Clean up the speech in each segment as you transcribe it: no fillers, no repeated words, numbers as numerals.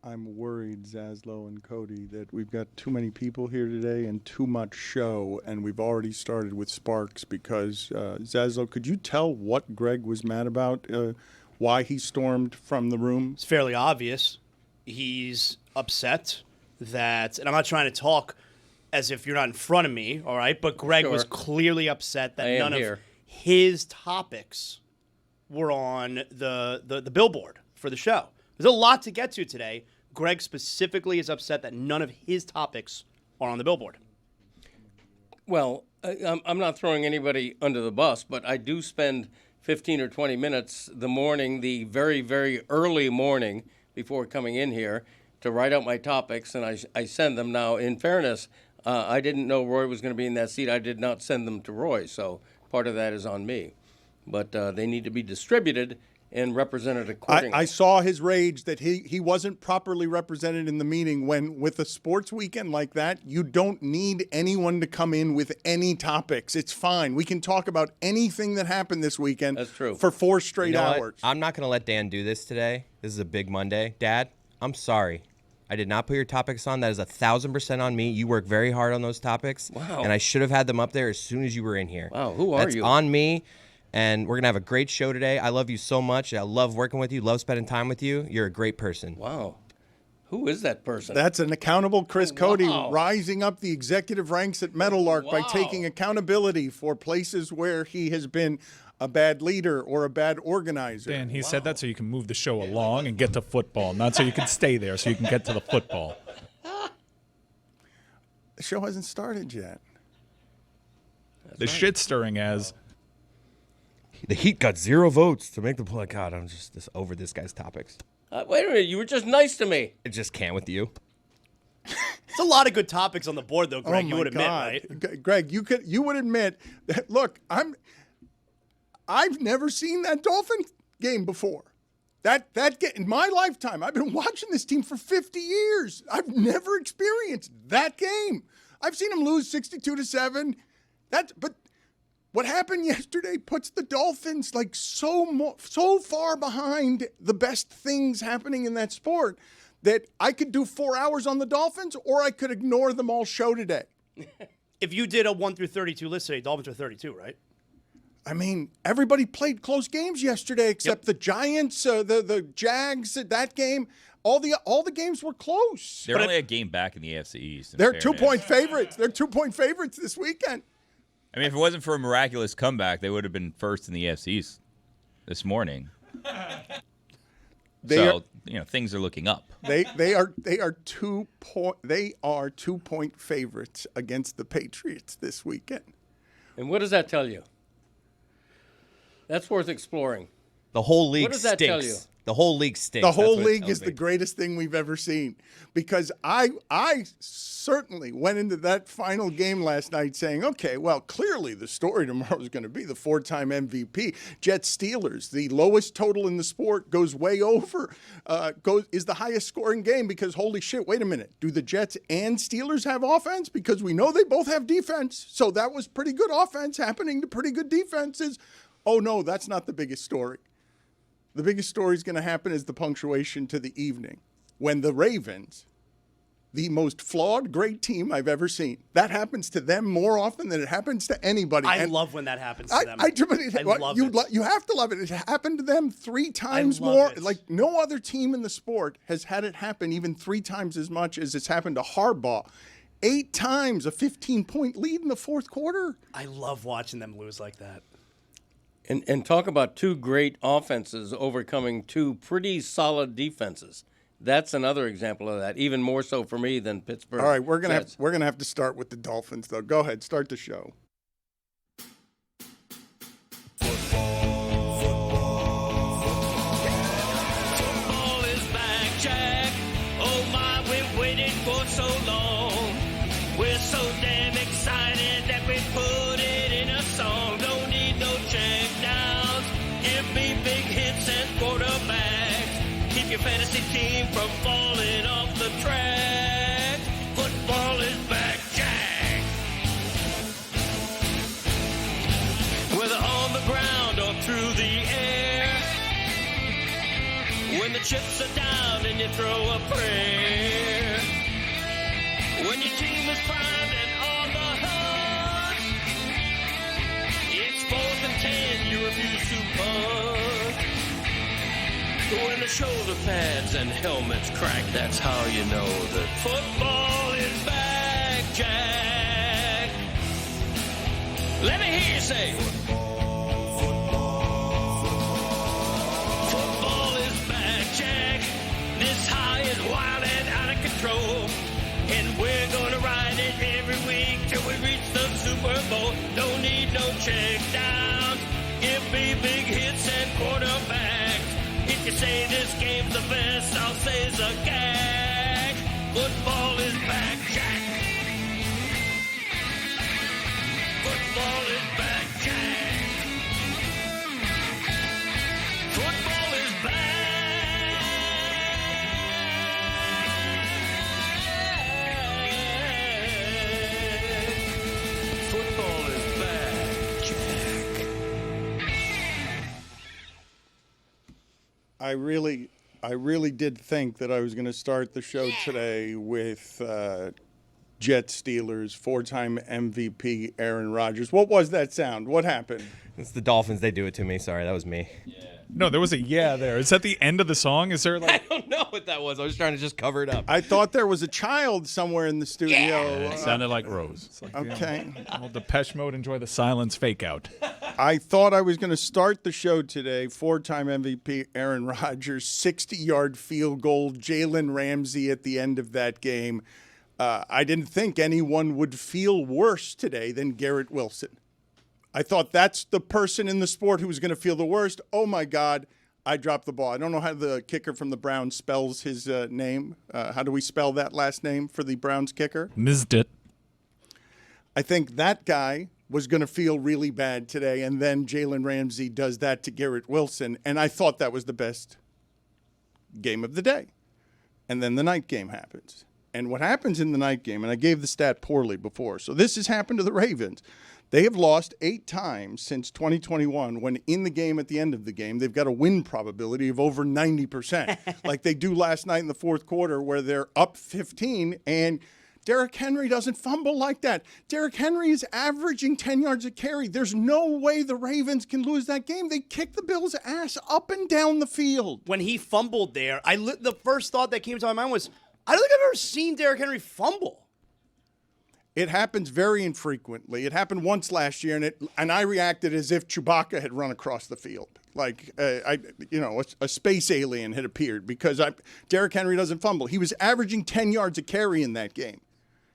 I'm worried, Zaslow and Cody, that we've got too many people here today and too much show, and we've already started with Sparks because, Zaslow, could you tell what Greg was mad about, why he stormed from the room? It's fairly obvious. He's upset that, and I'm not trying to talk as if you're not in front of me, all right, but Greg was clearly upset that none of his topics were on the billboard for the show. There's a lot to get to today. Greg specifically is upset that none of his topics are on the billboard. Well, I'm not throwing anybody under the bus, but I do spend 15 or 20 minutes the morning, the very, very early morning before coming in here to write out my topics, and I send them. Now, in fairness, I didn't know Roy was going to be in that seat. I did not send them to Roy, so part of that is on me. But they need to be distributed and represented accordingly. I saw his rage that he wasn't properly represented in the meeting when, with a sports weekend like that, you don't need anyone to come in with any topics. It's fine. We can talk about anything that happened this weekend. That's true. For 4 straight hours. I'm not going to let Dan do this today. This is a big Monday. Dad, I'm sorry. I did not put your topics on. That is 1,000% on me. You work very hard on those topics. Wow. And I should have had them up there as soon as you were in here. Wow, who are you? That's on me. And we're going to have a great show today. I love you so much. I love working with you, love spending time with you. You're a great person. Wow. Who is that person? That's an accountable Chris Cody rising up the executive ranks at Meadowlark by taking accountability for places where he has been a bad leader or a bad organizer. Dan, he said that so you can move the show along and get to football, not so you can stay there so you can get to the football. The show hasn't started yet. The shit stirring as... The Heat got 0 votes to make the play. God, I'm just over this guy's topics. Wait a minute. You were just nice to me. I just can't with you. There's a lot of good topics on the board, though, Greg. You would admit, right? Greg, you would admit that. Look, I've never seen that Dolphin game before. That game, in my lifetime, I've been watching this team for 50 years. I've never experienced that game. I've seen them lose 62-7. But what happened yesterday puts the Dolphins like so far behind the best things happening in that sport that I could do 4 hours on the Dolphins or I could ignore them all show today. If you did a 1 through 32 list today, Dolphins are 32, right? I mean, everybody played close games yesterday except the Giants, the Jags, that game. All the games were close. They're only a game back in the AFC East. They're 2-point favorites. They're 2-point favorites this weekend. I mean, if it wasn't for a miraculous comeback, they would have been first in the AFC East this morning. Things are looking up. They are 2-point favorites against the Patriots this weekend. And what does that tell you? That's worth exploring. The whole league What does that tell you? The whole league stinks. The whole league is the greatest thing we've ever seen because I certainly went into that final game last night saying, okay, well, clearly the story tomorrow is going to be the 4-time MVP. Jets Steelers, the lowest total in the sport, goes way over, is the highest scoring game because holy shit, wait a minute. Do the Jets and Steelers have offense? Because we know they both have defense. So that was pretty good offense happening to pretty good defenses. Oh, no, that's not the biggest story. The biggest story is going to happen is the punctuation to the evening when the Ravens, the most flawed, great team I've ever seen, that happens to them more often than it happens to anybody. I love when that happens to them. I love it. You have to love it. It happened to them 3 times more. Like no other team in the sport has had it happen even 3 times as much as it's happened to Harbaugh. 8 times, a 15-point lead in the fourth quarter. I love watching them lose like that. And talk about 2 great offenses overcoming 2 pretty solid defenses. That's another example of that, even more so for me than Pittsburgh. All right, we're gonna have to start with the Dolphins, though. Go ahead, start the show. Football is back, Jack. Oh my, we've waited for so long. We're so damn excited that we put it in a song. Don't need no checkdowns. Give me big hits and quarterbacks. Keep your fantasy team from falling off the track. Football is back, Jack. Whether on the ground or through the air. When the chips are down and you throw a prayer. When your team is primed and on the hunt, it's 4th and 10, you refuse to punt. When the shoulder pads and helmets crack, that's how you know that football is back, Jack. Let me hear you say, football is back, Jack. This high is wild and out of control. And we're gonna ride it every week till we reach the Super Bowl. Don't need no check downs. Give me big hits and quarterbacks. If you say this game's the best, I'll say it's a gag. Football is back, Jack. Football is back, Jack. Football is back. Football is back, Jack. I really did think that I was going to start the show today with Jets Steelers, 4-time MVP Aaron Rodgers. What was that sound? What happened? It's the Dolphins. They do it to me. Sorry, that was me. No, there was a yeah there. Is that the end of the song? Is there I like? don't know what that was. I was trying to just cover it up. I thought there was a child somewhere in the studio. It sounded like Rose. It's like, Okay. Well, Depeche Mode, enjoy the silence fake out. I thought I was going to start the show today. 4-time MVP Aaron Rodgers, 60-yard field goal, Jalen Ramsey at the end of that game. I didn't think anyone would feel worse today than Garrett Wilson. I thought that's the person in the sport who was going to feel the worst. Oh, my God, I dropped the ball. I don't know how the kicker from the Browns spells his name. How do we spell that last name for the Browns kicker? Missed it. I think that guy was going to feel really bad today, and then Jalen Ramsey does that to Garrett Wilson, and I thought that was the best game of the day. And then the night game happens. And what happens in the night game, and I gave the stat poorly before, so this has happened to the Ravens. They have lost 8 times since 2021 when in the game at the end of the game, they've got a win probability of over 90%, like they do last night in the fourth quarter where they're up 15 and Derrick Henry doesn't fumble like that. Derrick Henry is averaging 10 yards a carry. There's no way the Ravens can lose that game. They kick the Bills' ass up and down the field. When he fumbled there, the first thought that came to my mind was, I don't think I've ever seen Derrick Henry fumble. It happens very infrequently. It happened once last year, and I reacted as if Chewbacca had run across the field, like a space alien had appeared because Derrick Henry doesn't fumble. He was averaging 10 yards a carry in that game.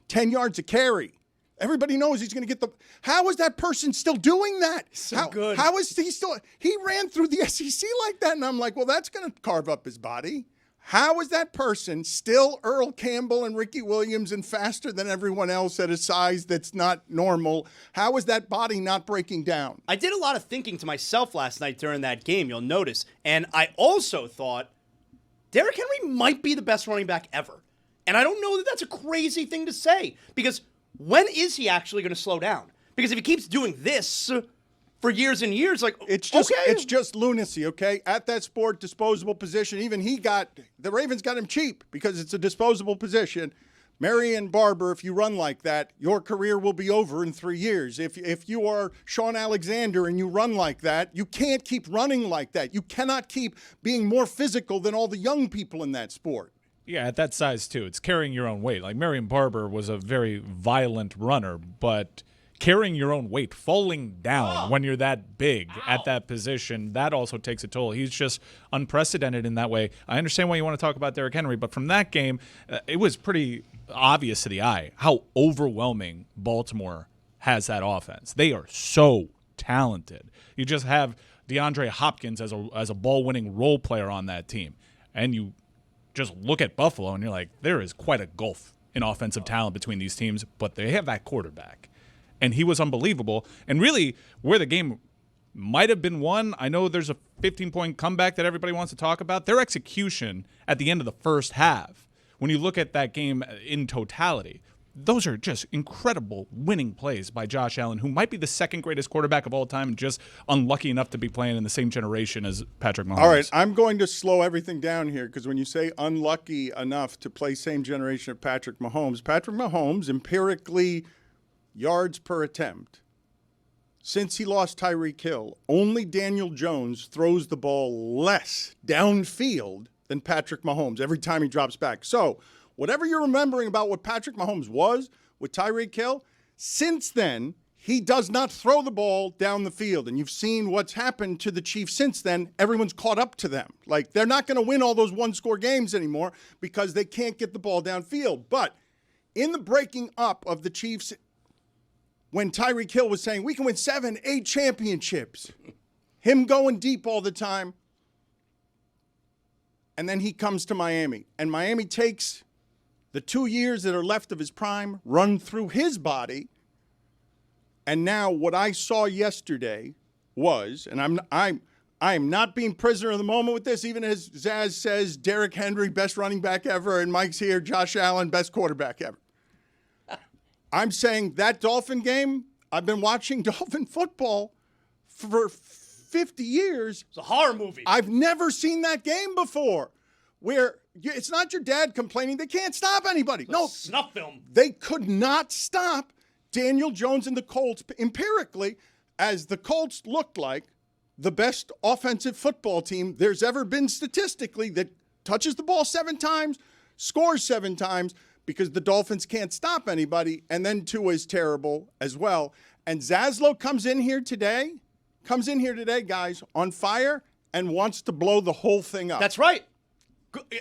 10 yards a carry. Everybody knows he's going to get the. How is that person still doing that? Good. How is he still? He ran through the SEC like that, and I'm like, well, that's going to carve up his body. How is that person still Earl Campbell and Ricky Williams and faster than everyone else at a size that's not normal? How is that body not breaking down? I did a lot of thinking to myself last night during that game, you'll notice. And I also thought Derrick Henry might be the best running back ever. And I don't know that that's a crazy thing to say. Because when is he actually going to slow down? Because if he keeps doing this for years and years, it's just lunacy, okay? At that sport, disposable position, even the Ravens got him cheap because it's a disposable position. Marion Barber, if you run like that, your career will be over in 3 years. If you are Sean Alexander and you run like that, you can't keep running like that. You cannot keep being more physical than all the young people in that sport. Yeah, at that size, too. It's carrying your own weight. Like, Marion Barber was a very violent runner, but carrying your own weight, falling down when you're that big at that position, that also takes a toll. He's just unprecedented in that way. I understand why you want to talk about Derrick Henry, but from that game, it was pretty obvious to the eye how overwhelming Baltimore has that offense. They are so talented. You just have DeAndre Hopkins as a ball-winning role player on that team, and you just look at Buffalo, and you're like, there is quite a gulf in offensive talent between these teams, but they have that quarterback. And he was unbelievable. And really, where the game might have been won, I know there's a 15-point comeback that everybody wants to talk about. Their execution at the end of the first half, when you look at that game in totality, those are just incredible winning plays by Josh Allen, who might be the second greatest quarterback of all time, just unlucky enough to be playing in the same generation as Patrick Mahomes. All right, I'm going to slow everything down here because when you say unlucky enough to play same generation of Patrick Mahomes empirically yards per attempt. Since he lost Tyreek Hill, only Daniel Jones throws the ball less downfield than Patrick Mahomes every time he drops back. So whatever you're remembering about what Patrick Mahomes was with Tyreek Hill, since then, he does not throw the ball down the field. And you've seen what's happened to the Chiefs since then. Everyone's caught up to them. Like, they're not going to win all those one-score games anymore because they can't get the ball downfield. But in the breaking up of the Chiefs, when Tyreek Hill was saying, we can win 7, 8 championships, him going deep all the time, and then he comes to Miami. And Miami takes the 2 years that are left of his prime, run through his body. And now what I saw yesterday was, and I'm not being prisoner of the moment with this, even as Zaz says, Derrick Henry, best running back ever, and Mike's here, Josh Allen, best quarterback ever. I'm saying that Dolphin game, I've been watching Dolphin football for 50 years. It's a horror movie. I've never seen that game before where it's not your dad complaining. They can't stop anybody. No, snuff film. They could not stop Daniel Jones and the Colts empirically, as the Colts looked like the best offensive football team there's ever been statistically that touches the ball 7 times, scores 7 times, because the Dolphins can't stop anybody, and then Tua is terrible as well. And Zaslow comes in here today, guys, on fire and wants to blow the whole thing up. That's right.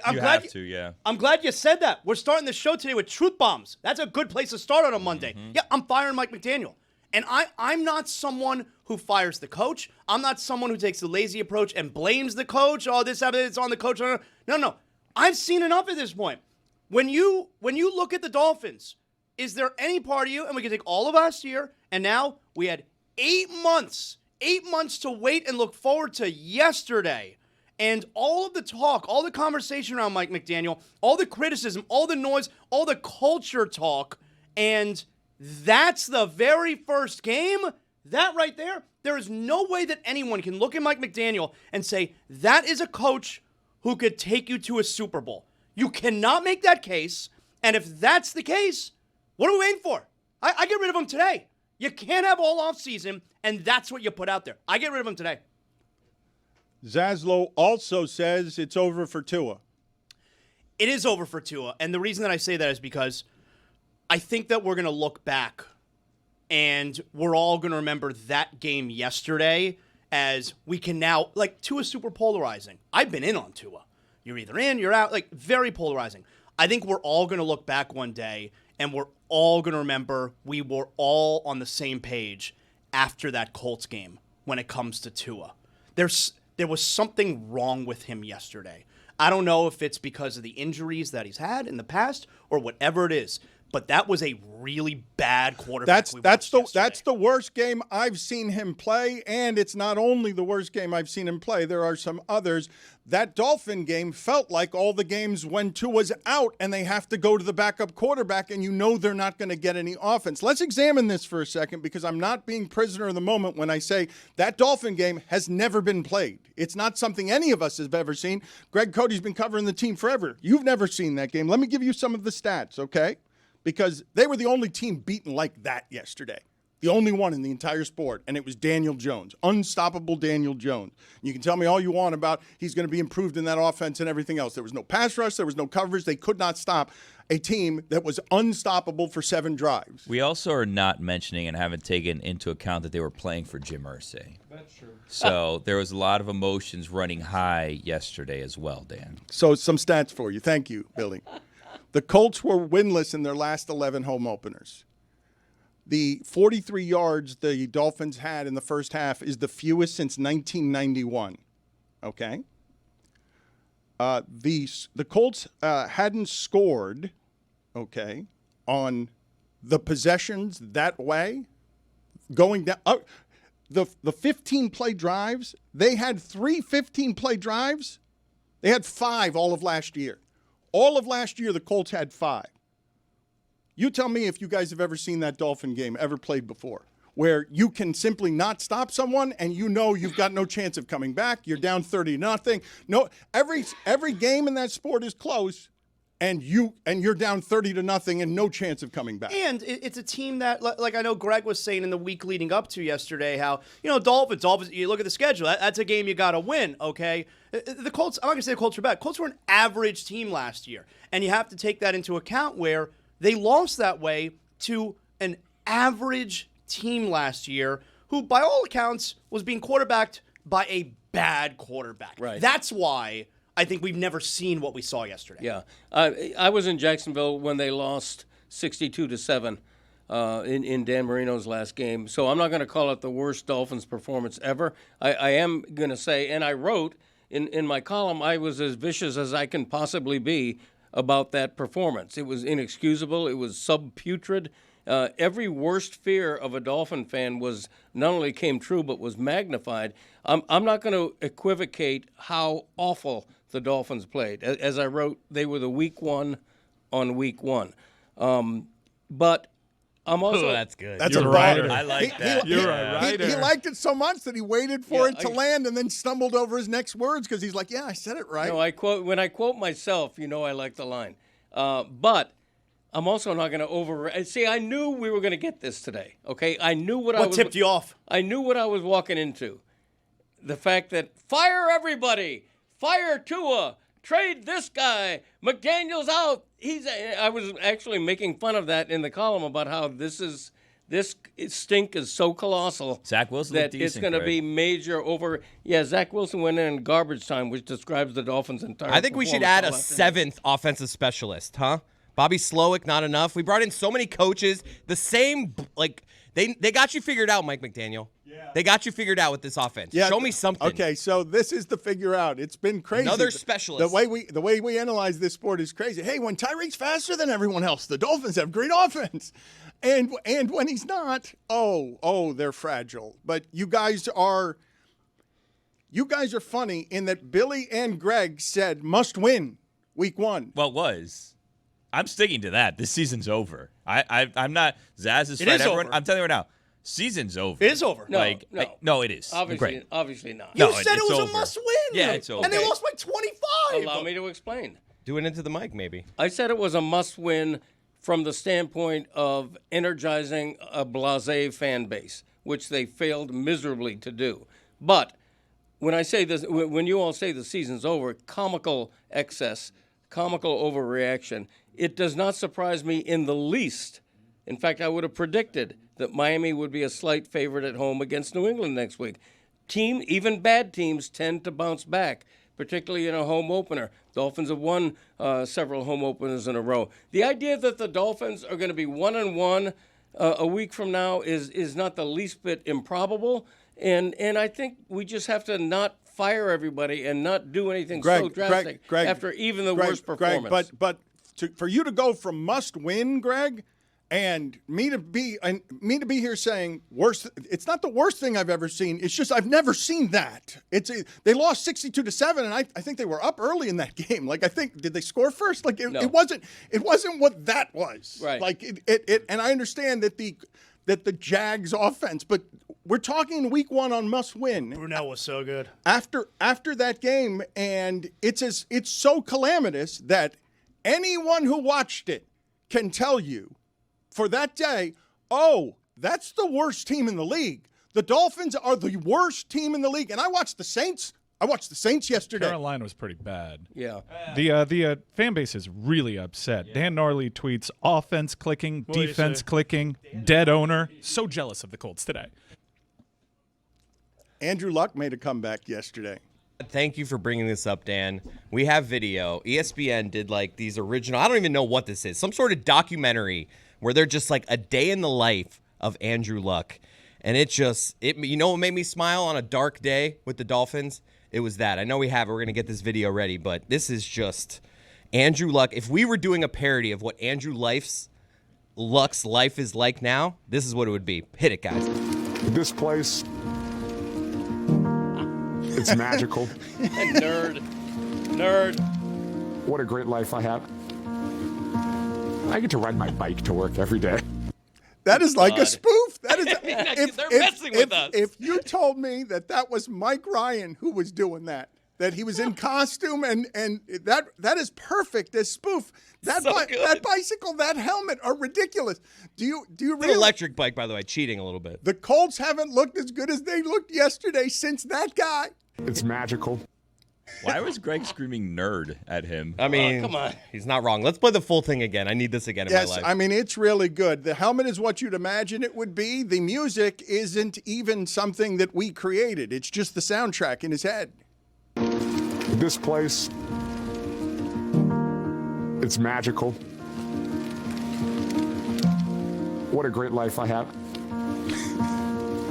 I'm glad you said that. We're starting the show today with truth bombs. That's a good place to start on a Monday. Mm-hmm. Yeah, I'm firing Mike McDaniel. And I'm not someone who fires the coach. I'm not someone who takes the lazy approach and blames the coach. Oh, this it's on the coach. No. I've seen enough at this point. When you look at the Dolphins, is there any part of you, and we can take all of last year, and now we had 8 months to wait and look forward to yesterday. And all of the talk, all the conversation around Mike McDaniel, all the criticism, all the noise, all the culture talk, and that's the very first game, that right there is no way that anyone can look at Mike McDaniel and say, that is a coach who could take you to a Super Bowl. You cannot make that case, and if that's the case, what are we waiting for? I get rid of him today. You can't have all offseason, and that's what you put out there. I get rid of him today. Zaslow also says it's over for Tua. It is over for Tua, and the reason that I say that is because I think that we're going to look back, and we're all going to remember that game yesterday as we can now, like, Tua's super polarizing. I've been in on Tua. You're either in, you're out, like, very polarizing. I think we're all going to look back one day, and we're all going to remember we were all on the same page after that Colts game when it comes to Tua. There was something wrong with him yesterday. I don't know if it's because of the injuries that he's had in the past or whatever it is, but that was a really bad quarterback. That's the worst game I've seen him play, and it's not only the worst game I've seen him play. There are some others. That Dolphin game felt like all the games when Tua's out and they have to go to the backup quarterback, and you know they're not going to get any offense. Let's examine this for a second, because I'm not being prisoner of the moment when I say that Dolphin game has never been played. It's not something any of us have ever seen. Greg Cody's been covering the team forever. You've never seen that game. Let me give you some of the stats, okay? Because they were the only team beaten like that yesterday. The only one in the entire sport, and it was Daniel Jones. Unstoppable Daniel Jones. You can tell me all you want about he's going to be improved in that offense and everything else. There was no pass rush. There was no coverage. They could not stop a team that was unstoppable for 7 drives. We also are not mentioning and haven't taken into account that they were playing for Jim Irsay. That's true. So there was a lot of emotions running high yesterday as well, Dan. So some stats for you. Thank you, Billy. The Colts were winless in their last 11 home openers. The 43 yards the Dolphins had in the first half is the fewest since 1991. Okay? The Colts hadn't scored, okay, on the possessions that way. Going down, the 15-play drives, they had 3 15-play drives. They had 5 all of last year. All of last year, the Colts had 5. You tell me if you guys have ever seen that Dolphin game, ever played before, where you can simply not stop someone and you know you've got no chance of coming back. You're down 30-0. No, every game in that sport is close, and you're down 30-0 and no chance of coming back. And it's a team that, like I know Greg was saying in the week leading up to yesterday, how, Dolphins, you look at the schedule, that's a game you got to win, okay? The Colts, I'm not going to say the Colts were bad. Colts were an average team last year, and you have to take that into account where they lost that way to an average team last year who, by all accounts, was being quarterbacked by a bad quarterback. Right. That's why I think we've never seen what we saw yesterday. Yeah. I was in Jacksonville when they lost 62-7 in Dan Marino's last game, so I'm not going to call it the worst Dolphins performance ever. I am going to say, and I wrote in my column, I was as vicious as I can possibly be about that performance. It was inexcusable. It was sub-putrid. Every worst fear of a Dolphin fan was not only came true, but was magnified. I'm not going to equivocate how awful the Dolphins played. As I wrote, they were the week one on week one. But I'm also... Oh, that's good. That's You're a a writer. baller. I like that. You're a writer. He liked it so much that he waited for Yeah, it to land and then stumbled over his next words because he's like, yeah, I said it right. No, when I quote myself, I like the line. But I'm also not going to see, I knew we were going to get this today, okay? I knew What tipped you off? I knew what I was walking into. The fact that fire everybody, fire Tua, trade this guy, McDaniel's out. I was actually making fun of that in the column about how this stink is so colossal. Zach Wilson that looked decent, it's going to be major over. Yeah, Zach Wilson went in garbage time, which describes the Dolphins' entire. I think we should add a seventh offensive specialist, huh? Bobby Slowick, not enough. We brought in so many coaches. The same, they got you figured out, Mike McDaniel. Yeah. They got you figured out with this offense. Yeah, show me something. Okay, so this is the figure out. It's been crazy. Another specialist. The way we analyze this sport is crazy. Hey, when Tyreek's faster than everyone else, the Dolphins have great offense. And when he's not, they're fragile. But you guys are funny in that Billy and Greg said must win week one. Well, it was. I'm sticking to that. This season's over. I'm not. Zaz is It right. is Everyone, over. I'm telling you right now. Season's over. It is over. No, no, it is. Obviously not. You No, said it it's was over. a must-win. Yeah, it's over. And they lost by 25. Allow me to explain. Do it into the mic, maybe. I said it was a must-win from the standpoint of energizing a blasé fan base, which they failed miserably to do. But when I say this, when you all say the season's over, comical excess, comical overreaction, it does not surprise me in the least. In fact, I would have predicted that Miami would be a slight favorite at home against New England next week. Even bad teams tend to bounce back, particularly in a home opener. Dolphins have won several home openers in a row. The idea that the Dolphins are going to be 1-1 a week from now is not the least bit improbable, and I think we just have to not fire everybody and not do anything so drastic after even the worst performance. But for you to go from must win, Greg, and me to be here saying worst. It's not the worst thing I've ever seen. It's just I've never seen that. They lost 62-7, and I think they were up early in that game. Did they score first? No. It wasn't what that was. Right. And I understand that the Jags offense, but we're talking week one on must win. Brunell was so good. After that game, and it's so calamitous that anyone who watched it can tell you for that day, that's the worst team in the league. The Dolphins are the worst team in the league. And I watched the Saints. Yesterday. Carolina was pretty bad. Yeah. The fan base is really upset. Dan Gnarly tweets, offense clicking, defense clicking, dead owner. So jealous of the Colts today. Andrew Luck made a comeback yesterday. Thank you for bringing this up, Dan. We have video. ESPN did these original, I don't even know what this is, some sort of documentary where they're just a day in the life of Andrew Luck. And you know what made me smile on a dark day with the Dolphins? It was that. I know we're going to get this video ready, but this is just Andrew Luck. If we were doing a parody of what Andrew Luck's life is like now, this is what it would be. Hit it, guys. This place, it's magical. Nerd. What a great life I have. I get to ride my bike to work every day. That is like a spoof. That is. They're messing with us. If you told me that was Mike Ryan who was doing that he was in costume and that is perfect as spoof. That bicycle, that helmet are ridiculous. Do you It's an really? electric bike, by the way, cheating a little bit. The Colts haven't looked as good as they looked yesterday since that guy. It's magical. Why was Greg screaming nerd at him? I mean, come on. He's not wrong. Let's play the full thing again. I need this again in my Yes, life. I mean, it's really good. The helmet is what you'd imagine it would be. The music isn't even something that we created. It's just the soundtrack in his head. This place, it's magical. What a great life I have.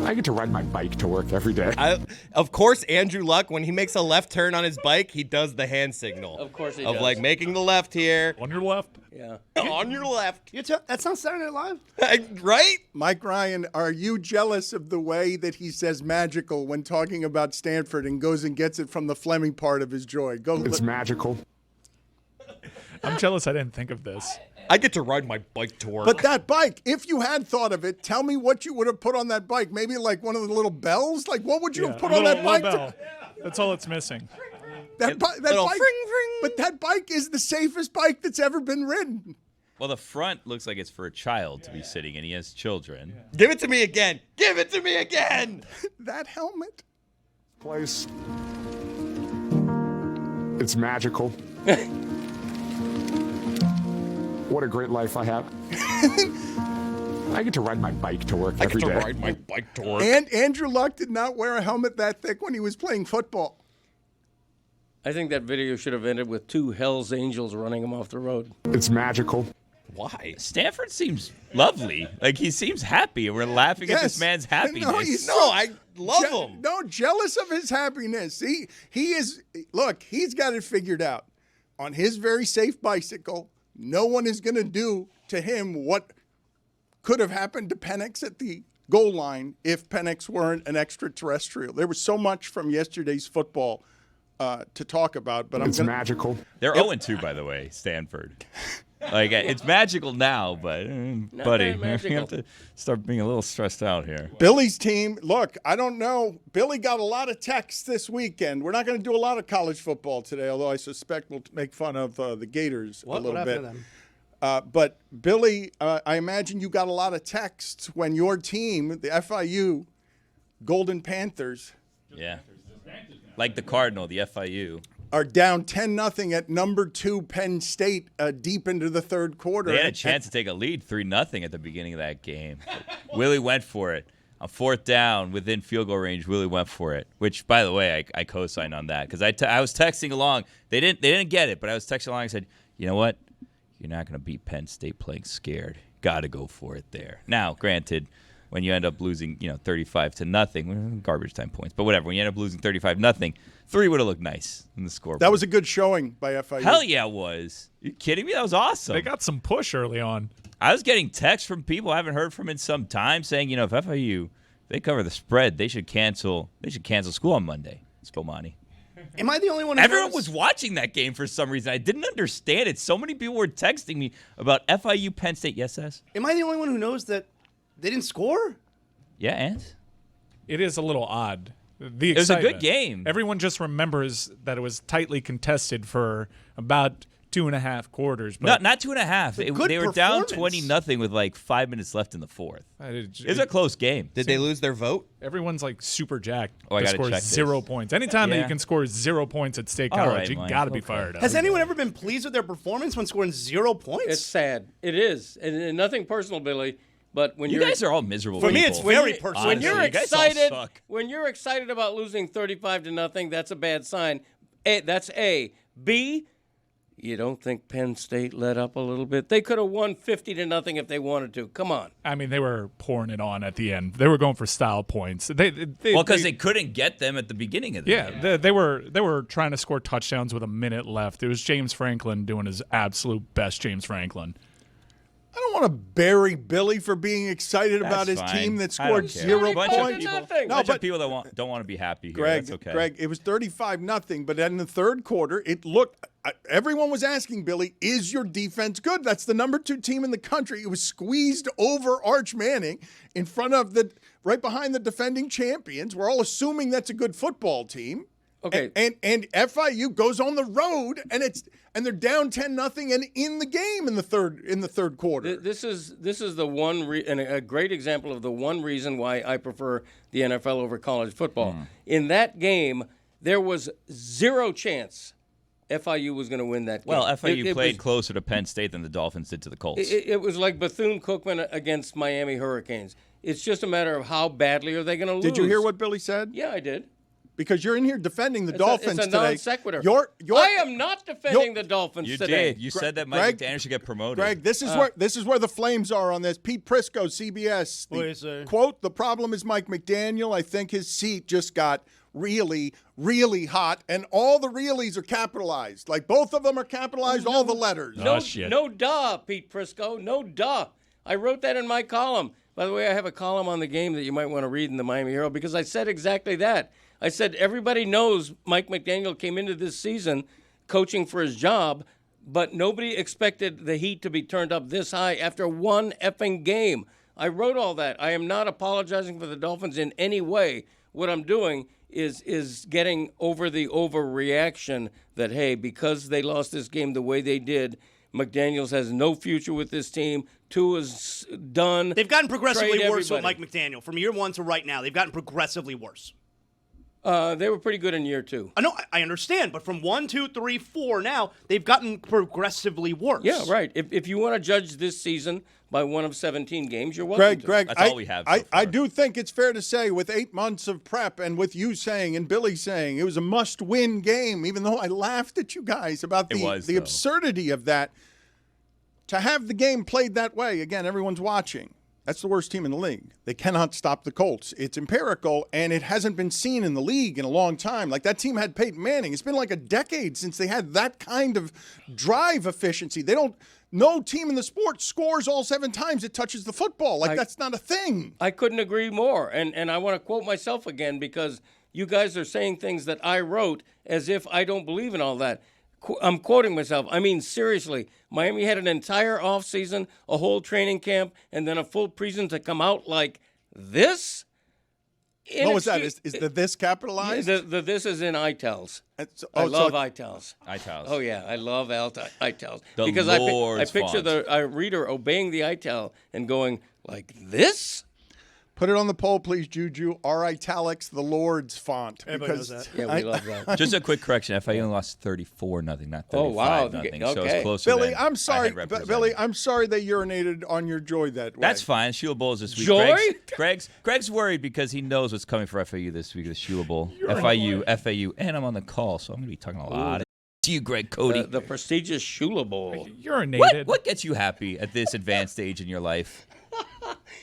I get to ride my bike to work every day. Of course, Andrew Luck, when he makes a left turn on his bike, he does the hand signal. Of course he Of does. like making the left here. On your left. Yeah. On your left. That's not Saturday Night Live. Right? Mike Ryan, are you jealous of the way that he says magical when talking about Stanford and goes and gets it from the Fleming part of his joy? It's magical. I'm jealous I didn't think of this. I get to ride my bike to work. But that bike, if you had thought of it, tell me what you would have put on that bike. Maybe like one of the little bells? Like what would you have put on that bike? Bell. That's all it's missing. That bike, little fring, fring. But that bike is the safest bike that's ever been ridden. Well, the front looks like it's for a child to be sitting in. He has children. Give it to me again. Give it to me again. That helmet. Place, it's magical. What a great life I have. I get to ride my bike to work I every get to day. ride my bike to work. And Andrew Luck did not wear a helmet that thick when he was playing football. I think that video should have ended with two Hell's Angels running him off the road. It's magical. Why? Stanford seems lovely. Like, he seems happy. We're laughing at this Yes. man's No, happiness. he's- No, I love him. No, jealous of his happiness. He is. Look, he's got it figured out. On his very safe bicycle, no one is going to do to him what could have happened to Penix at the goal line if Penix weren't an extraterrestrial. There was so much from yesterday's football to talk about, but It's magical. They're 0-2, by the way, Stanford. Like, it's magical now, but, buddy, very magical. you have to start being a little stressed out here. Billy's team, look, I don't know. Billy got a lot of texts this weekend. We're not going to do a lot of college football today, although I suspect we'll make fun of the Gators a little What bit. happened to them? But Billy, I imagine you got a lot of texts when your team, the FIU Golden Panthers, Yeah. Like the Cardinal, the FIU. are down 10-0 at number 2 Penn State deep into the third quarter. They had a chance to take a lead 3-0 at the beginning of that game. Willie went for it. On fourth down, within field goal range, Willie went for it. Which, by the way, I co-signed on that because I was texting along. They didn't get it, but I was texting along and said, you know what? You're not going to beat Penn State playing scared. Got to go for it there. Now, granted, when you end up losing, 35-0, garbage time points, but whatever. When you end up losing 35-0, 3 would have looked nice in the scoreboard. That was a good showing by FIU. Hell yeah, it was. You kidding me? That was awesome. They got some push early on. I was getting texts from people I haven't heard from in some time saying, if FIU they cover the spread, they should cancel school on Monday. Spomani. Am I the only one? Who Everyone knows? was watching that game for some reason. I didn't understand it. So many people were texting me about FIU Penn State. Yes, S? Am I the only one who knows that they didn't score? Yeah, and? It is a little odd. The It was a good excitement. game. Everyone just remembers that it was tightly contested for about 2.5 quarters. But Not 2.5. good They were down performance. 20-0 with like 5 minutes left in the fourth. it- It was a close game. Did they lose their vote? everyone's like super jacked Oh, I to gotta score check this. 0 points. Anytime that Yeah. you can score 0 points at State All College, right, you Mike. got to be Okay. fired up. Has anyone ever been pleased with their performance when scoring 0 points? It's sad. It is. And nothing personal, Billy. But when You you're guys are all miserable For me, people. it's very personal. when you're Honestly, you guys all excited, suck. when you're excited about losing 35-0, that's a bad sign. That's A. B. You don't think Penn State let up a little bit? They could have won 50-0 if they wanted to. Come on. I mean, they were pouring it on at the end. They were going for style points. Because they couldn't get them at the beginning of the game. Yeah, they were trying to score touchdowns with a minute left. It was James Franklin doing his absolute best. James Franklin. I don't want to bury Billy for being excited about his That's fine. team that I don't scored care. 0 Bunch of points. people- Nothing. No, bunch but of people that don't want to be happy here. Greg, That's okay. Greg, it was 35-0, but in the third quarter, it looked. everyone was asking, Billy, is your defense good? That's the number 2 team in the country. It was squeezed over Arch Manning in front of right behind the defending champions. We're all assuming that's a good football team. Okay. And FIU goes on the road and they're down 10-0 and in the game in the third quarter. This is the one and a great example of the one reason why I prefer the NFL over college football. In that game, there was zero chance FIU was going to win that game. Well, FIU played closer to Penn State than the Dolphins did to the Colts. It was like Bethune-Cookman against Miami Hurricanes. It's just a matter of how badly are they going to lose. Did you hear what Billy said? Yeah, I did. Because you're in here defending the Dolphins it's a today. non sequitur. I am not defending the Dolphins today. You did. You said that Mike McDaniel should get promoted. Greg, this is where the flames are on this. Pete Prisco, CBS. Quote, the problem is Mike McDaniel. I think his seat just got really, really hot, and all the reallys are capitalized. Like, both of them are capitalized, all the letters. No duh, Pete Prisco. No duh. I wrote that in my column. By the way, I have a column on the game that you might want to read in the Miami Herald because I said exactly that. I said everybody knows Mike McDaniel came into this season coaching for his job, but nobody expected the heat to be turned up this high after one effing game. I wrote all that. I am not apologizing for the Dolphins in any way. What I'm doing is getting over the overreaction that, hey, because they lost this game the way they did, McDaniels has no future with this team. Tua's done. They've gotten progressively worse with Mike McDaniel. From year 1 to right now, they've gotten progressively worse. They were pretty good in year 2. I know, I understand, but from 1, 2, 3, 4 now, they've gotten progressively worse. Yeah, right. If you want to judge this season by one of 17 games, you're welcome to. Greg, that's all we have so far. I do think it's fair to say with 8 months of prep and with you saying and Billy saying it was a must-win game, even though I laughed at you guys about the absurdity of that. To have the game played that way, again, everyone's watching. That's the worst team in the league. They cannot stop the Colts. It's empirical, and it hasn't been seen in the league in a long time. Like, that team had Peyton Manning. It's been like a decade since they had that kind of drive efficiency. No team in the sport scores all 7 times it touches the football. That's not a thing. I couldn't agree more. And I want to quote myself again because you guys are saying things that I wrote as if I don't believe in all that. I'm quoting myself. I mean, seriously, Miami had an entire offseason, a whole training camp, and then a full preseason to come out like this? What was that? Is the this capitalized? The this is in itals. I love itals. Itals. Oh, yeah. I love itals. The because Lord's I picture the reader obeying the ital and going, like this? Put it on the poll, please, Juju. R italics, the Lord's font. Everybody knows that. Yeah, we love that. Just a quick correction. FIU only lost 34-0, not 35-0. Oh, wow. So Okay. it's closer Billy, than I'm sorry. I had represented. Billy, I'm sorry they urinated on your joy that way. That's fine. Shula Bowl is this week. Joy? Greg's worried because he knows what's coming for FIU this week. The Shula Bowl. FIU, and I'm on the call, so I'm going to be talking a lot to you, Greg Cody. The prestigious Shula Bowl. Urinated. What gets you happy at this advanced stage in your life?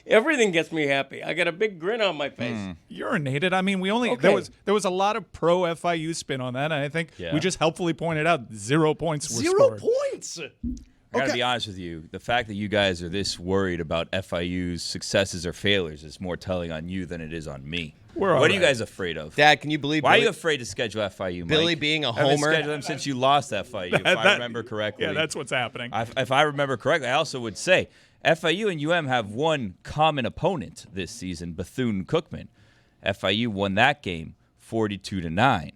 Everything gets me happy. I got a big grin on my face. Urinated. I mean, Okay. there was a lot of pro FIU spin on that, and I think we just helpfully pointed out 0 points were 0 scored. points. I got to be honest with you. The fact that you guys are this worried about FIU's successes or failures is more telling on you than it is on me. What are you guys afraid of? Dad, can you believe Why are you afraid to schedule FIU, Mike? Billy being a I haven't homer? scheduled them since you lost FIU, if I remember correctly. Yeah, that's what's happening. If I remember correctly, I also would say FIU and UM have one common opponent this season, Bethune-Cookman. FIU won that game 42-9.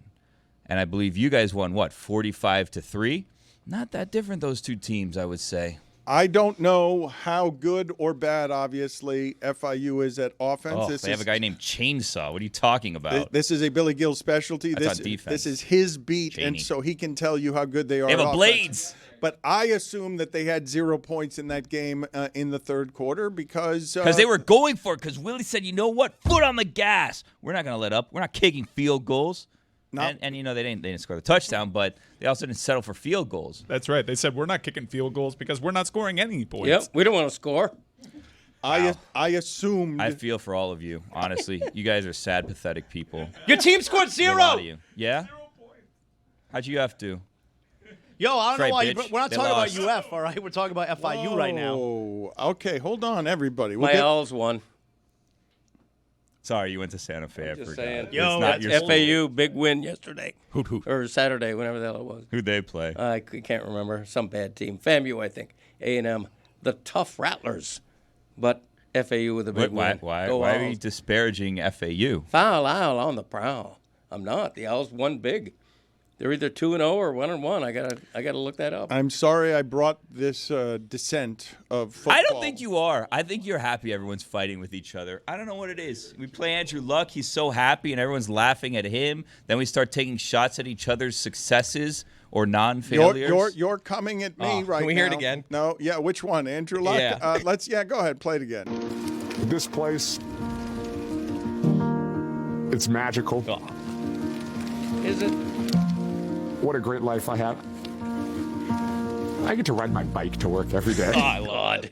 And I believe you guys won, 45-3? Not that different, those two teams, I would say. I don't know how good or bad, obviously, FIU is at offense. They have a guy named Chainsaw. What are you talking about? This is a Billy Gill specialty. That's on defense. This is his beat, Cheney. and so he can tell you how good they are. They have at a offense. Blades. But I assume that they had 0 points in that game in the third quarter because they were going for it. Because Willie said, you know what? Foot on the gas. We're not going to let up. We're not kicking field goals. And you know they didn't score the touchdown, but they also didn't settle for field goals. That's right. They said we're not kicking field goals because we're not scoring any points. Yep, we don't want to score. I assumed. I feel for all of you. Honestly, you guys are sad, pathetic people. Your team scored A 0. lot of you. Yeah. How'd you have to? Yo, I don't know why bitch. we're not They talking lost. about UF, all right? We're talking about FIU right now. Oh, okay. Hold on, everybody. My L's won. Sorry, you went to Santa Fe. I Just forgot. saying. It's Yo, not that's your school. FAU, big win yesterday. Hoot hoot. Or Saturday, whenever the hell it was. Who'd they play? I can't remember. Some bad team. FAMU, I think. A&M. The tough Rattlers. But FAU with a big win. Why Go are you Owls. disparaging FAU? Foul owl on the prowl. I'm not. The Owls won big. They're either 2-0 or 1-1. I gotta look that up. I'm sorry I brought this descent of football. I don't think you are. I think you're happy everyone's fighting with each other. I don't know what it is. We play Andrew Luck. He's so happy, and everyone's laughing at him. Then we start taking shots at each other's successes or non-failures. You're coming at me right now. Can we hear it again? No, yeah. Which one, Andrew Luck? Yeah. Go ahead, play it again. This place, it's magical. Is it? What a great life I have. I get to ride my bike to work every day. Oh, Lord.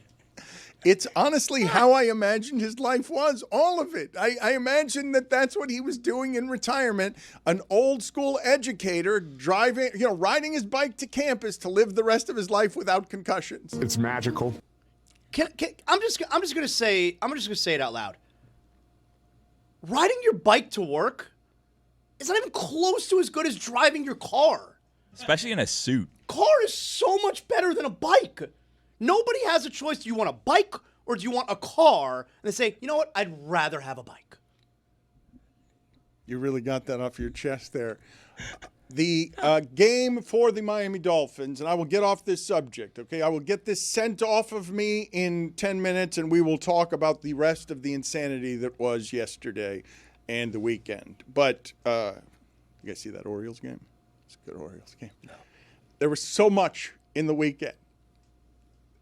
It's honestly how I imagined his life was, all of it. I imagined that that's what he was doing in retirement, an old school educator riding his bike to campus to live the rest of his life without concussions. It's magical. I'm just gonna say it out loud. Riding your bike to work is not even close to as good as driving your car. Especially in a suit. Car is so much better than a bike. Nobody has a choice. Do you want a bike or do you want a car? And they say, you know what? I'd rather have a bike. You really got that off your chest there. The game for the Miami Dolphins, and I will get off this subject, okay? I will get this sent off of me in 10 minutes, and we will talk about the rest of the insanity that was yesterday and the weekend. But you guys see that Orioles game? It's a good Orioles game. No. There was so much in the weekend.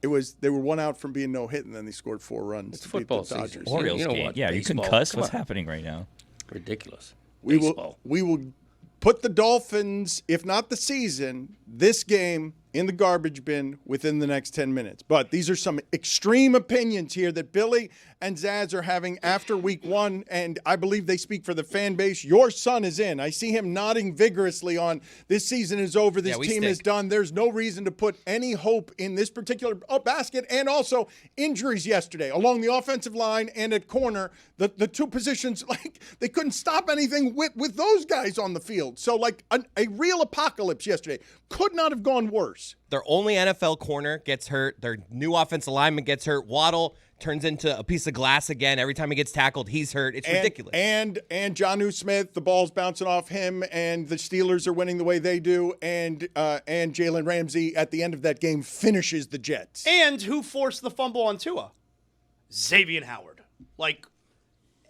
They were one out from being no hit, and then they scored 4 runs It's to football beat the Dodgers. season. Orioles You know game. what? Yeah, you can Baseball. cuss. Come What's on. happening right now? Ridiculous. We Baseball. will put the Dolphins, if not the season, this game in the garbage bin within the next 10 minutes. But these are some extreme opinions here that Billy and Zaz are having after week 1, and I believe they speak for the fan base. Your son is in. I see him nodding vigorously on this season is over, this team is done. There's no reason to put any hope in this particular basket, and also injuries yesterday along the offensive line and at corner. The two positions, like, they couldn't stop anything with those guys on the field. So, like, a real apocalypse yesterday. Could not have gone worse. Their only NFL corner gets hurt. Their new offensive lineman gets hurt. Waddle turns into a piece of glass again. Every time he gets tackled, he's hurt. It's ridiculous. And Jonnu Smith, the ball's bouncing off him, and the Steelers are winning the way they do. And Jalen Ramsey at the end of that game finishes the Jets. And who forced the fumble on Tua? Xavier Howard. Like,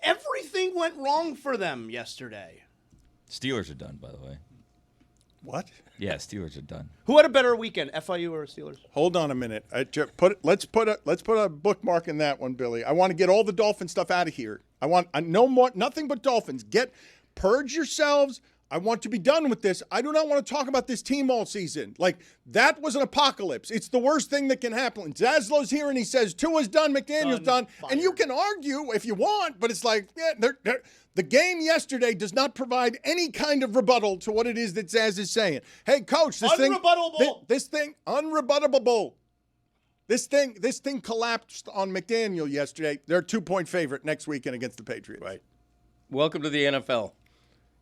everything went wrong for them yesterday. Steelers are done, by the way. What? Yeah, Steelers are done. Who had a better weekend, FIU or Steelers? Hold on a minute. Let's put a bookmark in that one, Billy. I want to get all the Dolphin stuff out of here. Nothing but Dolphins. Purge yourselves. I want to be done with this. I do not want to talk about this team all season. Like, that was an apocalypse. It's the worst thing that can happen. Zaslow's here and he says Tua's done, McDaniel's done. And you can argue if you want, but it's like, the game yesterday does not provide any kind of rebuttal to what it is that Zaz is saying. Hey, coach, this thing unrebuttable. This thing collapsed on McDaniel yesterday. They're a 2-point favorite next weekend against the Patriots. Right. Welcome to the NFL.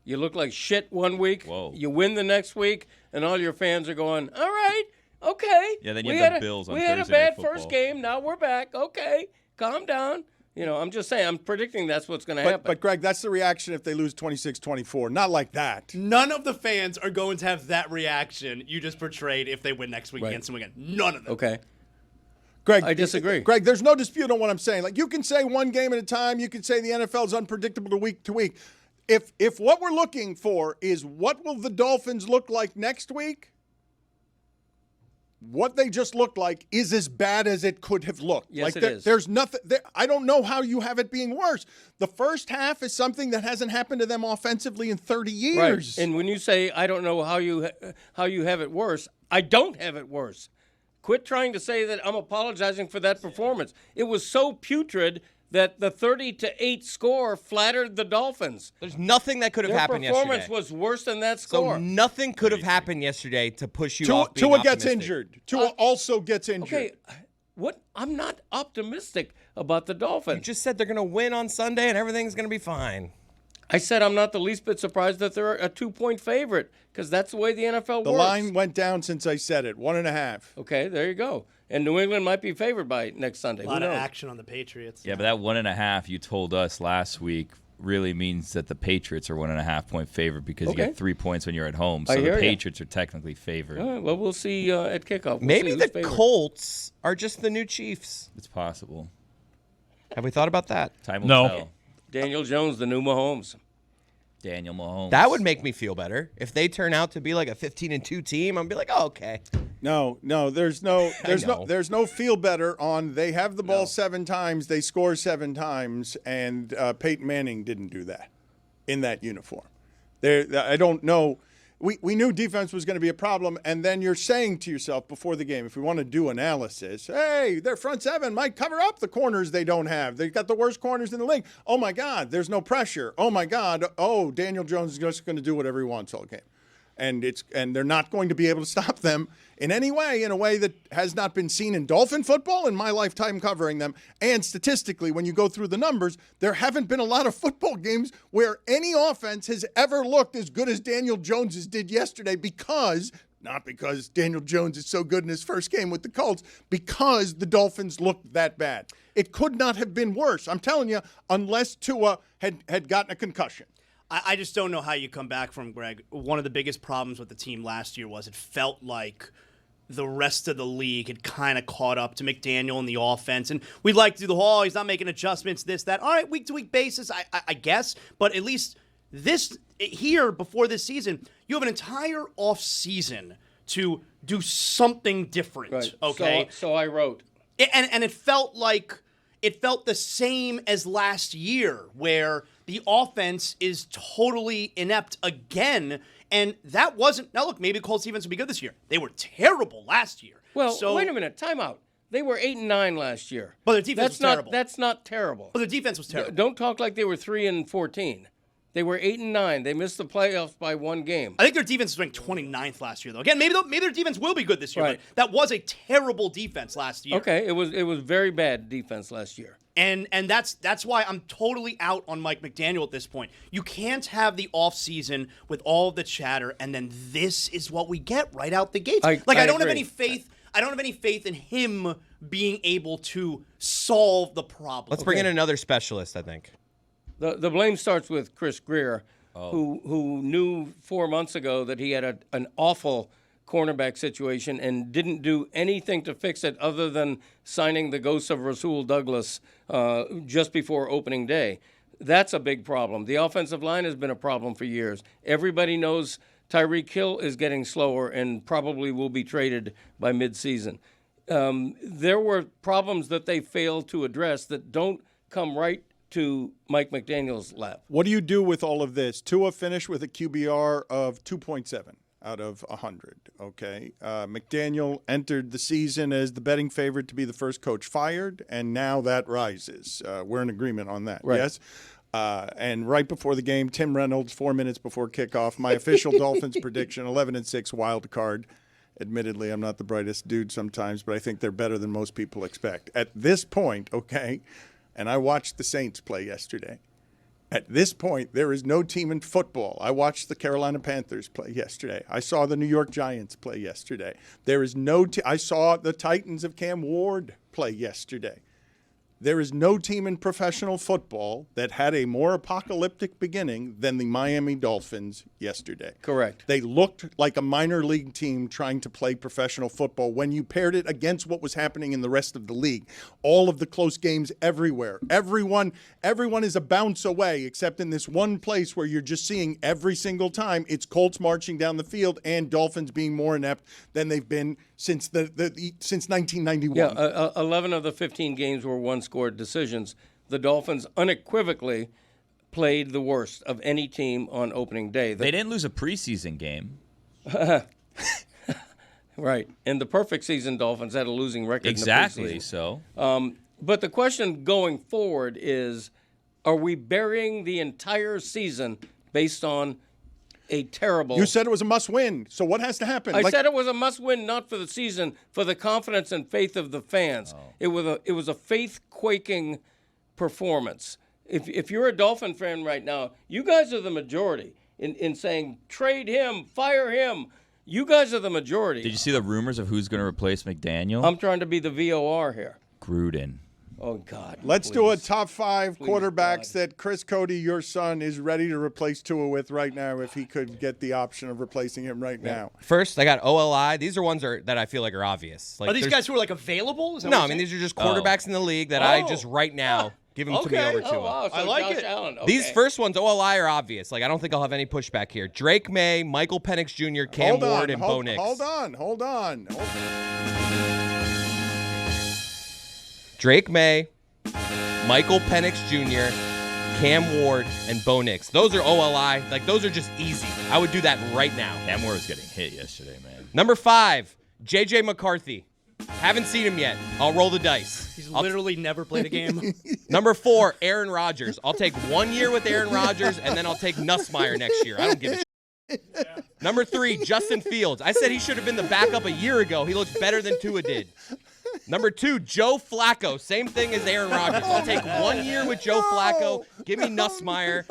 You look like shit one week. Whoa. You win the next week, and all your fans are going, all right, okay. Yeah, then you have the Bills on We had a Thursday Night bad Football. first game. Now we're back. Okay, calm down. You know, I'm just saying, I'm predicting that's what's going to happen. But, Greg, that's the reaction if they lose 26-24. Not like that. None of the fans are going to have that reaction you just portrayed if they win next week against them again. None of them. Okay. Greg, I disagree. Greg, there's no dispute on what I'm saying. Like, you can say one game at a time. You can say the NFL is unpredictable week to week. If what we're looking for is what will the Dolphins look like next week, what they just looked like is as bad as it could have looked. Yes, it is. There's nothing. I don't know how you have it being worse. The first half is something that hasn't happened to them offensively in 30 years. Right. And when you say, I don't know how you have it worse, I don't have it worse. Quit trying to say that I'm apologizing for that performance. It was so putrid that the 30-8 score flattered the Dolphins. There's nothing that could have happened yesterday. Their performance was worse than that score. So nothing could have happened yesterday to push you off being Tua gets optimistic. injured. Tua also gets injured. Okay, What? I'm not optimistic about the Dolphins. You just said they're going to win on Sunday and everything's going to be fine. I said I'm not the least bit surprised that they're a 2-point favorite because that's the way the NFL works. The line went down since I said it, 1.5. Okay, there you go. And New England might be favored by next Sunday. A lot of action on the Patriots. Yeah, but that 1.5 you told us last week really means that the Patriots are 1.5 point favorite because you get 3 points when you're at home. So the Patriots are technically favored. All right, well, we'll see at kickoff. We'll Maybe the favored. Colts are just the new Chiefs. It's possible. Have we thought about that? Time will No. tell. Daniel Jones, the new Mahomes. Daniel Mahomes. That would make me feel better. If they turn out to be like a 15-2 team, I'd be like, oh, okay. No, there's no feel better on they have the ball 7 times, they score 7 times, and Peyton Manning didn't do that in that uniform. I don't know. We knew defense was going to be a problem, and then you're saying to yourself before the game, if we want to do analysis, hey, their front 7 might cover up the corners they don't have. They've got the worst corners in the league. Oh, my God, there's no pressure. Oh, my God. Oh, Daniel Jones is just going to do whatever he wants all game. And they're not going to be able to stop them in any way, in a way that has not been seen in Dolphin football in my lifetime covering them. And statistically, when you go through the numbers, there haven't been a lot of football games where any offense has ever looked as good as Daniel Jones's did yesterday not because Daniel Jones is so good in his first game with the Colts, because the Dolphins looked that bad. It could not have been worse, I'm telling you, unless Tua had gotten a concussion. I just don't know how you come back from, Greg. One of the biggest problems with the team last year was it felt like the rest of the league had kind of caught up to McDaniel and the offense. And we'd like to do the whole, he's not making adjustments, this, that. All right, week-to-week basis, I guess. But at least here, before this season, you have an entire off-season to do something different, Right. okay? So I wrote. And it felt the same as last year, where the offense is totally inept again. And that wasn't. Now, look, maybe the Colts defense will be good this year. They were terrible last year. Well, so, wait a minute. Time out. They were 8-9 last year. But their defense was terrible. That's not terrible. But their defense was terrible. Don't talk like they were 3-14. They were 8-9. They missed the playoffs by 1 game. I think their defense was ranked 29th last year, though. Again, maybe their defense will be good this year. Right. But that was a terrible defense last year. Okay, it was very bad defense last year. And that's why I'm totally out on Mike McDaniel at this point. You can't have the offseason with all of the chatter, and then this is what we get right out the gates. I don't have any faith. I don't have any faith in him being able to solve the problem. Let's bring in another specialist, I think. The blame starts with Chris Greer, who knew 4 months ago that he had an awful cornerback situation and didn't do anything to fix it other than signing the ghost of Rasul Douglas just before opening day. That's a big problem. The offensive line has been a problem for years. Everybody knows Tyreek Hill is getting slower and probably will be traded by midseason. There were problems that they failed to address that don't come right to Mike McDaniel's lap. What do you do with all of this? Tua finished with a QBR of 2.7 out of 100, okay? McDaniel entered the season as the betting favorite to be the first coach fired, and now that rises. We're in agreement on that, right. Yes? And right before the game, Tim Reynolds, 4 minutes before kickoff, my official Dolphins prediction, 11-6 wild card. Admittedly, I'm not the brightest dude sometimes, but I think they're better than most people expect. At this point, okay, and I watched the Saints play yesterday. At this point, there is no team in football. I watched the Carolina Panthers play yesterday. I saw the New York Giants play yesterday. There is no I saw the Titans of Cam Ward play yesterday. There is no team in professional football that had a more apocalyptic beginning than the Miami Dolphins yesterday. Correct. They looked like a minor league team trying to play professional football when you paired it against what was happening in the rest of the league. All of the close games everywhere. Everyone is a bounce away, except in this one place where you're just seeing every single time it's Colts marching down the field and Dolphins being more inept than they've been since since 1991. Yeah, 11 of the 15 games were one-score decisions. The Dolphins unequivocally played the worst of any team on opening day. They didn't lose a preseason game. Right. And the perfect season Dolphins had a losing record Exactly, in the preseason. so. But the question going forward is, are we burying the entire season based on a terrible. You said it was a must-win. So what has to happen? I said it was a must-win, not for the season, for the confidence and faith of the fans. It was a faith-quaking performance. If you're a Dolphin fan right now, you guys are the majority in saying trade him, fire him. You guys are the majority. Did you see the rumors of who's going to replace McDaniel? I'm trying to be the VOR here. Gruden. Oh, God. Let's please. do a top 5 quarterbacks God. that Chris Cody, your son, is ready to replace Tua with right now if he could get the option of replacing him right now. First, I got OLI. These are ones that I feel like are obvious. Like, Are these guys who are like available? Is that No, what I you're mean, saying? these are just quarterbacks in the league that I just right now give them to me over Tua. Oh, wow. So I like Josh it. Allen. Okay. These first ones, OLI, are obvious. Like, I don't think I'll have any pushback here. Drake May, Michael Penix Jr., Cam Ward, and Bo Nix. Hold on. Drake May, Michael Penix Jr., Cam Ward, and Bo Nix. Those are OLI. Like, those are just easy. I would do that right now. Cam Ward was getting hit yesterday, man. Number 5, J.J. McCarthy. Haven't seen him yet. I'll roll the dice. He's literally never played a game. Number 4, Aaron Rodgers. I'll take 1 year with Aaron Rodgers, and then I'll take Nussmeier next year. I don't give a shit. Number 3, Justin Fields. I said he should have been the backup a year ago. He looks better than Tua did. Number 2, Joe Flacco. Same thing as Aaron Rodgers. I'll take 1 year with Joe Flacco. Give me Nussmeier.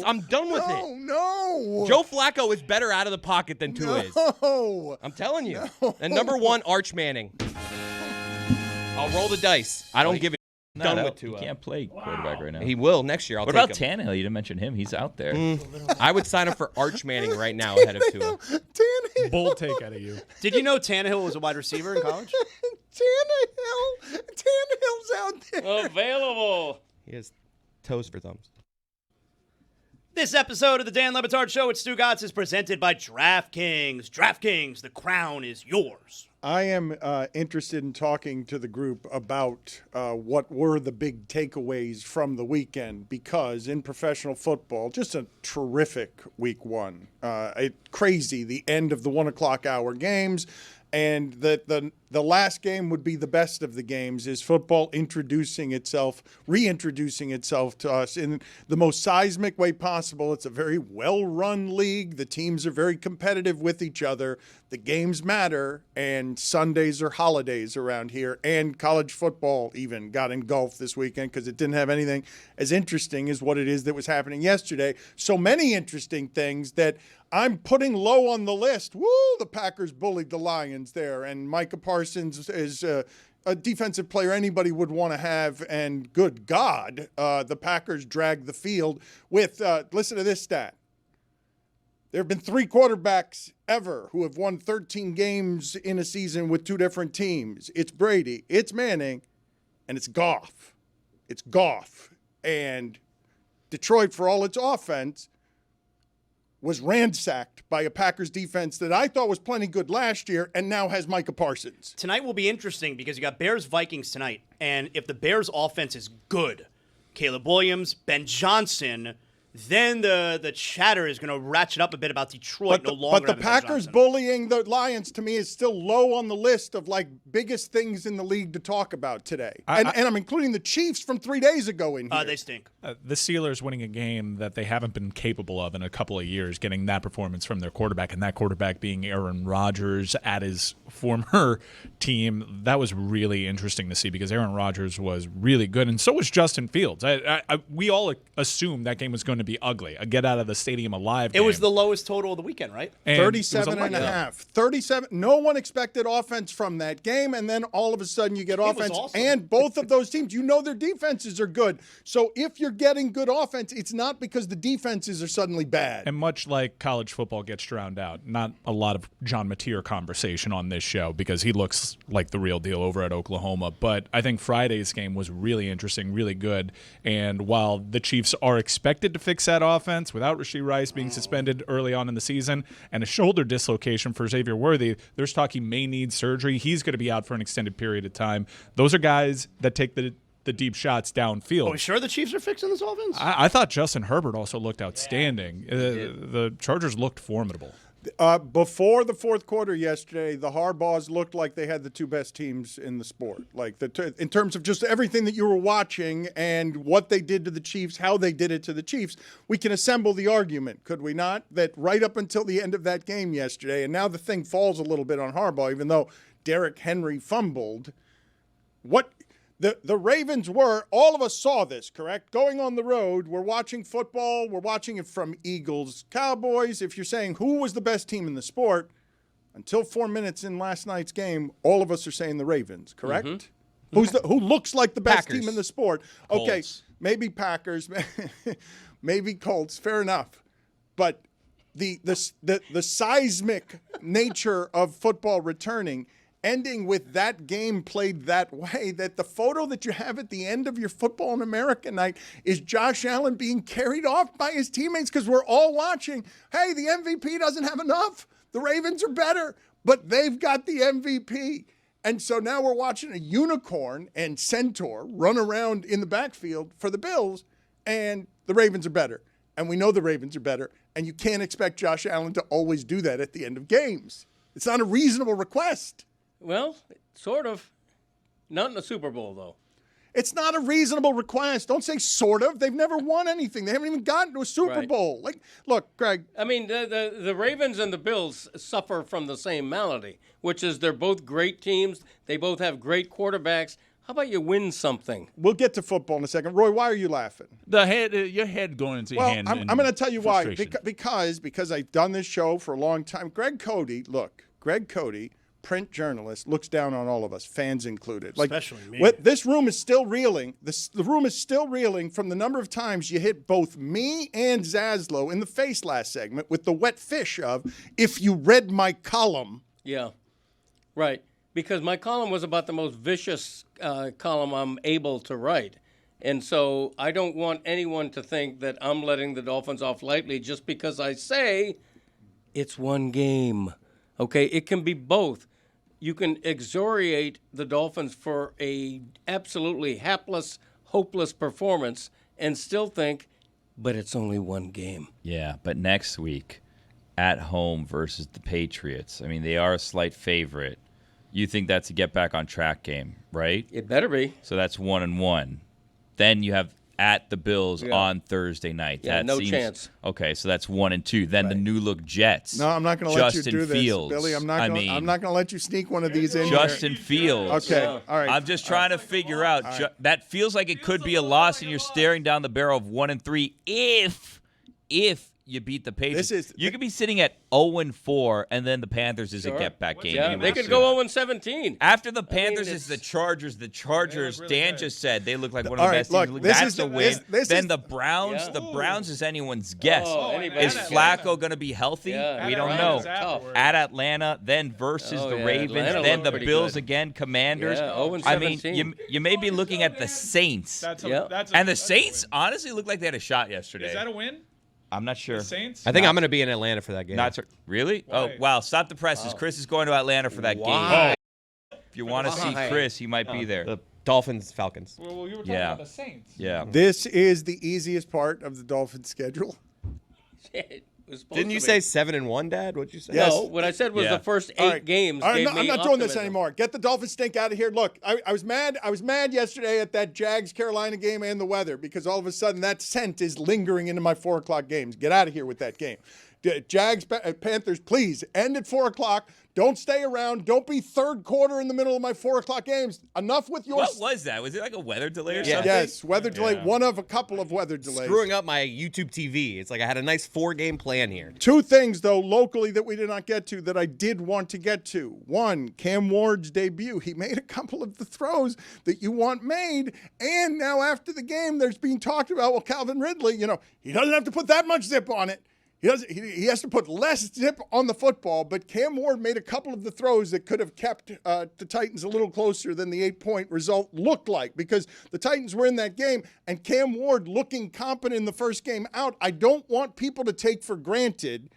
I'm done with it. No. Joe Flacco is better out of the pocket than Tua is. No. I'm telling you. And number 1, Arch Manning. I'll roll the dice. I don't give a done with Tua. He can't play quarterback right now. He will next year. I'll What take about him. Tannehill? You didn't mention him. He's out there. I would sign up for Arch Manning right now ahead of Tua. Tannehill. Bold take out of you. Did you know Tannehill was a wide receiver in college? Tannehill's out there. Available. He has toes for thumbs. This episode of the Dan Le Batard Show at Stugotz is presented by DraftKings. DraftKings, the crown is yours. I am interested in talking to the group about what were the big takeaways from the weekend, because in professional football, just a terrific week 1. Crazy, the end of the 1 o'clock hour games. And the last game would be the best of the games, is football reintroducing itself to us in the most seismic way possible. It's a very well-run league. The teams are very competitive with each other. The games matter, and Sundays are holidays around here. And college football even got engulfed this weekend because it didn't have anything as interesting as what it is that was happening yesterday. So many interesting things that I'm putting low on the list. Woo, the Packers bullied the Lions there, and Micah Parsons is a defensive player anybody would want to have, and good God, the Packers dragged the field with, listen to this stat. There have been 3 quarterbacks ever who have won 13 games in a season with 2 different teams. It's Brady, it's Manning, and it's Goff. It's Goff. And Detroit, for all its offense, was ransacked by a Packers defense that I thought was plenty good last year and now has Micah Parsons. Tonight will be interesting because you got Bears-Vikings tonight. And if the Bears' offense is good, Caleb Williams, Ben Johnson, then the chatter is going to ratchet up a bit about Detroit But longer. the having Ben Packers Johnson. bullying the Lions, to me, is still low on the list of like biggest things in the league to talk about today. And I'm including the Chiefs from 3 days ago in here. They stink. The Steelers winning a game that they haven't been capable of in a couple of years, getting that performance from their quarterback, and that quarterback being Aaron Rodgers at his former team. That was really interesting to see because Aaron Rodgers was really good, and so was Justin Fields. We all assumed that game was going to be ugly, a get out of the stadium alive game. It was the lowest total of the weekend, right? And 37 and a half. 37. No one expected offense from that game, and then all of a sudden you get offense. awesome. And both of those teams, their defenses are good. So if you're getting good offense, it's not because the defenses are suddenly bad. And much like college football gets drowned out, not a lot of John Mateer conversation on this show because he looks like the real deal over at Oklahoma. But I think Friday's game was really interesting, really good. And while the Chiefs are expected to fix that offense without Rashee Rice being suspended early on in the season and a shoulder dislocation for Xavier Worthy, there's talk he may need surgery. He's going to be out for an extended period of time. Those are guys that take the deep shots downfield. Are we sure the Chiefs are fixing this offense? I thought Justin Herbert also looked outstanding. The Chargers looked formidable. Before the fourth quarter yesterday, the Harbaughs looked like they had the two best teams in the sport. Like in terms of just everything that you were watching and what they did to the Chiefs, how they did it to the Chiefs, we can assemble the argument, could we not? That right up until the end of that game yesterday, and now the thing falls a little bit on Harbaugh, even though Derrick Henry fumbled. What the Ravens were, all of us saw this, correct? Going on the road, we're watching football, we're watching it from Eagles, Cowboys. If you're saying who was the best team in the sport, until 4 minutes in last night's game, all of us are saying the Ravens, correct? Mm-hmm. Who looks like the best team in the sport? Colts. Okay, maybe Packers, maybe Colts, fair enough. But the seismic nature of football returning, ending with that game played that way, that the photo that you have at the end of your Football in America night is Josh Allen being carried off by his teammates because we're all watching. Hey, the MVP doesn't have enough. The Ravens are better, but they've got the MVP. And so now we're watching a unicorn and centaur run around in the backfield for the Bills, and the Ravens are better. And we know the Ravens are better, and you can't expect Josh Allen to always do that at the end of games. It's not a reasonable request. Well, sort of. Not in the Super Bowl, though. It's not a reasonable request. Don't say sort of. They've never won anything. They haven't even gotten to a Super Bowl. Like, look, Greg. I mean, the Ravens and the Bills suffer from the same malady, which is they're both great teams. They both have great quarterbacks. How about you win something? We'll get to football in a second. Roy, why are you laughing? Your head going into your hand. I'm going to tell you why. Because I've done this show for a long time. Greg Cody, print journalist, looks down on all of us, fans included. Especially me. This room is still reeling. The room is still reeling from the number of times you hit both me and Zaslow in the face last segment with the wet fish of, if you read my column. Yeah, right. Because my column was about the most vicious column I'm able to write. And so I don't want anyone to think that I'm letting the Dolphins off lightly just because I say it's one game. Okay, it can be both. You can exoriate the Dolphins for a absolutely hapless, hopeless performance and still think, but it's only one game. Yeah, but next week, at home versus the Patriots, I mean, they are a slight favorite. You think that's a get back on track game, right? It better be. So that's 1-1. Then you have at the Bills on Thursday night. Yeah, that no seems, chance. Okay, so that's 1-2. Then the new look Jets. No, I'm not going to let you do this, Fields. Billy. I'm not going to let you sneak one of these in. Justin Fields. Okay, all right. I'm just trying to figure out. That feels like it could be a loss, and you're staring down the barrel of 1-3 if you beat the Patriots. You could be sitting at 0-4, and then the Panthers is a get-back game. Yeah, they could go 0-17. After the Panthers is the Chargers. The Chargers, really Dan just said, they look like one of the best teams. That's a win. Then the Browns. The Browns is anyone's guess. Is Flacco going to be healthy? Yeah, we don't know. At Atlanta, then versus the Ravens, Atlanta then the Bills good. Again, Commanders. Yeah, 0-17. I mean, you may be looking at the Saints. And the Saints honestly looked like they had a shot yesterday. Is that a win? I'm not sure. The Saints? I think I'm going to be in Atlanta for that game. Really? Why? Oh, wow. Stop the presses. Wow. Chris is going to Atlanta for that Wow. game. If you want to see Chris, he might be there. The Dolphins, Falcons. Well, you were talking about the Saints. Yeah. This is the easiest part of the Dolphins schedule. Didn't you say 7-1, Dad? What'd you say? Yes. No, what I said was the first 8 games. I'm gave not me doing this optimism. anymore. Get the Dolphins stink out of here. Look, I was mad. I was mad yesterday at that Jags-Carolina game and the weather because all of a sudden that scent is lingering into my 4 o'clock games. Get out of here with that game. Jags-Panthers, please, end at 4 o'clock. Don't stay around. Don't be third quarter in the middle of my 4 o'clock games. Enough with your... What was that? Was it like a weather delay or something? Yes, weather delay. One of a couple of weather delays. Screwing up my YouTube TV. It's like I had a nice 4-game plan here. 2 things, though, locally that we did not get to that I did want to get to. One, Cam Ward's debut. He made a couple of the throws that you want made. And now after the game, there's being talked about, well, Calvin Ridley, he doesn't have to put that much zip on it. He has to put less zip on the football, but Cam Ward made a couple of the throws that could have kept the Titans a little closer than the 8-point result looked like because the Titans were in that game and Cam Ward looking competent in the first game out. I don't want people to take for granted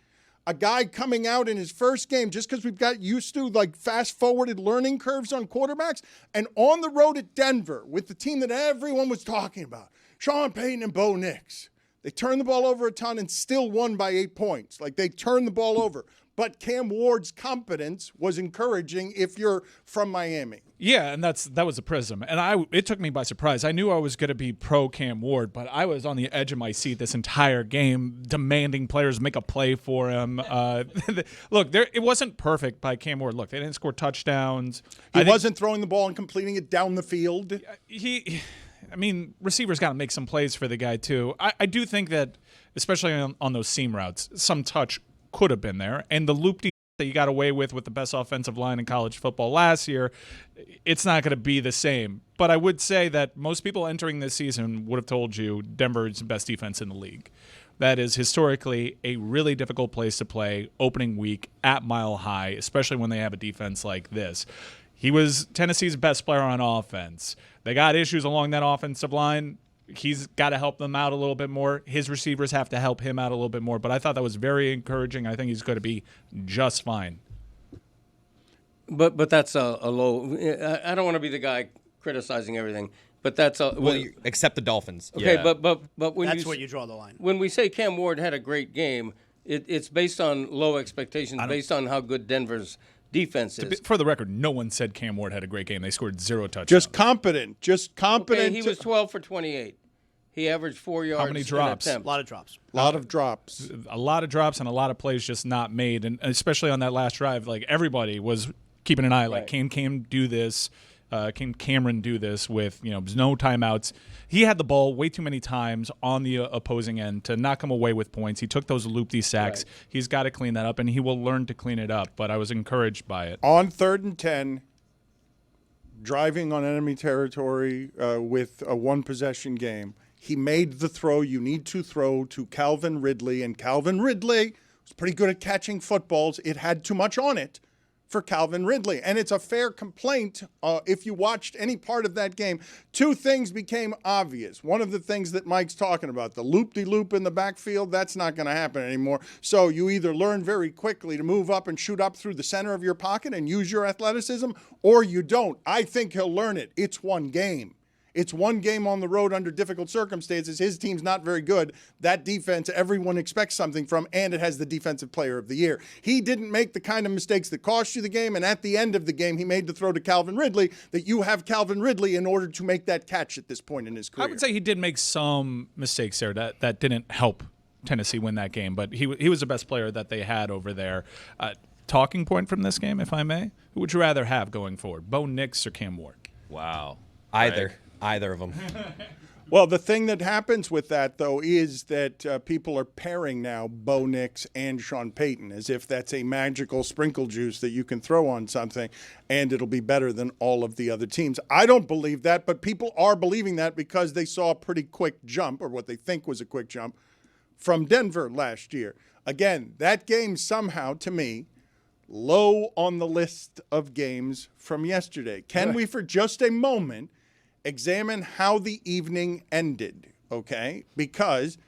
a guy coming out in his first game just because we've got used to like fast-forwarded learning curves on quarterbacks and on the road at Denver with the team that everyone was talking about, Sean Payton and Bo Nix. They turned the ball over a ton and still won by 8 points. Like, they turned the ball over. but Cam Ward's competence was encouraging if you're from Miami. Yeah, and that was a prism, and it took me by surprise. I knew I was going to be pro Cam Ward, but I was on the edge of my seat this entire game, demanding players make a play for him. Look, it wasn't perfect by Cam Ward. Look, they didn't score touchdowns. He wasn't throwing the ball and completing it down the field. Receivers got to make some plays for the guy too. I do think that, especially on those seam routes, some touch could have been there, and the loop that you got away with the best offensive line in college football last year, it's not going to be the same. But I would say that most people entering this season would have told you Denver is the best defense in the league. That is historically a really difficult place to play opening week at Mile High, especially when they have a defense like this. He was Tennessee's best player on offense. They got issues along that offensive line. He's got to help them out a little bit more. His receivers have to help him out a little bit more. But I thought that was very encouraging. I think he's going to be just fine. But that's a low. I don't want to be the guy criticizing everything. But that's a except the Dolphins. Okay, Yeah. but when That's where you draw the line. When we say Cam Ward had a great game, it's based on low expectations, based on how good Denver's defense is. For the record, no one said Cam Ward had a great game. They scored 0 touchdowns. Just competent. Okay, he was 12 for 28. He averaged 4 yards. How many drops? A lot of drops. A lot of drops. A lot of drops and a lot of plays just not made. And especially on that last drive, like everybody was keeping an eye. Like, can Cam do this? Can Cameron do this with no timeouts? He had the ball way too many times on the opposing end to not come away with points. He took those loopy sacks. Right. He's got to clean that up, and he will learn to clean it up. But I was encouraged by it. On 3rd and 10, driving on enemy territory with a one-possession game, he made the throw you need to throw to Calvin Ridley, and Calvin Ridley was pretty good at catching footballs. It had too much on it for Calvin Ridley. And it's a fair complaint if you watched any part of that game. 2 things became obvious. One of the things that Mike's talking about, the loop-de-loop in the backfield, that's not going to happen anymore. So you either learn very quickly to move up and shoot up through the center of your pocket and use your athleticism, or you don't. I think he'll learn it. It's one game. It's one game on the road under difficult circumstances. His team's not very good. That defense, everyone expects something from, and it has the defensive player of the year. He didn't make the kind of mistakes that cost you the game, and at the end of the game, he made the throw to Calvin Ridley that you have Calvin Ridley in order to make that catch at this point in his career. I would say he did make some mistakes there that didn't help Tennessee win that game, but he was the best player that they had over there. Talking point from this game, if I may, who would you rather have going forward, Bo Nix or Cam Ward? Wow. Either of them. Well, the thing that happens with that, though, is that people are pairing now Bo Nix and Sean Payton as if that's a magical sprinkle juice that you can throw on something and it'll be better than all of the other teams. I don't believe that, but people are believing that because they saw a pretty quick jump, or what they think was a quick jump, from Denver last year. Again, that game somehow, to me, low on the list of games from yesterday. Can we, for just a moment, examine how the evening ended, okay? Because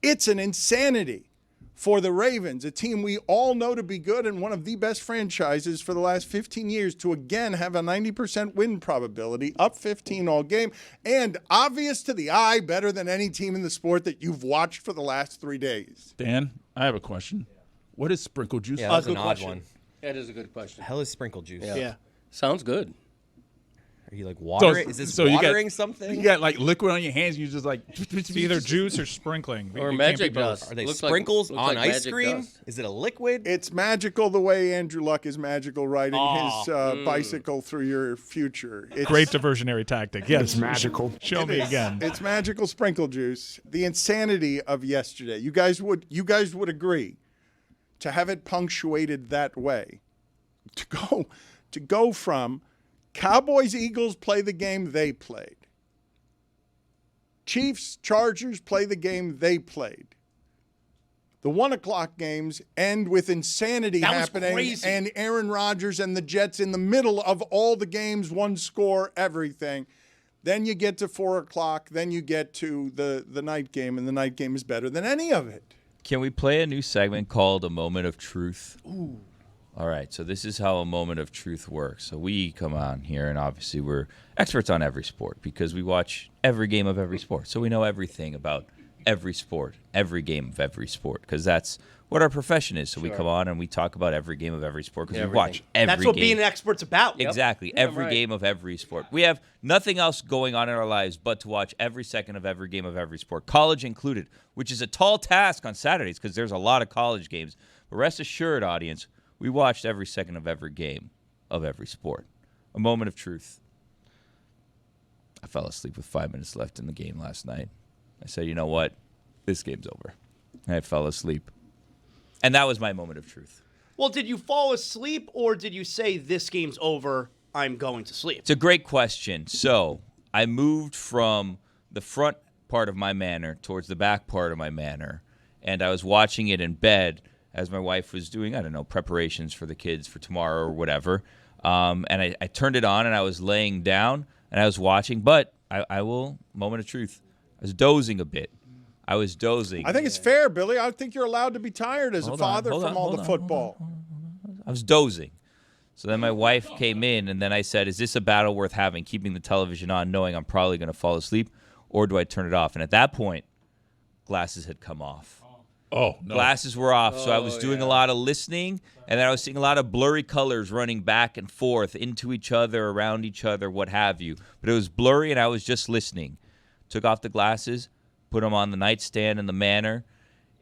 it's an insanity for the Ravens, a team we all know to be good and one of the best franchises for the last 15 years, to again have a 90% win probability, up 15 all game, and obvious to the eye, better than any team in the sport that you've watched for the last 3 days. Dan, I have a question. What is sprinkle juice? Yeah, that's an good odd question. one. That is a good question. Hell is sprinkle juice? Yeah. Sounds good. Are you like watering? Is this watering something? You got like liquid on your hands. You just like It's either juice or sprinkling. Or It can't magic be both. dust. Are they Looks sprinkles looks on ice magic cream? dust. Is it a liquid? It's magical the way Andrew Luck is magical riding his bicycle through your future. It's Great diversionary tactic. Yes. It's magical. Show me again. It's magical sprinkle juice. The insanity of yesterday. You guys would agree to have it punctuated that way. To go from Cowboys, Eagles play the game they played. Chiefs, Chargers play the game they played. The 1 o'clock games end with insanity happening crazy. and Aaron Rodgers and the Jets in the middle of all the games, one score, everything. Then you get to 4 o'clock. Then you get to the night game, and the night game is better than any of it. Can we play a new segment called A Moment of Truth? Ooh. All right, so this is how a moment of truth works. So we come on here, and obviously we're experts on every sport because we watch every game of every sport. So we know everything about every sport, every game of every sport, because that's what our profession is. So we come on and we talk about every game of every sport because we watch every game. That's what being an expert's about. Exactly. Every game of every sport. We have nothing else going on in our lives but to watch every second of every game of every sport, college included, which is a tall task on Saturdays because there's a lot of college games. But rest assured, audience, we watched every second of every game of every sport. A moment of truth. I fell asleep with 5 minutes left in the game last night. I said, you know what? This game's over. And I fell asleep. And that was my moment of truth. Well, did you fall asleep or did you say this game's over, I'm going to sleep? It's a great question. So I moved from the front part of my manor towards the back part of my manor, and I was watching it in bed as my wife was doing, I don't know, preparations for the kids for tomorrow or whatever. And I turned it on, and I was laying down, and I was watching. But I will, moment of truth, I was dozing a bit. I was dozing. I think it's fair, Billy. I think you're allowed to be tired as a father from all the football. I was dozing. So then my wife came in, and then I said, is this a battle worth having, keeping the television on, knowing I'm probably going to fall asleep, or do I turn it off? And at that point, glasses had come off. Oh, no. Glasses were off, so I was doing a lot of listening, and then I was seeing a lot of blurry colors running back and forth into each other, around each other, what have you. But it was blurry, and I was just listening. Took off the glasses, put them on the nightstand in the manor,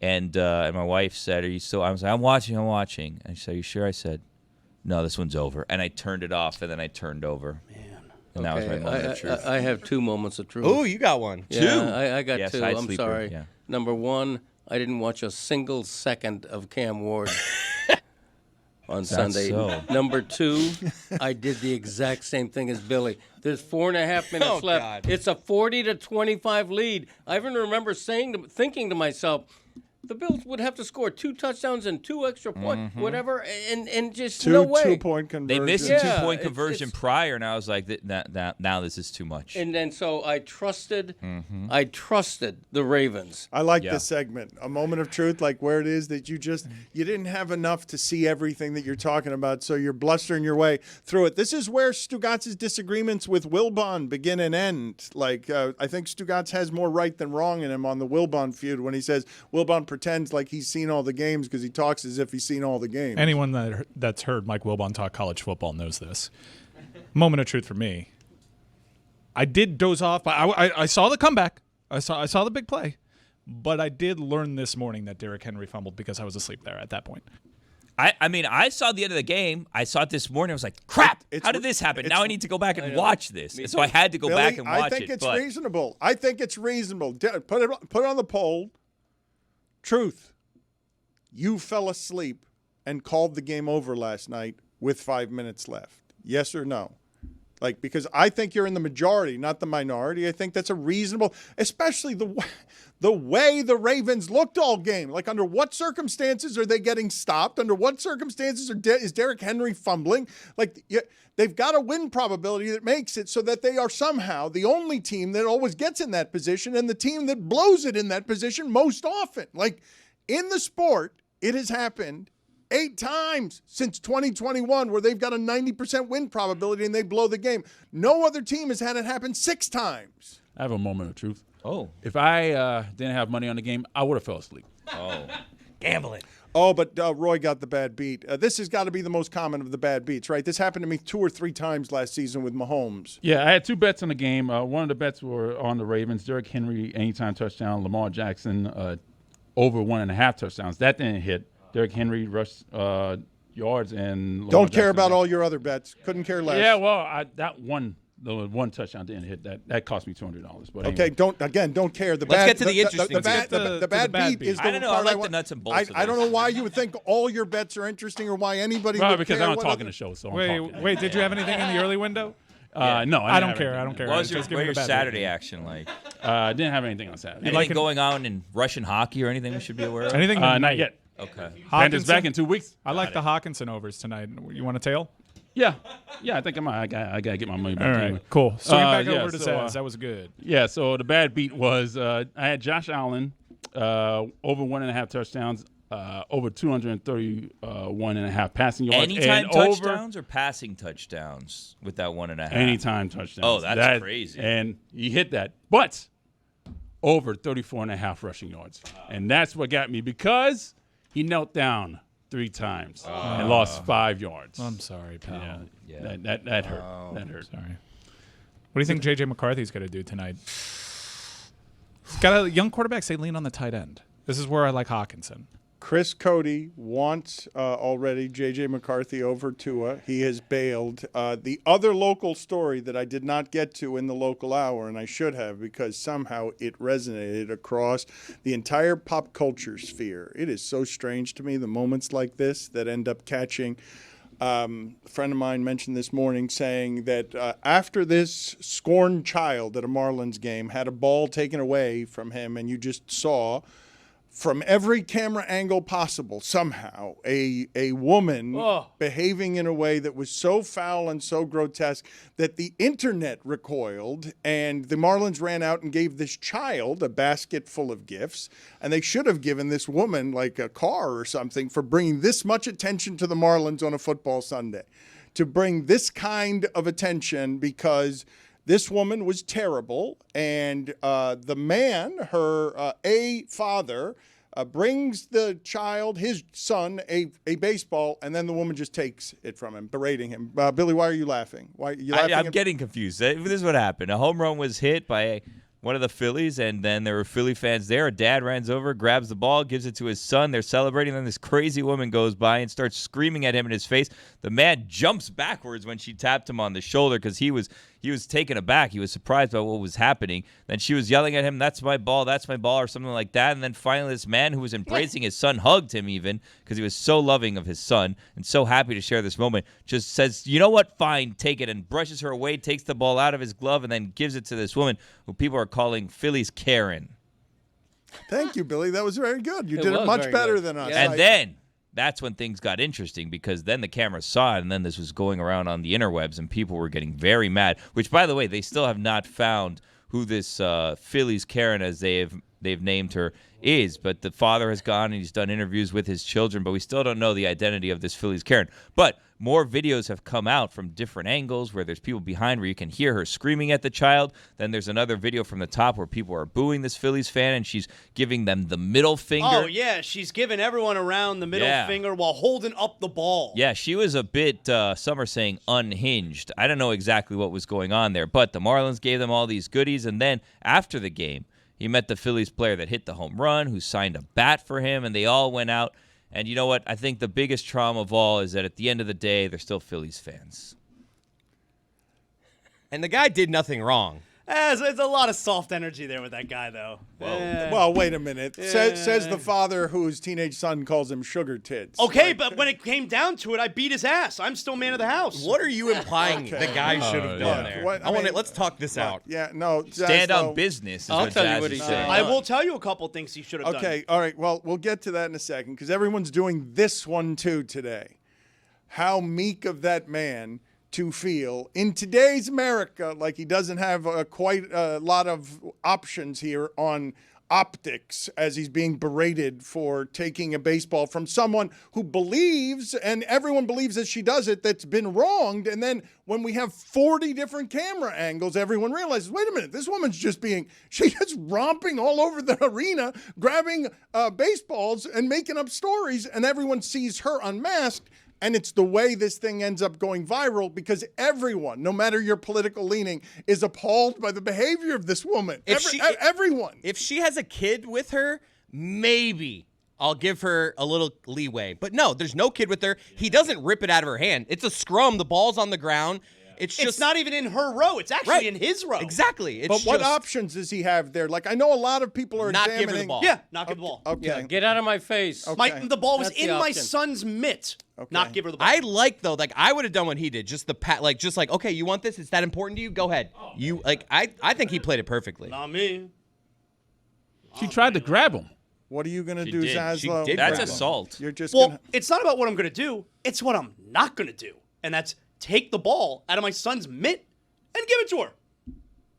and my wife said, "Are you still?" I was like, I'm watching. And she said, "Are you sure?" I said, "No, this one's over." And I turned it off, and then I turned over. Man. And that was my moment of truth. I have 2 moments of truth. Oh, you got one. Yeah, Two? I got Yes, two. side I'm sleeper, sorry. yeah. Number one, I didn't watch a single second of Cam Ward on Sunday. so. Number two, I did the exact same thing as Billy. There's 4.5 minutes left. God. It's a 40-25 lead. I even remember thinking to myself, the Bills would have to score 2 touchdowns and 2 extra points, whatever, and just no way. 2-point conversion. They missed a Yeah, 2-point it's- conversion prior, and I was like, now this is too much. And then so I trusted the Ravens. I like this segment. A moment of truth, like where it is that you didn't have enough to see everything that you're talking about, so you're blustering your way through it. This is where Stugotz's disagreements with Wilbon begin and end. Like, I think Stugotz has more right than wrong in him on the Wilbon feud when he says Wilbon pretends like he's seen all the games because he talks as if he's seen all the games. Anyone that's heard Mike Wilbon talk college football knows this. Moment of truth for me. I did doze off, but I saw the comeback. I saw the big play. But I did learn this morning that Derrick Henry fumbled because I was asleep there at that point. I mean, I saw the end of the game. I saw it this morning. I was like, crap, how did this happen? Now I need to go back and watch this. So I had to go back and watch it. I think it's reasonable. I think it's reasonable. Put it on the poll. Truth. You fell asleep and called the game over last night with 5 minutes left. Yes or no? Like, because I think you're in the majority, not the minority. I think that's a reasonable, especially the way the Ravens looked all game. Like, under what circumstances are they getting stopped? Under what circumstances is Derrick Henry fumbling? Like, they've got a win probability that makes it so that they are somehow the only team that always gets in that position and the team that blows it in that position most often. Like, in the sport, it has happened 8 times since 2021 where they've got a 90% win probability and they blow the game. No other team has had it happen 6 times. I have a moment of truth. Oh. If I didn't have money on the game, I would have fell asleep. Oh. Gambling. Oh, but Roy got the bad beat. This has got to be the most common of the bad beats, right? This happened to me 2 or 3 times last season with Mahomes. Yeah, I had 2 bets on the game. One of the bets were on the Ravens. Derrick Henry, anytime touchdown. Lamar Jackson, over 1.5 touchdowns. That didn't hit. Derrick Henry rushed yards and Lamar Don't care Jackson about all your other bets. Couldn't care less. Yeah, well, the one touchdown didn't hit. That cost me $200. But okay, anyway. don't care. Let's get to the interesting the bad beat is the I don't know. part I like the nuts and bolts. I don't know why you would think all your bets are interesting or why anybody would because care I don't what talk other- in the show. So Wait, did you have anything in the early window? No, I don't care. I don't care. What was Just give your me the bad Saturday beat. action like? I didn't have anything on Saturday. Anything going on in Russian hockey or anything we should be aware of? Anything? Not yet. Okay. Brandon's back in 2 weeks. I like the Hawkinson overs tonight. You want a tail? Yeah, I think I gotta get my money back. All right, anyway. cool. Swing back yeah, over to so, Saz. That was good. Yeah, so the bad beat was I had Josh Allen over 1.5 touchdowns, over 231.5 passing yards. Anytime and touchdowns or passing touchdowns with that 1.5? Anytime touchdowns. Oh, that's crazy. And he hit that. But over 34.5 rushing yards. And that's what got me because He knelt down 3 times and lost 5 yards. I'm sorry, pal. Yeah. That hurt. That hurt. Sorry. What do you think J.J. McCarthy's going to do tonight? He's got a young quarterback. Say lean on the tight end. This is where I like Hawkinson. Chris Cody wants already J.J. McCarthy over Tua. He has bailed. The other local story that I did not get to in the local hour, and I should have because somehow it resonated across the entire pop culture sphere. It is so strange to me, the moments like this that end up catching. A friend of mine mentioned this morning saying that after this scorned child at a Marlins game had a ball taken away from him, and you just saw from every camera angle possible, somehow, a woman behaving in a way that was so foul and so grotesque that the internet recoiled, and the Marlins ran out and gave this child a basket full of gifts, and they should have given this woman like a car or something for bringing this much attention to the Marlins on a football Sunday. To bring this kind of attention because this woman was terrible, and the man, her father, brings the child, his son, a baseball, and then the woman just takes it from him, berating him. Billy, why are you laughing? Why are you laughing? I'm getting confused. This is what happened. A home run was hit by one of the Phillies, and then there were Philly fans there. A dad runs over, grabs the ball, gives it to his son. They're celebrating. Then this crazy woman goes by and starts screaming at him in his face. The man jumps backwards when she tapped him on the shoulder because he was taken aback. He was surprised by what was happening. Then she was yelling at him, that's my ball, or something like that. And then finally this man who was embracing his son hugged him even because he was so loving of his son and so happy to share this moment, just says, you know what, fine, take it, and brushes her away, takes the ball out of his glove, and then gives it to this woman who people are calling Philly's Karen. Thank you, Billy. That was very good. You did it much better than us. And then that's when things got interesting because then the camera saw it, and then this was going around on the interwebs, and people were getting very mad, which, by the way, they still have not found who this Philly's Karen, as they've named her, is. But the father has gone and he's done interviews with his children, but we still don't know the identity of this Philly's Karen. But more videos have come out from different angles where there's people behind where you can hear her screaming at the child. Then there's another video from the top where people are booing this Phillies fan, and she's giving them the middle finger. Oh, yeah. She's giving everyone around the middle finger while holding up the ball. Yeah, she was a bit, some are saying, unhinged. I don't know exactly what was going on there, but the Marlins gave them all these goodies, and then after the game, he met the Phillies player that hit the home run, who signed a bat for him, and they all went out. And you know what? I think the biggest trauma of all is that at the end of the day, they're still Phillies fans. And the guy did nothing wrong. It's a lot of soft energy there with that guy, though. Well, wait a minute. Says the father whose teenage son calls him sugar tits. Okay, but when it came down to it, I beat his ass. I'm still man of the house. What are you implying the guy should have done there? Let's talk this out. Yeah, no. Stand on business is I'll what tell you Jazz what is he saying. said. I will tell you a couple things he should have done. Okay, all right. Well, we'll get to that in a second because everyone's doing this one too today. How meek of that man to feel in today's America like he doesn't have quite a lot of options here on optics as he's being berated for taking a baseball from someone who believes, and everyone believes that she does it, that's been wronged. And then when we have 40 different camera angles, everyone realizes, wait a minute, this woman's she's just romping all over the arena, grabbing baseballs and making up stories, and everyone sees her unmasked. And it's the way this thing ends up going viral because everyone, no matter your political leaning, is appalled by the behavior of this woman. Everyone. If she has a kid with her, maybe I'll give her a little leeway. But no, there's no kid with her. He doesn't rip it out of her hand. It's a scrum. The ball's on the ground. It's not even in her row. It's actually in his row. Exactly. But what options does he have there? Like, I know a lot of people are not examining. give her the ball. Yeah, not give the ball. Okay. Yeah, get out of my face. Okay. The ball was That's in the my option. son's mitt. Okay. Not give her the ball. I would have done what he did. Just okay, you want this? It's that important to you? Go ahead. I think he played it perfectly. Not me. She tried to grab him. What are you going to She do, did. Zaslow? She did That's grab him. assault. You're just Well, going to... it's not about what I'm going to do. It's what I'm not going to do. And that's take the ball out of my son's mitt and give it to her.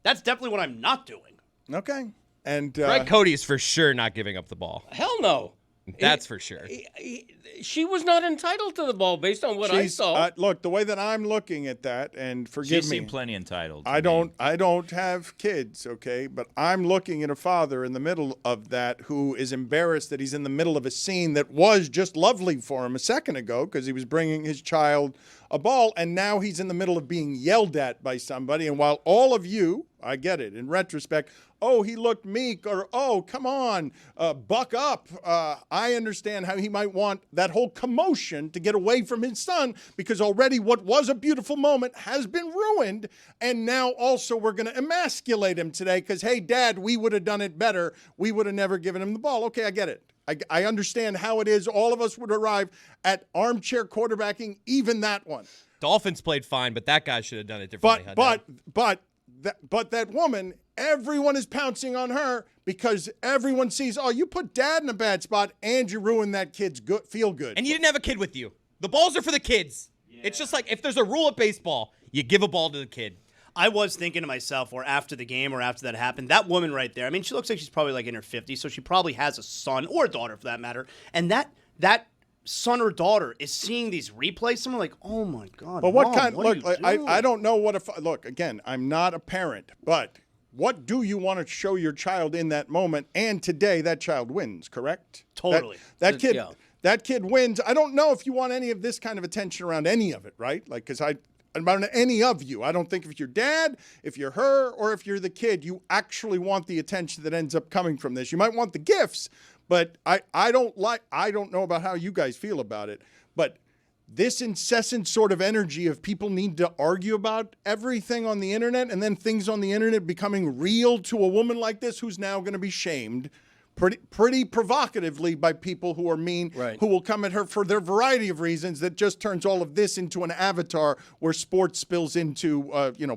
That's definitely what I'm not doing. Okay. And Greg Cody is for sure not giving up the ball. Hell no. That's for sure. She was not entitled to the ball based on what I saw. Look, the way that I'm looking at that, and forgive She me, seemed plenty entitled. I don't have kids, okay, but I'm looking at a father in the middle of that who is embarrassed that he's in the middle of a scene that was just lovely for him a second ago because he was bringing his child a ball, and now he's in the middle of being yelled at by somebody. And while all of you, I get it, in retrospect, oh, he looked meek, or, oh, come on, buck up. I understand how he might want that whole commotion to get away from his son because already what was a beautiful moment has been ruined. And now also we're going to emasculate him today because, hey, Dad, we would have done it better. We would have never given him the ball. Okay, I get it. I understand how it is. All of us would arrive at armchair quarterbacking, even that one. Dolphins played fine, but that guy should have done it differently. But that woman, everyone is pouncing on her because everyone sees, oh, you put Dad in a bad spot and you ruined that kid's feel good. And you didn't have a kid with you. The balls are for the kids. Yeah. It's just like if there's a rule at baseball, you give a ball to the kid. I was thinking to myself, or after the game, or after that happened, that woman right there, I mean, she looks like she's probably like in her 50s, so she probably has a son or a daughter for that matter. And that son or daughter is seeing these replays. Someone like, oh my God. But what Mom, kind? what Look, I don't know what. Look, again, I'm not a parent, but what do you want to show your child in that moment? And today, that child wins. Correct? Totally. That kid. Yeah. That kid wins. I don't know if you want any of this kind of attention around any of it, right? Like, because about any of you. I don't think if you're dad, if you're her, or if you're the kid, you actually want the attention that ends up coming from this. You might want the gifts, but I don't know about how you guys feel about it, but this incessant sort of energy of people need to argue about everything on the internet and then things on the internet becoming real to a woman like this who's now going to be shamed pretty provocatively by people who are mean, right, who will come at her for their variety of reasons that just turns all of this into an avatar where sports spills into,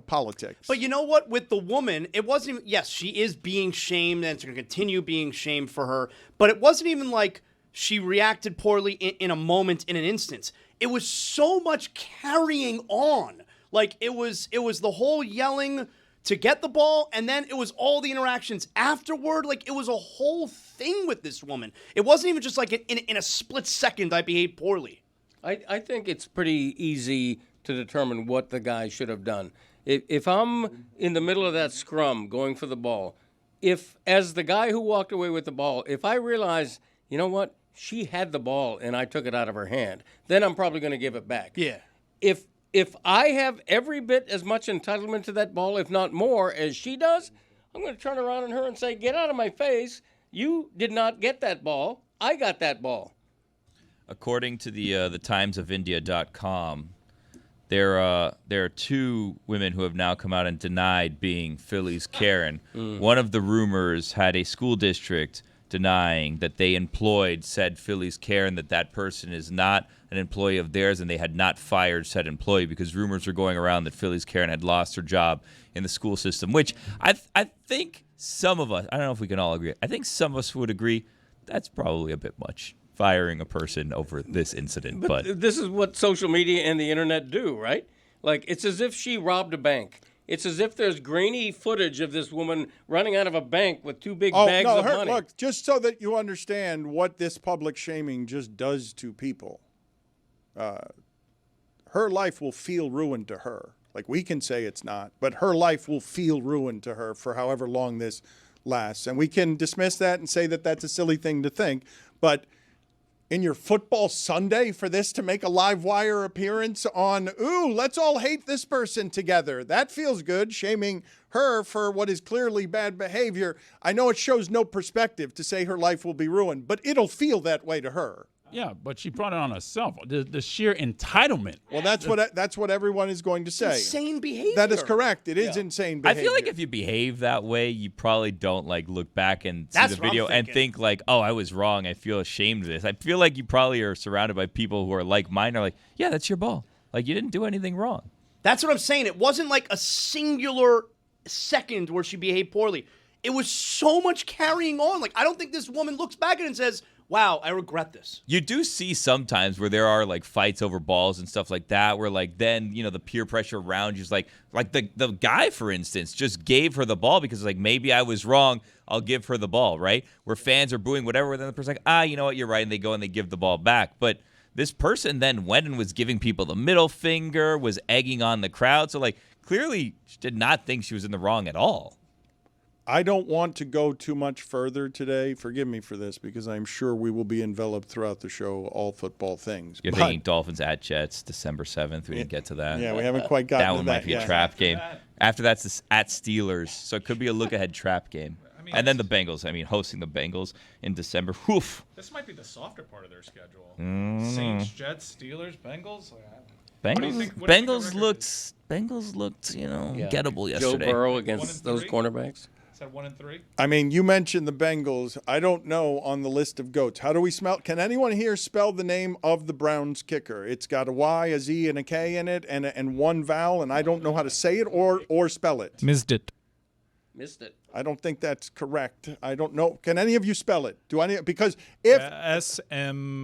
politics. But you know what? With the woman, it wasn't even, yes, she is being shamed and it's going to continue being shamed for her, but it wasn't even like she reacted poorly in a moment, in an instance. It was so much carrying on. Like, it was the whole yelling to get the ball, and then it was all the interactions afterward. Like, it was a whole thing with this woman. It wasn't even just like in a split second I behaved poorly. I think it's pretty easy to determine what the guy should have done. If I'm in the middle of that scrum going for the ball, if, as the guy who walked away with the ball, if I realize, you know what, she had the ball and I took it out of her hand, then I'm probably going to give it back. Yeah. If I have every bit as much entitlement to that ball, if not more, as she does, I'm going to turn around on her and say, get out of my face. You did not get that ball. I got that ball. According to the timesofindia.com, there are two women who have now come out and denied being Philly's Karen. One of the rumors had a school district denying that they employed said Philly's Karen, that person is not an employee of theirs, and they had not fired said employee because rumors were going around that Philly's Karen had lost her job in the school system, which I think some of us, I don't know if we can all agree, I think some of us would agree that's probably a bit much, firing a person over this incident. But this is what social media and the internet do, right? Like, it's as if she robbed a bank. It's as if there's grainy footage of this woman running out of a bank with two big bags of money. Look, just so that you understand what this public shaming just does to people, her life will feel ruined to her. Like, we can say it's not, but her life will feel ruined to her for however long this lasts. And we can dismiss that and say that that's a silly thing to think, but in your football Sunday for this to make a live wire appearance on, ooh, let's all hate this person together. That feels good, shaming her for what is clearly bad behavior. I know it shows no perspective to say her life will be ruined, but it'll feel that way to her. Yeah, but she brought it on herself. The sheer entitlement. Well, that's what everyone is going to say. Insane behavior. That is correct. It is insane behavior. I feel like if you behave that way, you probably don't look back and see the video and think oh, I was wrong. I feel ashamed of this. I feel like you probably are surrounded by people who are like mine. Are like, yeah, that's your ball. Like, you didn't do anything wrong. That's what I'm saying. It wasn't like a singular second where she behaved poorly. It was so much carrying on. Like, I don't think this woman looks back at it and says, wow, I regret this. You do see sometimes where there are like fights over balls and stuff like that, where like then the peer pressure around you is like the guy, for instance, just gave her the ball because like maybe I was wrong, I'll give her the ball, right? Where fans are booing whatever, and then the person's like, you know what, you're right, and they go and they give the ball back. But this person then went and was giving people the middle finger, was egging on the crowd, so like clearly she did not think she was in the wrong at all. I don't want to go too much further today. Forgive me for this because I'm sure we will be enveloped throughout the show, all football things. You're thinking Dolphins at Jets, December 7th. We didn't get to that. Yeah, we haven't quite gotten to that. That one might be a trap game. After that's at Steelers, so it could be a look-ahead trap game. And then the Bengals. I mean, hosting the Bengals in December. Whew. This might be the softer part of their schedule. Saints, Jets, Steelers, Bengals. Bengals looked, gettable yesterday. Joe Burrow against those cornerbacks. Is that 1-3? I mean, you mentioned the Bengals. I don't know on the list of goats. How do we spell? Can anyone here spell the name of the Browns kicker? It's got a Y, a Z, and a K in it, and one vowel, and I don't know how to say it or spell it. Missed it. I don't think that's correct. I don't know. Can any of you spell it? Because if SMYZT.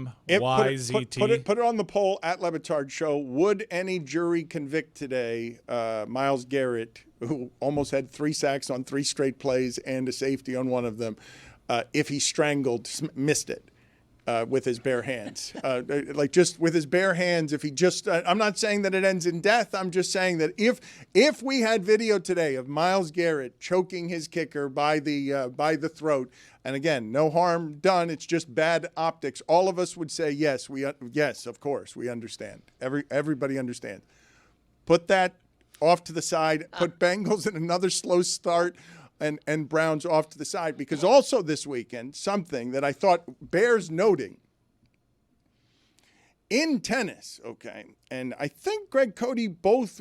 Put it on the poll at LeBatard Show. Would any jury convict today Myles Garrett, who almost had 3 sacks on 3 straight plays and a safety on one of them, if he missed it with his bare hands? Just with his bare hands, if he just I'm not saying that it ends in death. I'm just saying that if we had video today of Myles Garrett choking his kicker by the throat, and again, no harm done, it's just bad optics, all of us would say yes, of course, we understand. Everybody understands. Put that off to the side, put Bengals in another slow start, and Browns off to the side, because also this weekend, something that I thought bears noting in tennis, okay, and I think Greg Cody,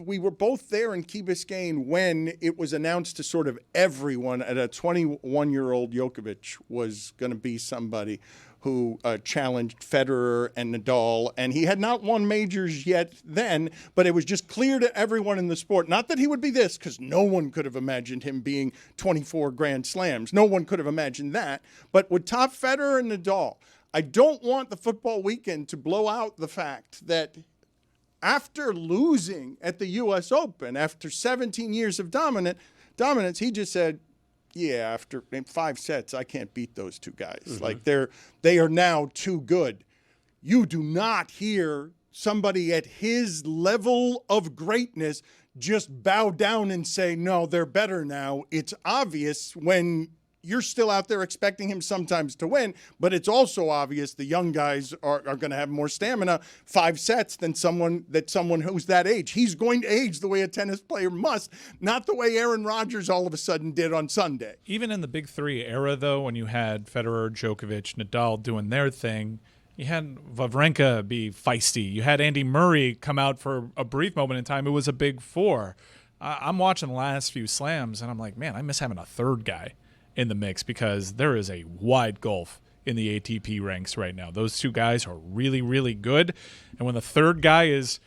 we were both there in Key Biscayne when it was announced to sort of everyone at a 21-year-old Djokovic was going to be somebody who challenged Federer and Nadal, and he had not won majors yet then, but it was just clear to everyone in the sport, not that he would be this, because no one could have imagined him being 24 Grand Slams. No one could have imagined that, but would top Federer and Nadal. I don't want the football weekend to blow out the fact that after losing at the U.S. Open, after 17 years of dominance, he just said, yeah, after 5 sets, I can't beat those 2 guys. Mm-hmm. Like they are now too good. You do not hear somebody at his level of greatness just bow down and say, no, they're better now. It's obvious when you're still out there expecting him sometimes to win, but it's also obvious the young guys are going to have more stamina 5 sets than someone who's that age. He's going to age the way a tennis player must, not the way Aaron Rodgers all of a sudden did on Sunday. Even in the Big 3 era, though, when you had Federer, Djokovic, Nadal doing their thing, you had Wawrinka be feisty. You had Andy Murray come out for a brief moment in time. It was a Big 4. I'm watching the last few slams, and I'm like, man, I miss having a third guy in the mix, because there is a wide gulf in the ATP ranks right now. Those 2 guys are really, really good. And when the third guy is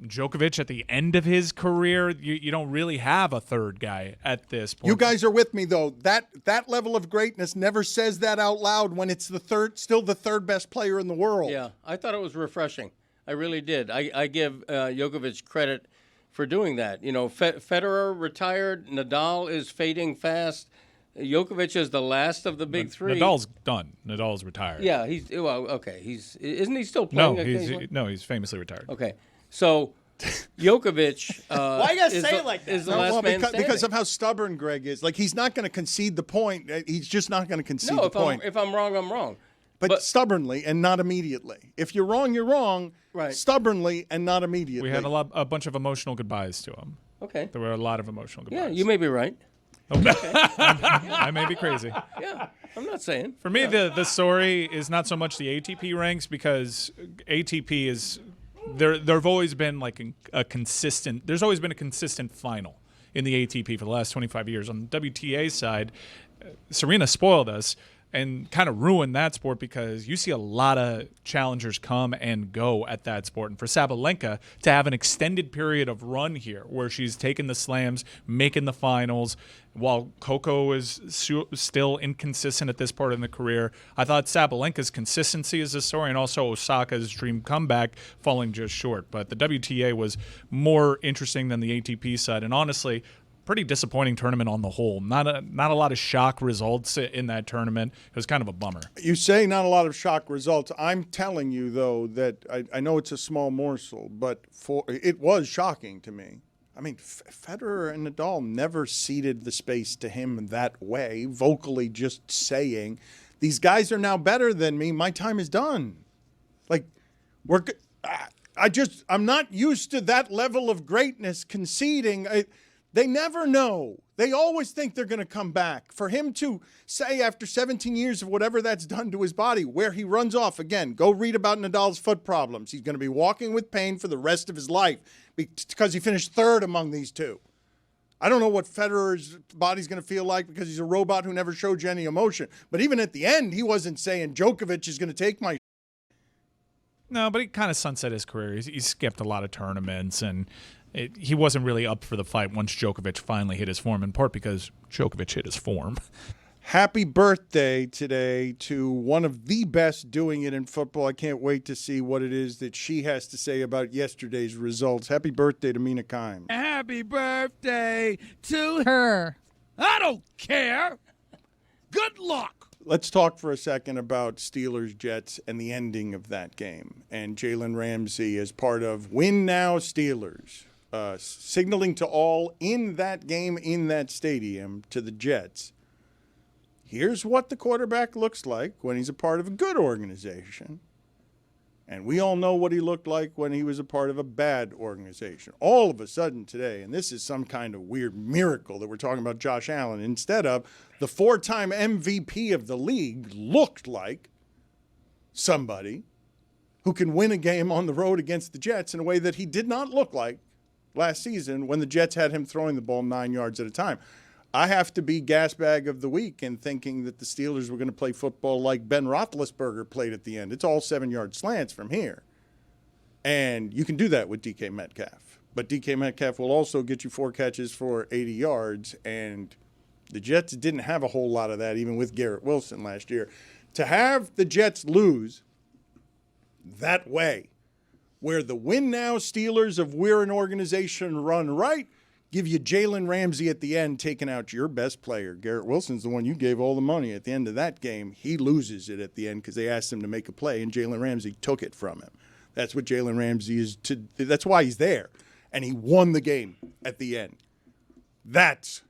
Djokovic at the end of his career, you don't really have a third guy at this point. You guys are with me, though. That level of greatness never says that out loud when it's still the third best player in the world. Yeah, I thought it was refreshing. I really did. I give Djokovic credit for doing that. Federer retired. Nadal is fading fast. Djokovic is the last of the big 3. Nadal's done. Nadal's retired. Yeah, okay. Isn't he still playing? He's famously retired. Okay, so Djokovic. Why you gotta say it like that? Is the last man standing. Because of how stubborn Greg is. Like, he's not going to concede the point. He's just not going to concede the point. If I'm wrong, I'm wrong. But stubbornly and not immediately. If you're wrong, you're wrong. Right. Stubbornly and not immediately. We had a bunch of emotional goodbyes to him. Okay. There were a lot of emotional goodbyes. Yeah, you may be right. Okay. I may be crazy. Yeah, I'm not saying. For me, the story is not so much the ATP ranks, because ATP is there have always been like a consistent. There's always been a consistent final in the ATP for the last 25 years. On the WTA side, Serena spoiled us. and kind of ruin that sport because you see a lot of challengers come and go at that sport. And for Sabalenka to have an extended period of run here where she's taking the slams, making the finals, while Coco is still inconsistent at this part in the career, I thought Sabalenka's consistency is the story, and also Osaka's dream comeback falling just short. But the WTA was more interesting than the ATP side, and honestly, pretty disappointing tournament on the whole. Not a lot of shock results in that tournament. It was kind of a bummer. You say not a lot of shock results. I'm telling you, though, that I know it's a small morsel, but it was shocking to me. I mean, Federer and Nadal never ceded the space to him that way, vocally just saying, these guys are now better than me. My time is done. Like, I'm not used to that level of greatness conceding. They never know. They always think they're going to come back. For him to say after 17 years of whatever that's done to his body, where he runs off, again, go read about Nadal's foot problems. He's going to be walking with pain for the rest of his life because he finished third among these two. I don't know what Federer's body's going to feel like because he's a robot who never showed you any emotion. But even at the end, he wasn't saying Djokovic is going to take my. No, but he kind of sunset his career. He skipped a lot of tournaments, and he wasn't really up for the fight once Djokovic finally hit his form, in part because Djokovic hit his form. Happy birthday today to one of the best doing it in football. I can't wait to see what it is that she has to say about yesterday's results. Happy birthday to Mina Kimes. Happy birthday to her. I don't care. Good luck. Let's talk for a second about Steelers-Jets and the ending of that game. And Jalen Ramsey as part of Win Now Steelers, signaling to all in that game, in that stadium, to the Jets, here's what the quarterback looks like when he's a part of a good organization. And we all know what he looked like when he was a part of a bad organization. All of a sudden today, and this is some kind of weird miracle that we're talking about Josh Allen, instead of the 4-time MVP of the league looked like somebody who can win a game on the road against the Jets in a way that he did not look like last season when the Jets had him throwing the ball 9 yards at a time. I have to be gas bag of the week in thinking that the Steelers were going to play football like Ben Roethlisberger played at the end. It's all 7-yard slants from here. And you can do that with DK Metcalf. But DK Metcalf will also get you 4 catches for 80 yards. And the Jets didn't have a whole lot of that, even with Garrett Wilson last year. To have the Jets lose that way, where the Win Now Steelers of we're an organization run right, give you Jalen Ramsey at the end taking out your best player. Garrett Wilson's the one you gave all the money at the end of that game. He loses it at the end because they asked him to make a play, and Jalen Ramsey took it from him. That's what Jalen Ramsey is. That's why he's there. And he won the game at the end. That's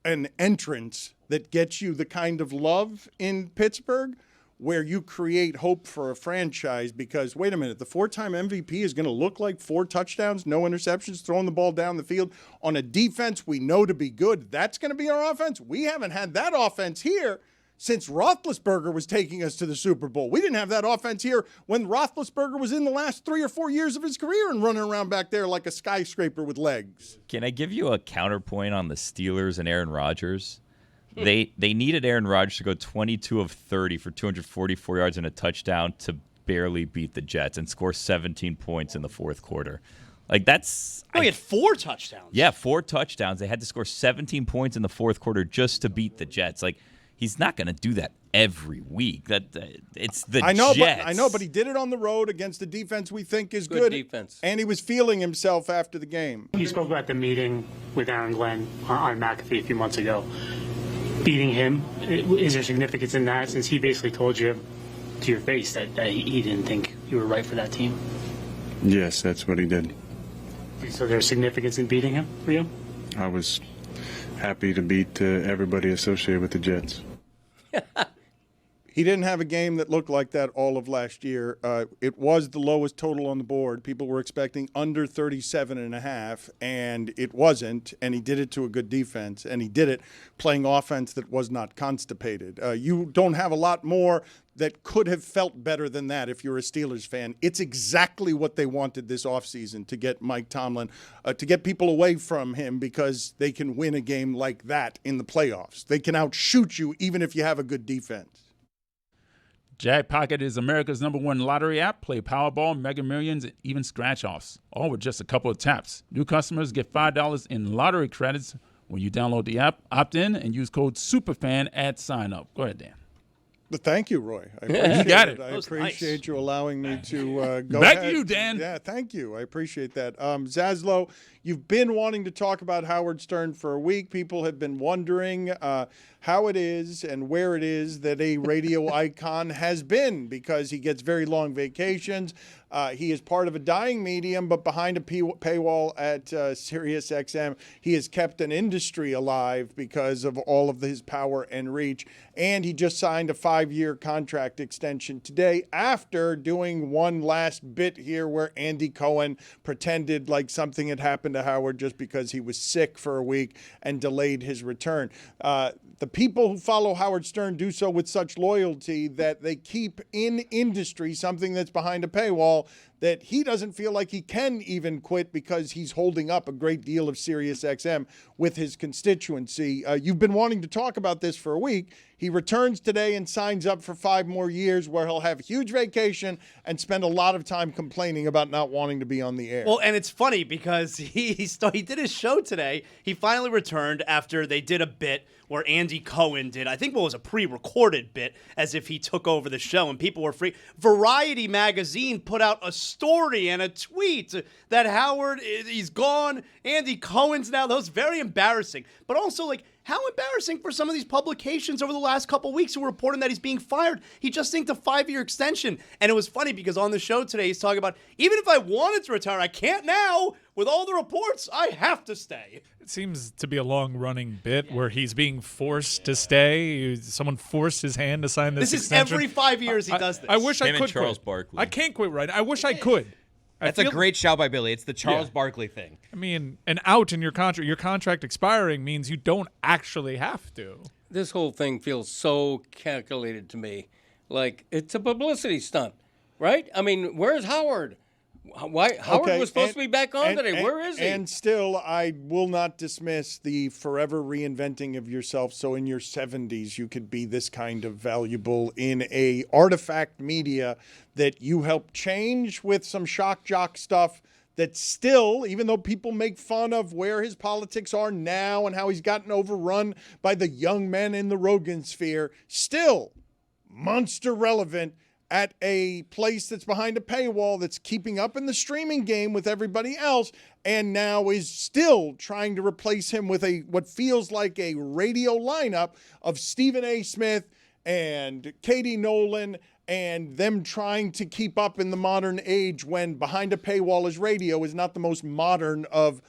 an entrance that gets you the kind of love in Pittsburgh where you create hope for a franchise because, wait a minute, the 4-time MVP is going to look like 4 touchdowns, no interceptions, throwing the ball down the field on a defense we know to be good. That's going to be our offense. We haven't had that offense here since Roethlisberger was taking us to the Super Bowl. We didn't have that offense here when Roethlisberger was in the last 3 or 4 years of his career and running around back there like a skyscraper with legs. Can I give you a counterpoint on the Steelers and Aaron Rodgers? They needed Aaron Rodgers to go 22 of 30 for 244 yards and a touchdown to barely beat the Jets and score 17 points in the fourth quarter. Like, that's... he had 4 touchdowns. Yeah, 4 touchdowns. They had to score 17 points in the fourth quarter just to beat the Jets. Like, he's not going to do that every week. It's the Jets. I know, but he did it on the road against a defense we think is good. Defense. And he was feeling himself after the game. You spoke about the meeting with Aaron Glenn on McAfee a few months ago. Beating him, is there significance in that since he basically told you to your face that he didn't think you were right for that team? Yes, that's what he did. So there's significance in beating him for you? I was happy to beat everybody associated with the Jets. He didn't have a game that looked like that all of last year. It was the lowest total on the board. People were expecting under 37.5, and it wasn't, and he did it to a good defense, and he did it playing offense that was not constipated. You don't have a lot more that could have felt better than that if you're a Steelers fan. It's exactly what they wanted this offseason to get Mike Tomlin, to get people away from him because they can win a game like that in the playoffs. They can outshoot you even if you have a good defense. Jackpocket is America's #1 lottery app. Play Powerball, Mega Millions, and even scratch-offs, all with just a couple of taps. New customers get $5 in lottery credits when you download the app, opt in, and use code SUPERFAN at sign-up. Go ahead, Dan. Thank you, Roy. I appreciate You got it. I appreciate you allowing me to go Back ahead. to you, Dan. Yeah, thank you. I appreciate that. Zaslow, you've been wanting to talk about Howard Stern for a week. People have been wondering how it is and where it is that a radio icon has been, because he gets very long vacations. He is part of a dying medium, but behind a paywall at Sirius XM, he has kept an industry alive because of all of his power and reach. And he just signed a 5-year contract extension today after doing one last bit here where Andy Cohen pretended like something had happened to Howard just because he was sick for a week and delayed his return. The people who follow Howard Stern do so with such loyalty that they keep in industry something that's behind a paywall that he doesn't feel like he can even quit because he's holding up a great deal of Sirius XM with his constituency. You've been wanting to talk about this for a week. He returns today and signs up for 5 more years where he'll have a huge vacation and spend a lot of time complaining about not wanting to be on the air. Well, and it's funny because he did his show today. He finally returned after they did a bit where Andy Cohen did, I think what was a pre-recorded bit, as if he took over the show and people were free. Variety magazine put out a story and a tweet that Howard, he's gone, Andy Cohen's now. That was very embarrassing. But also, like, how embarrassing for some of these publications over the last couple weeks who were reporting that he's being fired. He just inked a 5-year extension. And it was funny because on the show today, he's talking about, even if I wanted to retire, I can't now. With all the reports, I have to stay. It seems to be a long-running bit where he's being forced to stay. Someone forced his hand to sign this extension. This is every 5 years he does this. I wish I could Charles quit. Barkley. I can't quit right. I wish I could. That's a great shout by Billy. It's the Charles Barkley thing. I mean, an out in your contract expiring means you don't actually have to. This whole thing feels so calculated to me. Like, it's a publicity stunt, right? I mean, where's Howard? Why Howard was supposed to be back on today. Where is he? And still, I will not dismiss the forever reinventing of yourself. So in your 70s, you could be this kind of valuable in a artifact media that you help change with some shock jock stuff that still, even though people make fun of where his politics are now and how he's gotten overrun by the young men in the Rogan sphere, still monster relevant at a place that's behind a paywall that's keeping up in the streaming game with everybody else, and now is still trying to replace him with what feels like a radio lineup of Stephen A. Smith and Katie Nolan, and them trying to keep up in the modern age when behind a paywall is radio is not the most modern of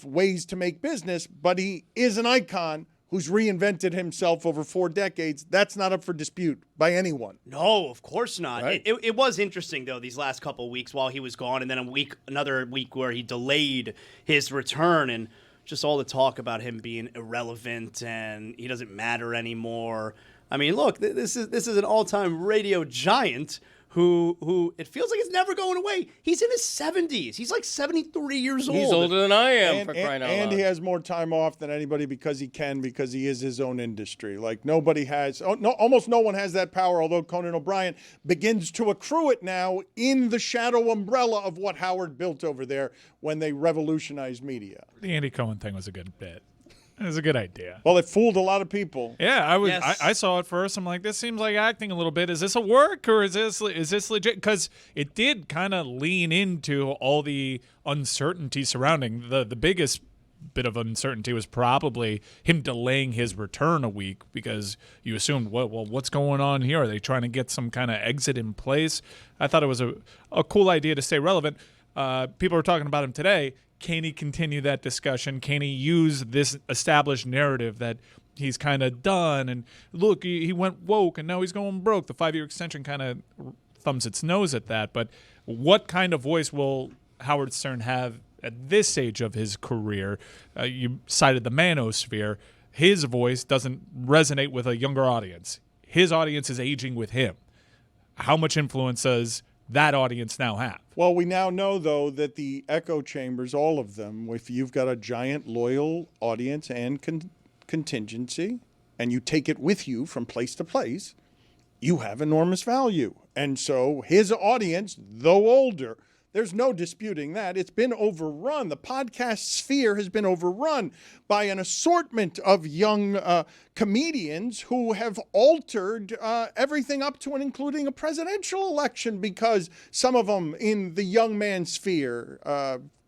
ways to make business, but he is an icon who's reinvented himself over 4 decades. That's not up for dispute by anyone. No, of course not. Right. It was interesting, though, these last couple of weeks while he was gone, and then another week where he delayed his return, and just all the talk about him being irrelevant and he doesn't matter anymore. I mean, look, this is an all-time radio giant who it feels like it's never going away. He's in his 70s. He's like 73 years old. He's older than I am, for crying out loud. And he has more time off than anybody because he is his own industry. Like nobody has, almost no one has that power, although Conan O'Brien begins to accrue it now in the shadow umbrella of what Howard built over there when they revolutionized media. The Andy Cohen thing was a good bit. It was a good idea. Well, it fooled a lot of people. Yeah, Yes. I saw it first. I'm like, this seems like acting a little bit. Is this a work or is this legit? Because it did kind of lean into all the uncertainty surrounding the biggest bit of uncertainty was probably him delaying his return a week because you assumed, well, what's going on here? Are they trying to get some kind of exit in place? I thought it was a cool idea to stay relevant. People were talking about him today. Can he continue that discussion? Can he use this established narrative that he's kind of done? And look, he went woke and now he's going broke. The 5-year extension kind of thumbs its nose at that. But what kind of voice will Howard Stern have at this stage of his career? You cited the manosphere. His voice doesn't resonate with a younger audience. His audience is aging with him. How much influence does that audience now have? Well, we now know, though, that the echo chambers, all of them, if you've got a giant loyal audience and contingency, and you take it with you from place to place, you have enormous value. And so his audience, though older, there's no disputing that. It's been overrun. The podcast sphere has been overrun by an assortment of young comedians who have altered everything up to and including a presidential election, because some of them in the young man sphere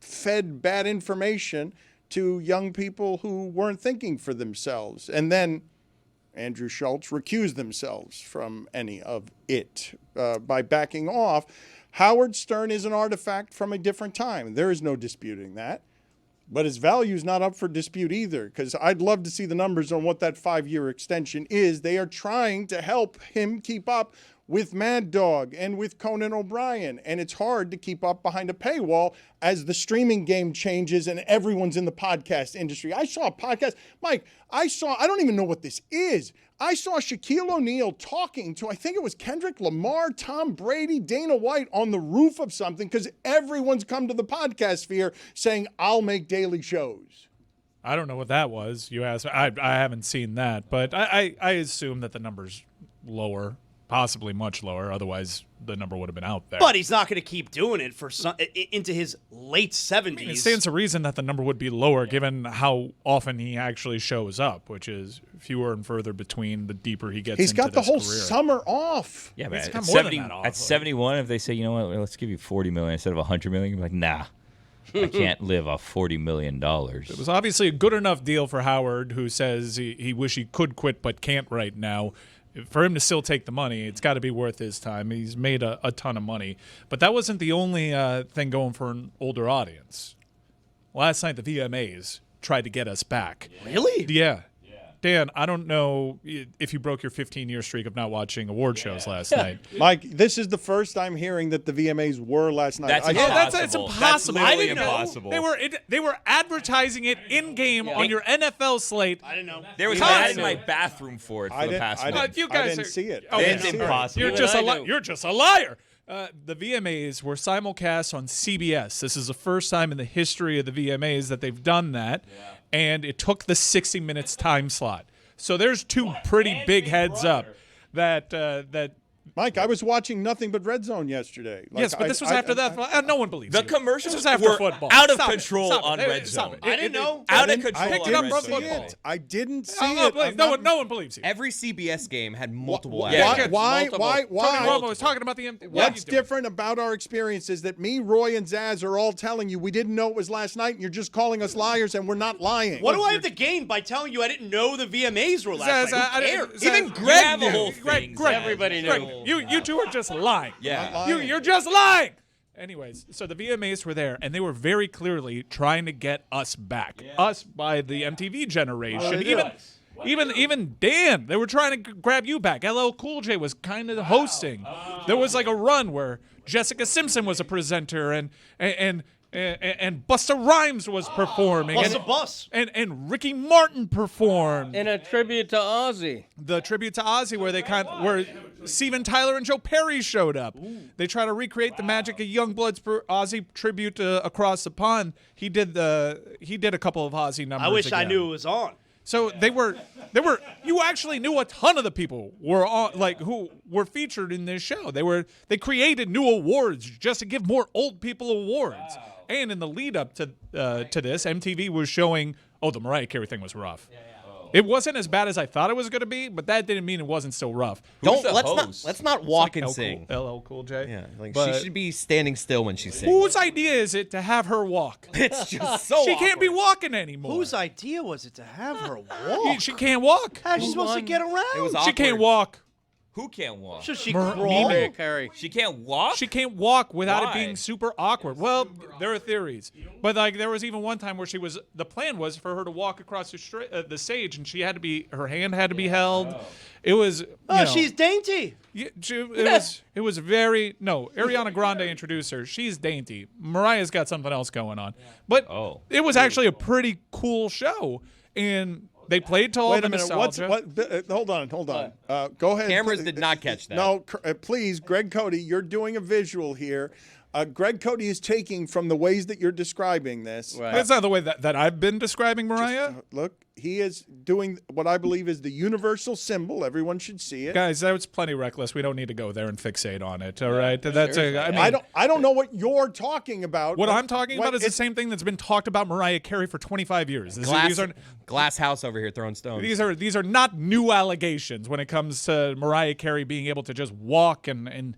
fed bad information to young people who weren't thinking for themselves. And then Andrew Schultz recused themselves from any of it by backing off. Howard Stern is an artifact from a different time. There is no disputing that. But his value is not up for dispute either, because I'd love to see the numbers on what that 5-year extension is. They are trying to help him keep up with Mad Dog and with Conan O'Brien. And it's hard to keep up behind a paywall as the streaming game changes and everyone's in the podcast industry. I saw a podcast, Mike, I don't even know what this is. I saw Shaquille O'Neal talking to, I think it was Kendrick Lamar, Tom Brady, Dana White on the roof of something, because everyone's come to the podcast sphere saying, I'll make daily shows. I don't know what that was. You asked. I haven't seen that, but I assume that the number's lower. Possibly much lower, otherwise the number would have been out there. But he's not going to keep doing it for into his late 70s. It stands to reason that the number would be lower given how often he actually shows up, which is fewer and further between the deeper he gets into this career. He's got the whole summer off. Yeah, man. He's got more than that off. At 71, if they say, you know what, let's give you $40 million instead of $100 million, you're like, nah, I can't live off $40 million. It was obviously a good enough deal for Howard, who says he wish he could quit but can't right now. For him to still take the money, it's got to be worth his time. He's made a ton of money. But that wasn't the only thing going for an older audience. Last night, the VMAs tried to get us back. Really? Yeah. Dan, I don't know if you broke your 15-year streak of not watching award shows last night. Mike, this is the first I'm hearing that the VMAs were last night. That's impossible. it's impossible. That's literally I didn't know. impossible. They were advertising it in-game on your NFL slate. I didn't know. There was ads in my bathroom for it for the past month. You guys I didn't see it. It's impossible. You're just a liar. The VMAs were simulcast on CBS. This is the first time in the history of the VMAs that they've done that, and it took the 60 minutes time slot. So there's two pretty big heads up that Mike, I was watching nothing but Red Zone yesterday. Yes, but this was after that. No one believes The you. commercials This was after were football. out of Stop control it. on Red Zone. I didn't know. Out of control I on didn't Red see Zone. it. I didn't see it. No one believes you. Every CBS game had multiple ads. Yeah. Why? Tony Romo was talking about the What's different about our experience is that me, Roy, and Zaz are all telling you we didn't know it was last night, and you're just calling us liars, and we're not lying. What do I have to gain by telling you I didn't know the VMAs were last night? Who cares? Even Greg Greg knew. Greg, Everybody knew. Greg, you two are just lying. Yeah. You're just lying. Anyways, so the VMAs were there, and they were very clearly trying to get us back. Us by the MTV generation. Even Dan, they were trying to grab you back. LL Cool J was kind of hosting. There was like a run where Jessica Simpson was a presenter, and Busta Rhymes was performing. And Ricky Martin performed. In a tribute to Ozzy. The tribute to Ozzy, where Steven Tyler and Joe Perry showed up. They try to recreate the magic of Youngblood's Ozzy tribute across the pond. He did a couple of Ozzy numbers. I wish again. I knew it was on. So they were. You actually knew a ton of the people were on, who were featured in this show. They created new awards just to give more old people awards. Wow. And in the lead up to this, MTV was showing. Oh, the Mariah Carey thing was rough. It wasn't as bad as I thought it was going to be, but that didn't mean it wasn't still rough. Let's not walk and sing. LL Cool J. Yeah, she should be standing still when she sings. Whose idea is it to have her walk? It's just so she can't be walking anymore. Whose idea was it to have her walk? She can't walk. How's she supposed to get around? It was She can't walk. Who can't walk? Should she crawl? She can't walk? She can't walk without Why? it being super awkward. Well, there are theories. But there was even one time where the plan was for her to walk across the stage, and her hand had to be held. It was she's dainty. It was very Ariana Grande introduced her. She's dainty. Mariah's got something else going on. But it was actually a pretty cool show, and they played to all the nostalgia. Hold on. Go ahead. Cameras did not catch that. No, please, Greg Cody, you're doing a visual here. Greg Cody is taking from the ways that you're describing this. Right. That's not the way that I've been describing Mariah. Look, he is doing what I believe is the universal symbol. Everyone should see it. Guys, that was plenty reckless. We don't need to go there and fixate on it. All right, that's I don't know what you're talking about. What I'm talking about is the same thing that's been talked about Mariah Carey for 25 years. Glass house over here throwing stones. These are not new allegations when it comes to Mariah Carey being able to just walk and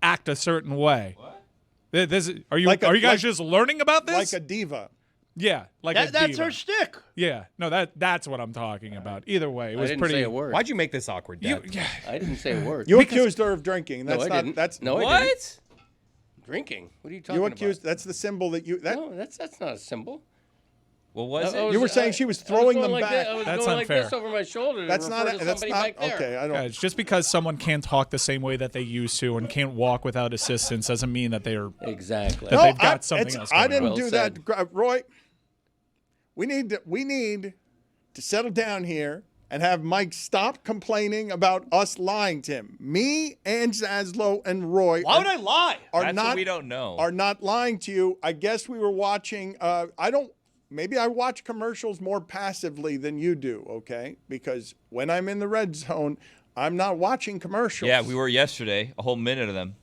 act a certain way. What? Are you guys just learning about this? Like a diva. Yeah, that's her shtick. Yeah, no, that's what I'm talking about. Either way, it was I didn't pretty. say a word. Why'd you make this awkward, Dad? I didn't say a word. You accused her of drinking. That's I not. didn't. That's no, what? I didn't. Drinking? What are you talking You accused. about? That's the symbol that you. No, that's not a symbol. Well, was it? You were saying she was throwing them back. I was That's going unfair. like this over my shoulder. That's not. That's not. Back there. Okay, I don't. Guys, just because someone can't talk the same way that they used to and can't walk without assistance doesn't mean that they're exactly. that they've got something else. I going didn't on. do that, Roy. We need to settle down here and have Mike stop complaining about us lying to him. Me and Zaslow and Roy. Why would I lie? That's what we don't know. Are not lying to you. I guess we were watching. Maybe I watch commercials more passively than you do, okay? Because when I'm in the red zone, I'm not watching commercials. Yeah, we were yesterday, a whole minute of them.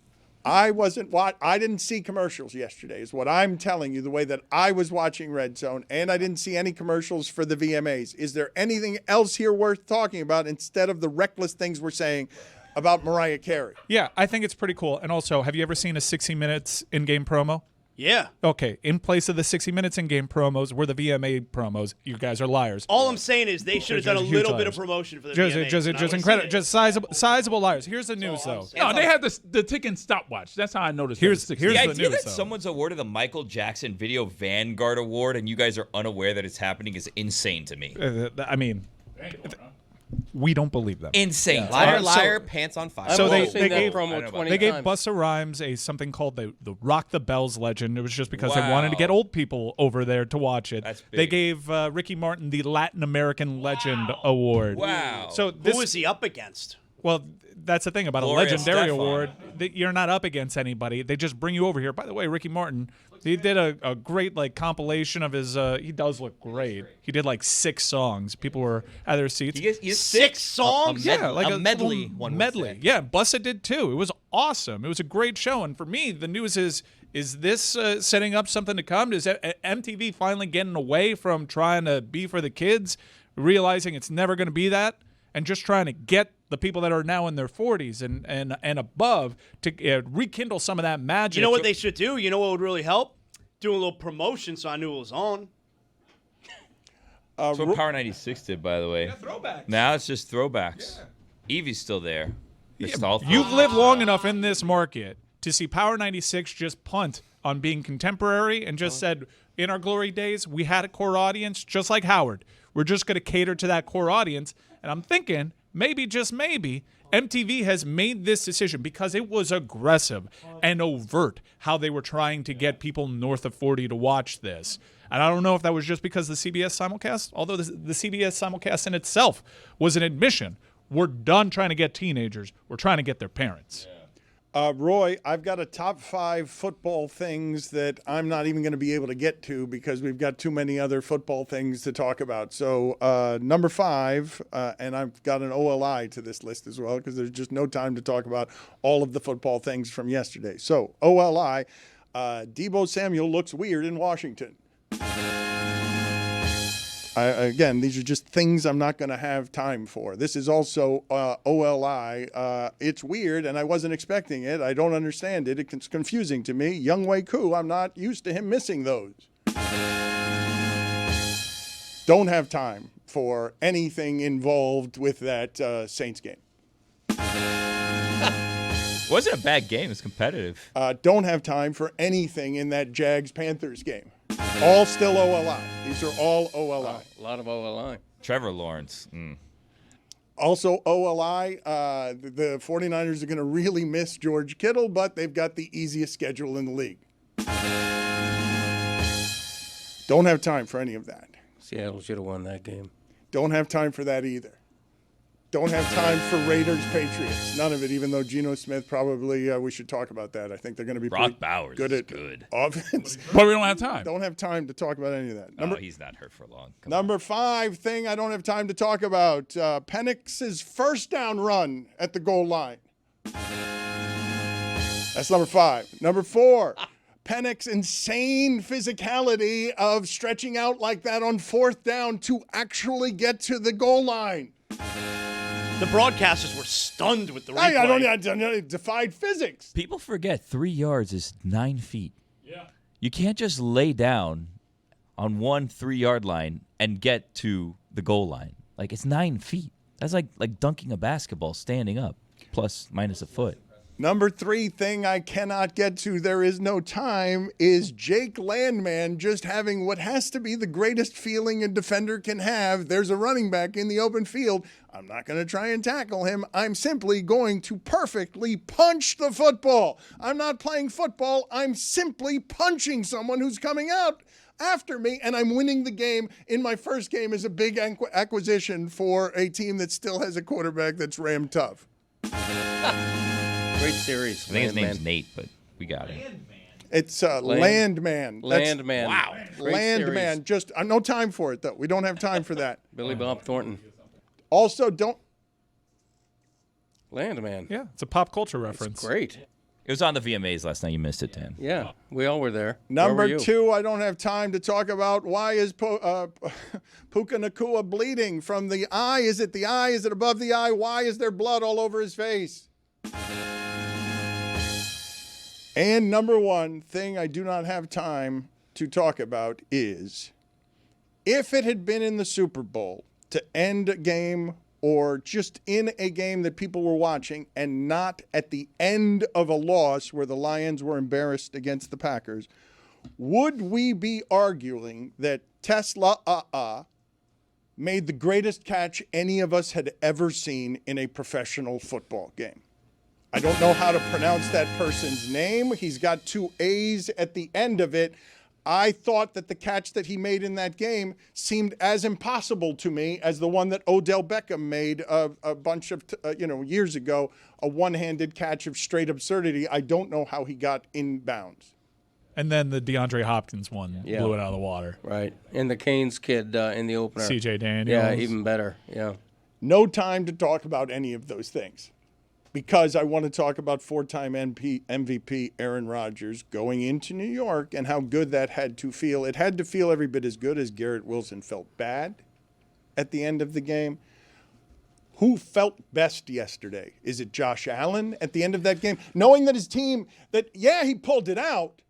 I didn't see commercials yesterday, is what I'm telling you, the way that I was watching Red Zone, and I didn't see any commercials for the VMAs. Is there anything else here worth talking about instead of the reckless things we're saying about Mariah Carey? Yeah, I think it's pretty cool. And also, have you ever seen a 60 Minutes in-game promo? Yeah. Okay, in place of the 60 Minutes in-game promos were the VMA promos. You guys are liars. All I'm saying is they should have done a Huge little bit liars. of promotion for the Just VMAs. incredible, just sizable liars. Here's the news, though. No, they had the ticking stopwatch. That's how I noticed. Here's The the idea news, that though. someone's awarded the Michael Jackson Video Vanguard Award and you guys are unaware that it's happening is insane to me. I mean, we don't believe them. Insane. Liar, liar, pants on fire. So they seen that gave promo 20 they gave times. Busta Rhymes something called the Rock the Bells legend. It was just because they Wow. wanted to get old people over there to watch it. That's They big. gave Ricky Martin the Latin American Legend Award. Wow. So Who was he up against? Well, that's the thing about Gloria a legendary Estefan. award. That you're not up against anybody. They just bring you over here. By the way, Ricky Martin, he did a great compilation of his. He does look great. He did 6 songs. People were at their seats. He has 6 songs? Yeah, like a medley. little One would medley. say. Yeah, Busta did too. It was awesome. It was a great show. And for me, the news is this setting up something to come? Is MTV finally getting away from trying to be for the kids, realizing it's never going to be that, and just trying to get the people that are now in their 40s and above to rekindle some of that magic? You know what they should do? You know what would really help? Do a little promotion so I knew it was on. That's what Power 96 did, by the way. throwbacks. Now it's just throwbacks. Evie's still there. You've lived long enough in this market to see Power 96 just punt on being contemporary and just said, in our glory days, we had a core audience just like Howard. We're just going to cater to that core audience. And I'm thinking, maybe, just maybe, MTV has made this decision because it was aggressive and overt how they were trying to get people north of 40 to watch this. And I don't know if that was just because the CBS simulcast, although the CBS simulcast in itself was an admission. We're done trying to get teenagers. We're trying to get their parents. Roy, I've got a top 5 football things that I'm not even going to be able to get to because we've got too many other football things to talk about. So number 5, and I've got an OLI to this list as well because there's just no time to talk about all of the football things from yesterday. So OLI, Deebo Samuel looks weird in Washington. Again, these are just things I'm not going to have time for. This is also OLI. It's weird, and I wasn't expecting it. I don't understand it. It's confusing to me. Young Wei Koo, I'm not used to him missing those. Don't have time for anything involved with that Saints game. It wasn't a bad game. It was competitive. Don't have time for anything in that Jags-Panthers game. All still OLI. These are all OLI. A lot of OLI. Trevor Lawrence. Also OLI, the 49ers are going to really miss George Kittle, but they've got the easiest schedule in the league. Don't have time for any of that. Seattle should have won that game. Don't have time for that either. Don't have time for Raiders, Patriots. None of it, even though Geno Smith probably, we should talk about that. I think they're going to be Brock Bowers good is at good. offense. But we don't have time. Don't have time to talk about any of that. He's not hurt for long. Number 5 thing I don't have time to talk about. Penix's first down run at the goal line. That's number 5. Number 4. Penix's insane physicality of stretching out like that on 4th down to actually get to the goal line. The broadcasters were stunned with the replay. I don't defied physics. People forget 3 yards is 9 feet. Yeah. You can't just lay down on 1 3-yard line and get to the goal line. Like, it's 9 feet. That's like dunking a basketball standing up, plus minus a foot. Number 3 thing I cannot get to, there is no time, is Jake Landman just having what has to be the greatest feeling a defender can have. There's a running back in the open field. I'm not going to try and tackle him. I'm simply going to perfectly punch the football. I'm not playing football. I'm simply punching someone who's coming out after me, and I'm winning the game in my first game as a big acquisition for a team that still has a quarterback that's rammed tough. Great series. I think his name's Nate, but we got it. It's Landman. Landman. Wow. Landman. Just no time for it, though. We don't have time for that. Billy Bob Thornton. Also, don't. Landman. Yeah, it's a pop culture reference. It's great. It was on the VMAs last night. You missed it, Dan. Yeah, we all were there. Number 2, I don't have time to talk about. Why is Puka Nacua bleeding from the eye? Is it the eye? Is it above the eye? Why is there blood all over his face? And number 1 thing I do not have time to talk about is if it had been in the Super Bowl to end a game or just in a game that people were watching and not at the end of a loss where the Lions were embarrassed against the Packers, would we be arguing that Tesla made the greatest catch any of us had ever seen in a professional football game? I don't know how to pronounce that person's name. He's got 2 A's at the end of it. I thought that the catch that he made in that game seemed as impossible to me as the one that Odell Beckham made a bunch of years ago, a one-handed catch of straight absurdity. I don't know how he got in bounds. And then the DeAndre Hopkins one blew it out of the water. Right. And the Canes kid in the opener. C.J. Daniels. Yeah, even better. Yeah. No time to talk about any of those things, because I want to talk about 4-time MVP Aaron Rodgers going into New York and how good that had to feel. It had to feel every bit as good as Garrett Wilson felt bad at the end of the game. Who felt best yesterday? Is it Josh Allen at the end of that game? Knowing that his team, he pulled it out,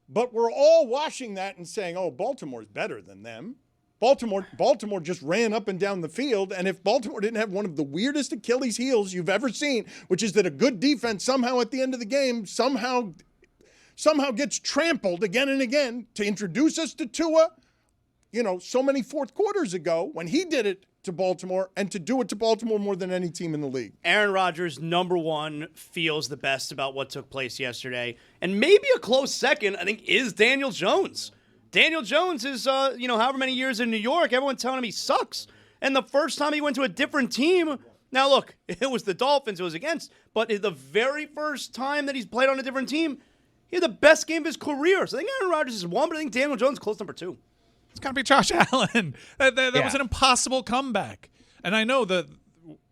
but we're all watching that and saying, oh, Baltimore's better than them. Baltimore just ran up and down the field, and if Baltimore didn't have one of the weirdest Achilles heels you've ever seen, which is that a good defense somehow at the end of the game somehow gets trampled again and again to introduce us to Tua, so many fourth quarters ago when he did it to Baltimore, and to do it to Baltimore more than any team in the league. Aaron Rodgers, number 1, feels the best about what took place yesterday, and maybe a close second, I think, is Daniel Jones. Daniel Jones is, however many years in New York, everyone's telling him he sucks. And the first time he went to a different team, now look, it was the Dolphins it was against, but the very first time that he's played on a different team, he had the best game of his career. So I think Aaron Rodgers is 1, but I think Daniel Jones is close number 2. It's got to be Josh Allen. That was an impossible comeback. And I know that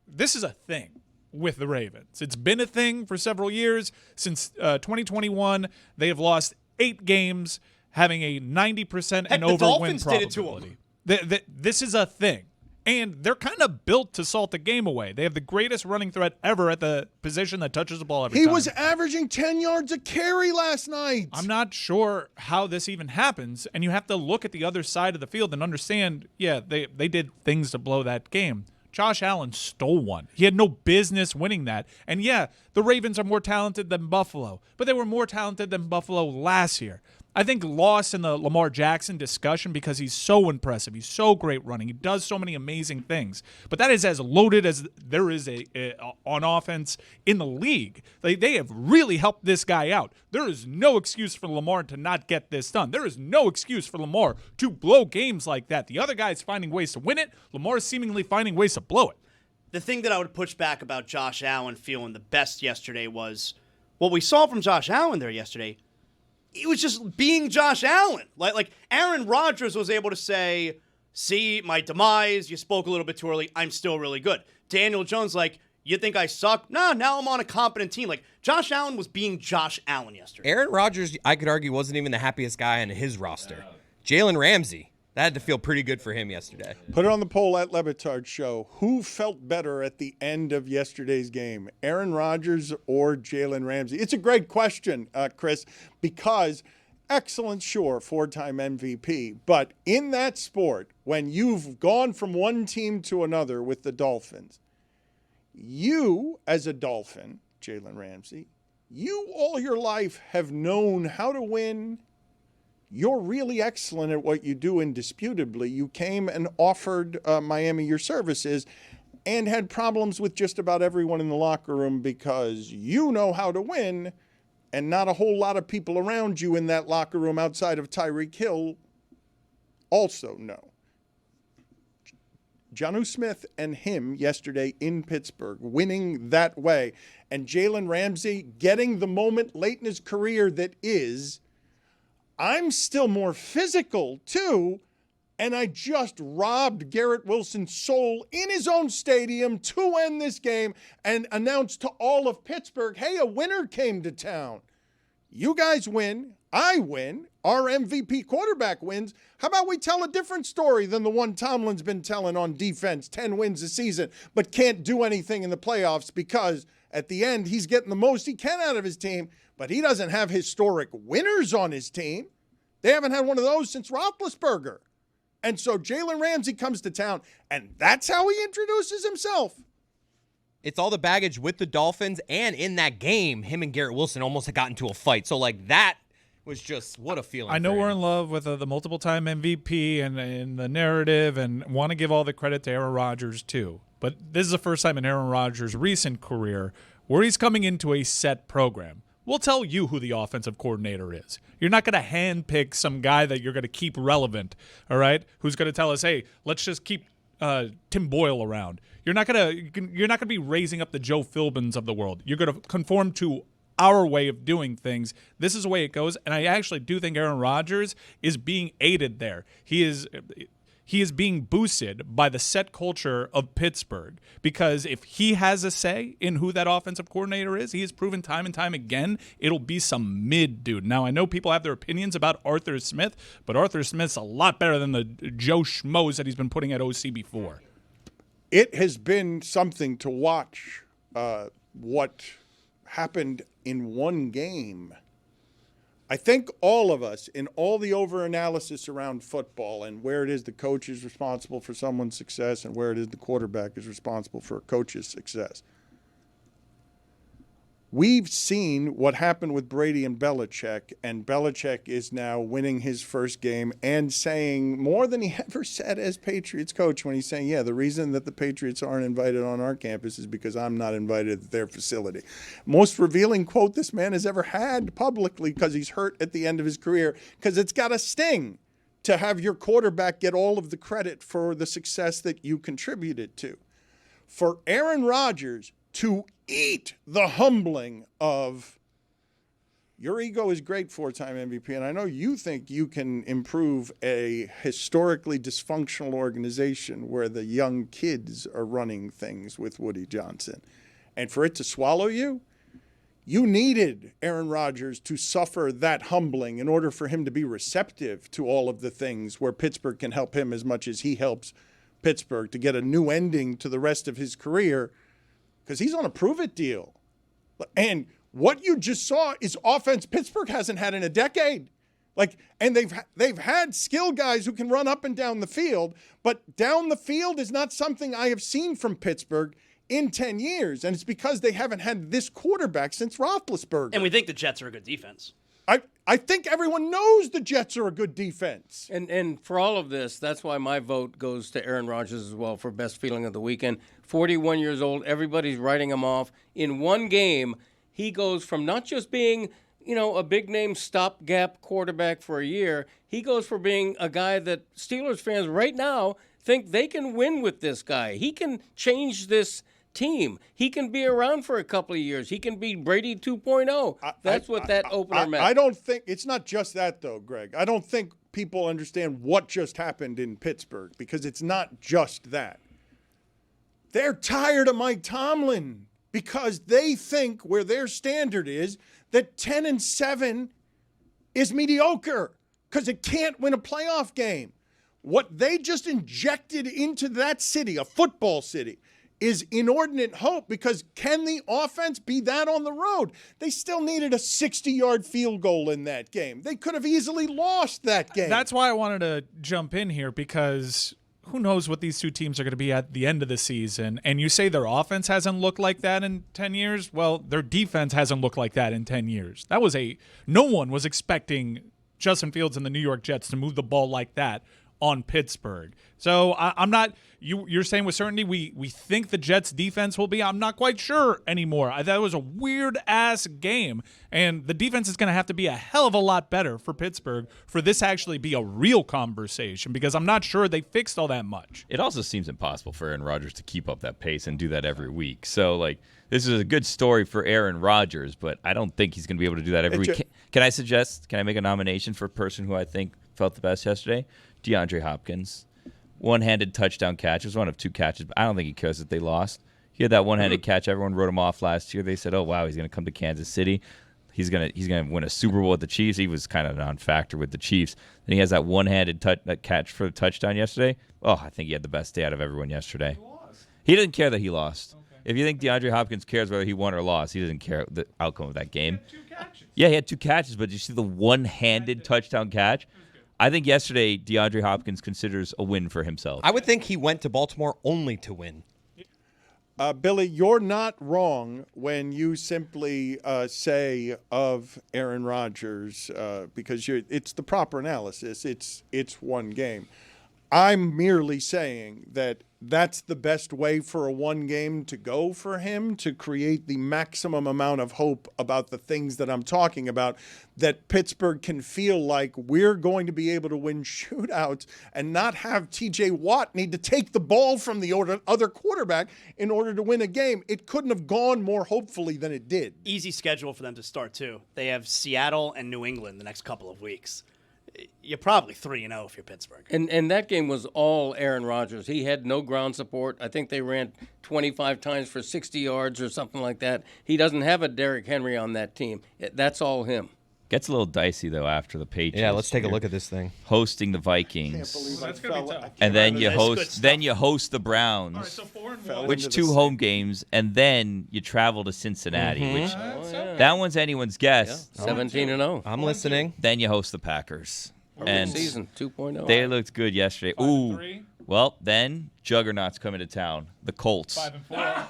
this is a thing with the Ravens. It's been a thing for several years. Since 2021, they have lost 8 games, having a 90% and over win probability. This is a thing. And they're kind of built to salt the game away. They have the greatest running threat ever at the position that touches the ball every time. He was averaging 10 yards a carry last night. I'm not sure how this even happens, and you have to look at the other side of the field and understand, they did things to blow that game. Josh Allen stole one. He had no business winning that. And the Ravens are more talented than Buffalo, but they were more talented than Buffalo last year. I think lost in the Lamar Jackson discussion because he's so impressive. He's so great running. He does so many amazing things. But that is as loaded as there is on offense in the league. They have really helped this guy out. There is no excuse for Lamar to not get this done. There is no excuse for Lamar to blow games like that. The other guy is finding ways to win it. Lamar is seemingly finding ways to blow it. the thing that I would push back about Josh Allen feeling the best yesterday was what we saw from Josh Allen there yesterday. He was just being Josh Allen. Like Aaron Rodgers was able to say, see, my demise, you spoke a little bit too early, I'm still really good. Daniel Jones, like, you think I suck? No, now I'm on a competent team. Like, Josh Allen was being Josh Allen yesterday. Aaron Rodgers, I could argue, wasn't even the happiest guy on his roster. Jalen Ramsey, that had to feel pretty good for him yesterday. Put it on the poll at LeBatard Show. Who felt better at the end of yesterday's game, Aaron Rodgers or Jalen Ramsey? It's a great question, Chris, because excellent, sure, 4-time MVP. But in that sport, when you've gone from one team to another with the Dolphins, you, as a Dolphin, Jalen Ramsey, you all your life have known how to win. You're really excellent at what you do indisputably. You came and offered Miami your services and had problems with just about everyone in the locker room because you know how to win and not a whole lot of people around you in that locker room outside of Tyreek Hill also know. Jonnu Smith and him yesterday in Pittsburgh, winning that way. And Jalen Ramsey getting the moment late in his career that is, I'm still more physical too, and I just robbed Garrett Wilson's soul in his own stadium to end this game and announced to all of Pittsburgh, hey, a winner came to town. You guys win. I win. Our MVP quarterback wins. How about we tell a different story than the one Tomlin's been telling on defense, 10 wins a season, but can't do anything in the playoffs because at the end he's getting the most he can out of his team, but he doesn't have historic winners on his team. They haven't had one of those since Roethlisberger. And so Jalen Ramsey comes to town, and that's how he introduces himself. It's all the baggage with the Dolphins, and in that game, him and Garrett Wilson almost got into a fight. So, like, that was just, what a feeling. I know we're in love with the multiple-time MVP and the narrative and want to give all the credit to Aaron Rodgers, too. But this is the first time in Aaron Rodgers' recent career where he's coming into a set program. We'll tell you who the offensive coordinator is. You're not going to handpick some guy that you're going to keep relevant, all right, who's going to tell us, hey, let's just keep Tim Boyle around. You're not going to be raising up the Joe Philbins of the world. You're going to conform to our way of doing things. This is the way it goes, and I actually do think Aaron Rodgers is being aided there. He is being boosted by the set culture of Pittsburgh because if he has a say in who that offensive coordinator is, he has proven time and time again it'll be some mid dude. Now, I know people have their opinions about Arthur Smith, but Arthur Smith's a lot better than the Joe Schmoes that he's been putting at OC before. It has been something to watch what happened in one game. I think all of us, in all the over-analysis around football and where it is the coach is responsible for someone's success and where it is the quarterback is responsible for a coach's success, we've seen what happened with Brady and Belichick is now winning his first game and saying more than he ever said as Patriots coach when he's saying, yeah, the reason that the Patriots aren't invited on our campus is because I'm not invited at their facility. Most revealing quote this man has ever had publicly because he's hurt at the end of his career because it's got a sting to have your quarterback get all of the credit for the success that you contributed to. For Aaron Rodgers to eat the humbling of your ego is great, 4-time MVP, and I know you think you can improve a historically dysfunctional organization where the young kids are running things with Woody Johnson. And for it to swallow you, you needed Aaron Rodgers to suffer that humbling in order for him to be receptive to all of the things where Pittsburgh can help him as much as he helps Pittsburgh to get a new ending to the rest of his career. Because he's on a prove-it deal. And what you just saw is offense Pittsburgh hasn't had in a decade. And they've had skill guys who can run up and down the field, but down the field is not something I have seen from Pittsburgh in 10 years. And it's because they haven't had this quarterback since Roethlisberger. And we think the Jets are a good defense. I think everyone knows the Jets are a good defense. And for all of this, that's why my vote goes to Aaron Rodgers as well for best feeling of the weekend. 41 years old, everybody's writing him off. In one game, he goes from not just being, a big-name stopgap quarterback for a year, he goes for being a guy that Steelers fans right now think they can win with this guy. He can change this team. He can be around for a couple of years. He can be Brady 2.0. That's what that opener meant. I don't think it's not just that, though, Greg. I don't think people understand what just happened in Pittsburgh because it's not just that. They're tired of Mike Tomlin because they think where their standard is that 10-7 is mediocre because it can't win a playoff game. What they just injected into that city, a football city, is inordinate hope because can the offense be that on the road? They still needed a 60-yard field goal in that game. They could have easily lost that game. That's why I wanted to jump in here because who knows what these two teams are going to be at the end of the season. And you say their offense hasn't looked like that in 10 years? Well, their defense hasn't looked like that in 10 years. No one was expecting Justin Fields and the New York Jets to move the ball like that on Pittsburgh. So I'm not – you're saying with certainty we think the Jets' defense will be. I'm not quite sure anymore. That was a weird-ass game, and the defense is going to have to be a hell of a lot better for Pittsburgh for this to actually be a real conversation because I'm not sure they fixed all that much. It also seems impossible for Aaron Rodgers to keep up that pace and do that every week. So, this is a good story for Aaron Rodgers, but I don't think he's going to be able to do that every week. Can I make a nomination for a person who I think felt the best yesterday? DeAndre Hopkins. One-handed touchdown catch. It was one of two catches, but I don't think he cares that they lost. He had that one-handed catch. Everyone wrote him off last year. They said, oh, wow, he's going to come to Kansas City. He's gonna win a Super Bowl with the Chiefs. He was kind of a non-factor with the Chiefs. Then he has that one-handed catch for the touchdown yesterday. Oh, I think he had the best day out of everyone yesterday. He didn't care that he lost. Okay. If you think DeAndre Hopkins cares whether he won or lost, he doesn't care the outcome of that game. He had 2 catches. Yeah, he had 2 catches, but did you see the one-handed touchdown catch? I think yesterday DeAndre Hopkins considers a win for himself. I would think he went to Baltimore only to win. Billy, you're not wrong when you simply say of Aaron Rodgers because it's the proper analysis. It's one game. I'm merely saying that that's the best way for a one game to go for him to create the maximum amount of hope about the things that I'm talking about, that Pittsburgh can feel like we're going to be able to win shootouts and not have TJ Watt need to take the ball from the other quarterback in order to win a game. It couldn't have gone more hopefully than it did. Easy schedule for them to start, too. They have Seattle and New England the next couple of weeks. You're probably 3-0 if you're Pittsburgh. And that game was all Aaron Rodgers. He had no ground support. I think they ran 25 times for 60 yards or something like that. He doesn't have a Derrick Henry on that team. That's all him. Gets a little dicey, though, after the Patriots. Yeah, let's take a look at this thing. Hosting the Vikings. That's gonna be tough. And then you host the Browns. All right, so 4-1. Which 2 home games, and then you travel to Cincinnati, which that one's anyone's guess. Yeah, 17-0. I'm listening. Then you host the Packers. And season 2.0. They looked good yesterday. 5-3. Well, then Juggernaut's coming to town. The Colts. 5-4.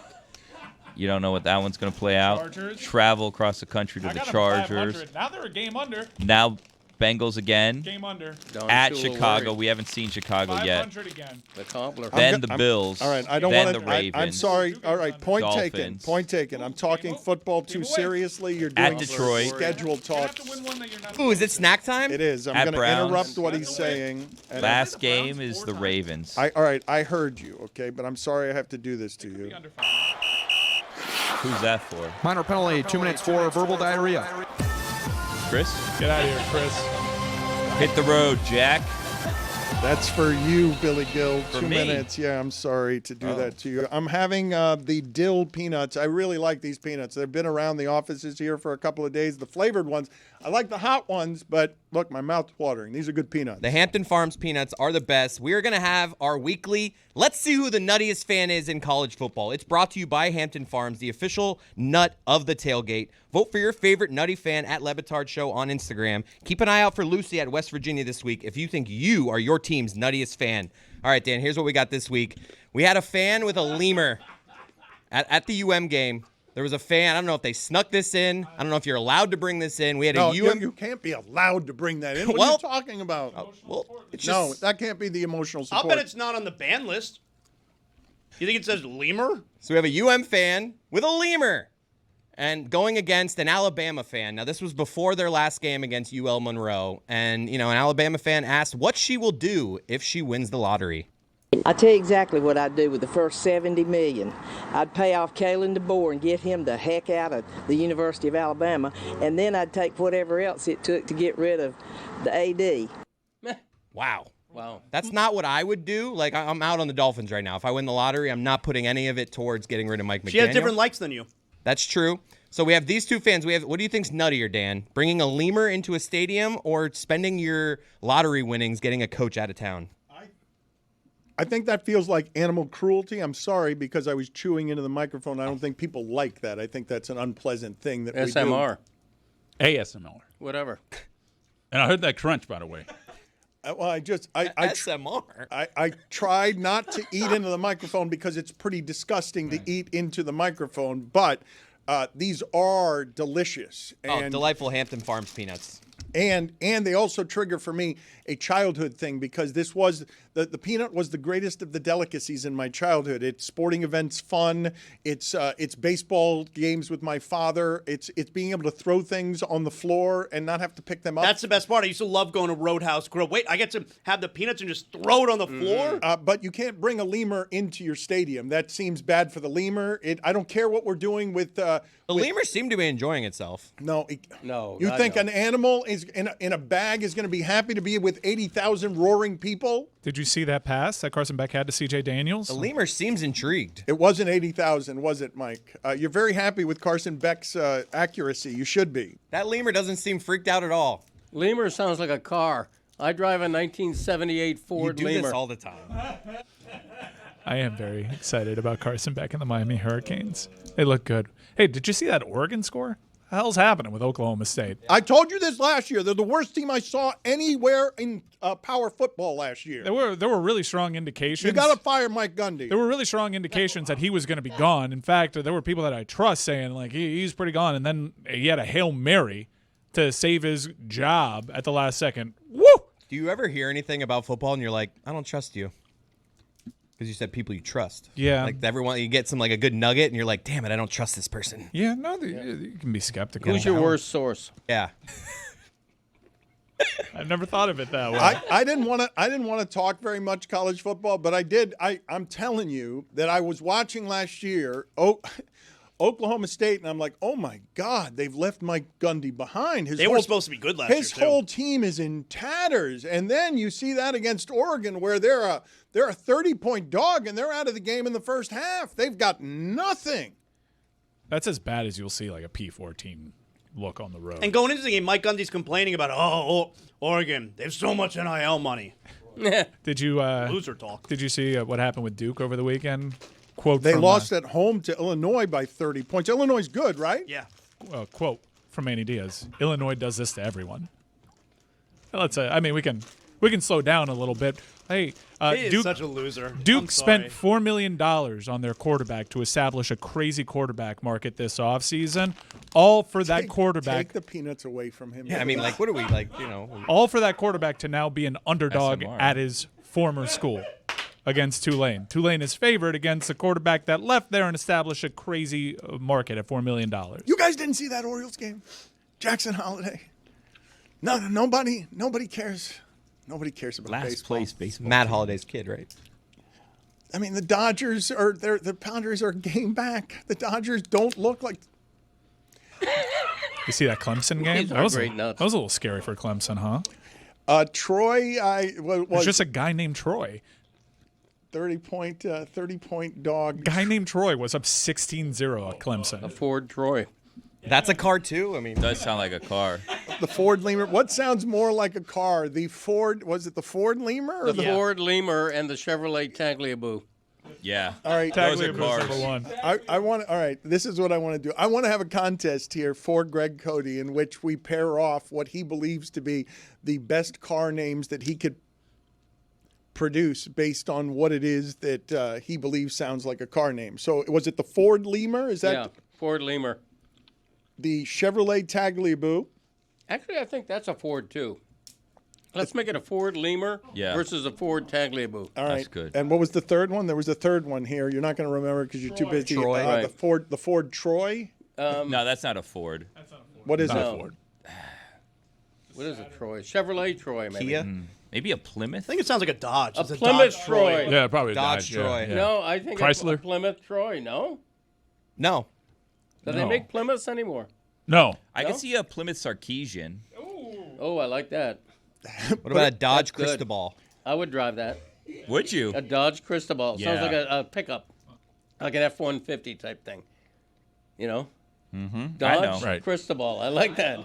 You don't know what that one's going to play out. Chargers. Travel across the country to the Chargers. Now they're a game under. Now Bengals again. Game under. At Chicago. We haven't seen Chicago yet. 500 again. The cobbler. Then the Bills. All right, I don't then want the to. Ravens. I'm sorry. All right, point taken. Dolphins. Point taken. I'm talking football too seriously. You're doing At Detroit. schedule talk. Ooh, is it snack time? It is. I'm At going to Browns. interrupt what he's saying. And Last game is the Ravens. all right, I heard you, okay, but I'm sorry I have to do this to you. Who's that for? Minor penalty, 2 minutes for verbal diarrhea. Chris? Get out of here, Chris. Hit the road, Jack. That's for you, Billy Gill. For 2 me? minutes. Yeah, I'm sorry to do that to you. I'm having the dill peanuts. I really like these peanuts. They've been around the offices here for a couple of days. The flavored ones. I like the hot ones, but look, my mouth's watering. These are good peanuts. The Hampton Farms peanuts are the best. We are going to have our weekly Let's See Who the Nuttiest Fan Is in College Football. It's brought to you by Hampton Farms, the official nut of the tailgate. Vote for your favorite nutty fan at LeBatardShow on Instagram. Keep an eye out for Lucy at West Virginia this week if you think you are your team's nuttiest fan. All right, Dan, here's what we got this week. We had a fan with a lemur at the UM game. There was a fan. I don't know if they snuck this in. I don't know if you're allowed to bring this in. We had a UM. You can't be allowed to bring that in. What are you talking about? No, that can't be the emotional support. I'll bet it's not on the ban list. You think it says lemur? So we have a UM fan with a lemur and going against an Alabama fan. Now, this was before their last game against UL Monroe. And, an Alabama fan asked what she will do if she wins the lottery. I tell you exactly what I'd do with the first $70 million. I'd pay off Kalen DeBoer and get him the heck out of the University of Alabama, and then I'd take whatever else it took to get rid of the AD. Wow. Wow. That's not what I would do. Like, I'm out on the Dolphins right now. If I win the lottery, I'm not putting any of it towards getting rid of Mike McDaniel. She has different likes than you. That's true. So we have these two fans. What do you think's nuttier, Dan? Bringing a lemur into a stadium or spending your lottery winnings getting a coach out of town? I think that feels like animal cruelty. I'm sorry because I was chewing into the microphone. I don't think people like that. I think that's an unpleasant thing that SMR. we do. ASMR. Whatever. And I heard that crunch, by the way. Well, I SMR. I tried not to eat into the microphone because it's pretty disgusting to eat into the microphone, but these are delicious. And delightful Hampton Farms peanuts. And they also trigger for me a childhood thing because this was the peanut was the greatest of the delicacies in my childhood. It's sporting events fun. It's baseball games with my father. It's being able to throw things on the floor and not have to pick them up. That's the best part. I used to love going to Roadhouse Grill. Wait, I get to have the peanuts and just throw it on the floor? But you can't bring a lemur into your stadium. That seems bad for the lemur. I don't care what we're doing with the lemur seemed to be enjoying itself. No. No. You think an animal is in a bag is going to be happy to be with 80,000 roaring people? Did you see that pass that Carson Beck had to C.J. Daniels? The lemur seems intrigued. It wasn't 80,000, was it, Mike? You're very happy with Carson Beck's accuracy. You should be. That lemur doesn't seem freaked out at all. Lemur sounds like a car. I drive a 1978 Ford You do Lemur. this all the time. I am very excited about Carson Beck and the Miami Hurricanes. They look good. Hey, did you see that Oregon score? The hell's happening with Oklahoma State? I told you this last year. They're the worst team I saw anywhere in power football last year. There were really strong indications. You got to fire Mike Gundy. There were really strong indications that he was going to be gone. In fact, there were people that I trust saying, like, he's pretty gone. And then he had a Hail Mary to save his job at the last second. Woo! Do you ever hear anything about football and you're like, I don't trust you? Because you said people you trust. Yeah. Like everyone, you get a good nugget and you're like, damn it, I don't trust this person. Yeah, no, you can be skeptical. Who's your worst source? Yeah. I've never thought of it that way. I didn't want to talk very much college football, but I did. I'm telling you that I was watching last year Oklahoma State, and I'm like, oh my God, they've left Mike Gundy behind. They were supposed to be good last year. His whole team is in tatters, and then you see that against Oregon, where they're a 30-point dog, and they're out of the game in the first half. They've got nothing. That's as bad as you'll see like a P14 look on the road. And going into the game, Mike Gundy's complaining about, Oregon, they have so much NIL money. Did you loser talk? Did you see what happened with Duke over the weekend? Quote. They lost at home to Illinois by 30 points. Illinois is good, right? Yeah. Quote from Manny Diaz: Illinois does this to everyone. Let's say, I mean, we can slow down a little bit. Hey, he is such a loser. Duke spent $4 million on their quarterback to establish a crazy quarterback market this offseason, all for that quarterback. Take the peanuts away from him. Yeah, I mean, like, what are we, like, all for that quarterback to now be an underdog SMR. at his former school against Tulane. Tulane is favored against a quarterback that left there and established a crazy market at $4 million. You guys didn't see that Orioles game? Jackson Holiday. No, nobody cares. Nobody cares about Last baseball. place baseball. Matt Holiday's kid, right? I mean, the Dodgers are the Padres are game back. The Dodgers don't look like. You see that Clemson game? These are great nuts. That was a little scary for Clemson, huh? Troy, It's just a guy named Troy. 30-point dog. Guy named Troy was up 16-0 at Clemson. A Ford Troy. That's a car too. I mean, Does sound like a car. The Ford Lemur. What sounds more like a car? The Ford, was it the Ford Lemur? Or The Ford Lemur and the Chevrolet Tagliabue. Yeah. All right, Those are Tagliabue's cars. number one. I want. All right, this is what I want to do. I want to have a contest here for Greg Cody in which we pair off what he believes to be the best car names that he could produce based on what it is that he believes sounds like a car name. So was it the Ford Lemur? Is that Yeah, Ford Lemur. the Chevrolet Tagliabue? Actually, I think that's a Ford, too. Let's make it a Ford Lemur versus a Ford Tagliabue. All right. That's good. And what was the third one? There was a third one here. You're not going to remember because you're too busy. Troy. Right. The Ford Troy? No, that's not a Ford. What is No. it? What is it, Troy? Chevrolet Troy, maybe. Kia. Maybe a Plymouth? I think it sounds like a Dodge. It's a Plymouth Dodge Troy. Yeah, probably a Dodge Dodge. Troy. Yeah. No, I think Chrysler? a Plymouth Troy. No? No. Do they make Plymouths anymore? No. I can see a Plymouth Sarkeesian. Oh, I like that. What about a Dodge That's good. Cristobal? I would drive that. Would you? A Dodge Cristobal. Yeah. Sounds like a pickup. Like an F-150 type thing. You know? Mm-hmm. Dodge Right. Cristobal. I like that.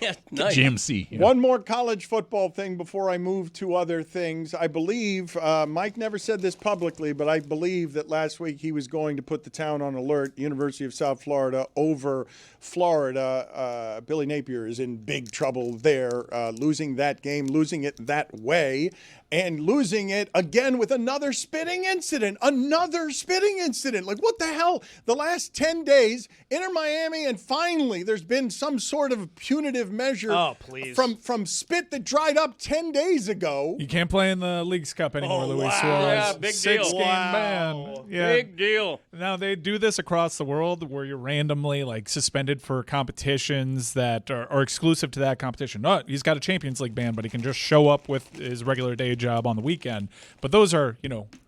Yeah, nice. GMC. Yeah. One more college football thing before I move to other things. I believe, Mike never said this publicly, but I believe that last week he was going to put the town on alert, University of South Florida over Florida. Billy Napier is in big trouble there, losing that game, losing it that way, and losing it again with another spitting incident. Like, what the hell? The last 10 days, Inter Miami, and finally there's been some sort of punitive measure from spit that dried up 10 days ago. You can't play in the Leagues Cup anymore, Luis wow. Suarez. Yeah, big deal. 6-game ban. Yeah. Big deal. Now, they do this across the world where you're randomly like suspended for competitions that are exclusive to that competition. Oh, he's got a Champions League ban, but he can just show up with his regular day job on the weekend. But those are,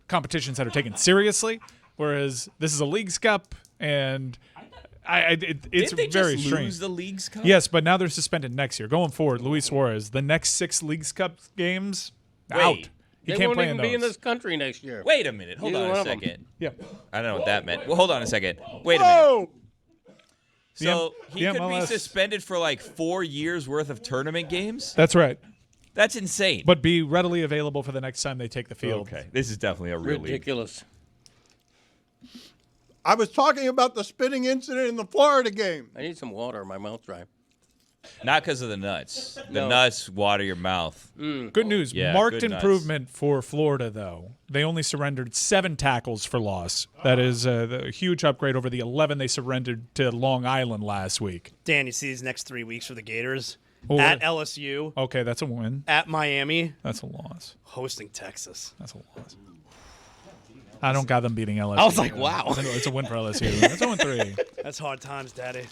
competitions that are taken seriously, whereas this is a Leagues Cup, and it's Didn't they very just strange. lose the Leagues Cup? Yes, but now they're suspended next year. Going forward, Luis Suarez, the next 6 Leagues Cup games, out. He They can't won't play even in be those. in this country next year. Wait a minute. Hold Neither on one a of them. second. Yeah. I don't know what that meant. Well, hold on a second. Wait a minute. So he the could be MLS suspended for like 4 years worth of tournament games? That's right. That's insane. But be readily available for the next time they take the field. Okay. This is definitely a real league. Ridiculous. I was talking about the spitting incident in the Florida game. I need some water. My mouth's dry. Not because of the nuts. The No. nuts water your mouth. Good news. Yeah, Marked good nuts. improvement for Florida, though. They only surrendered 7 tackles for loss. That is a huge upgrade over the 11 they surrendered to Long Island last week. Dan, you see these next 3 weeks for the Gators? Oh, At what- LSU, Okay, that's a win. at Miami, That's a loss. hosting Texas. That's a loss. I don't got them beating LSU. I was like, wow. It's a win for LSU. That's 0-3. That's hard times, Daddy.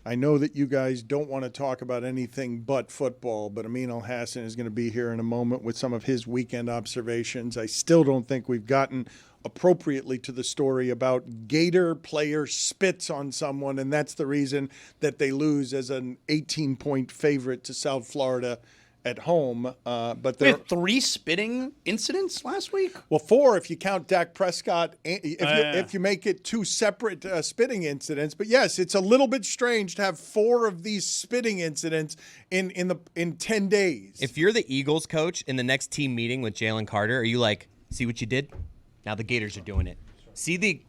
I know that you guys don't want to talk about anything but football, but Amin Elhassan is going to be here in a moment with some of his weekend observations. I still don't think we've gotten appropriately to the story about Gator player spits on someone, and that's the reason that they lose as an 18-point favorite to South Florida at home. But We had 3 spitting incidents last week? well, 4 if you count Dak Prescott, if you make it 2 separate spitting incidents. But yes, it's a little bit strange to have 4 of these spitting incidents in 10 days. If you're the Eagles coach in the next team meeting with Jalen Carter, are you like, see what you did? Now the Gators are doing it. See the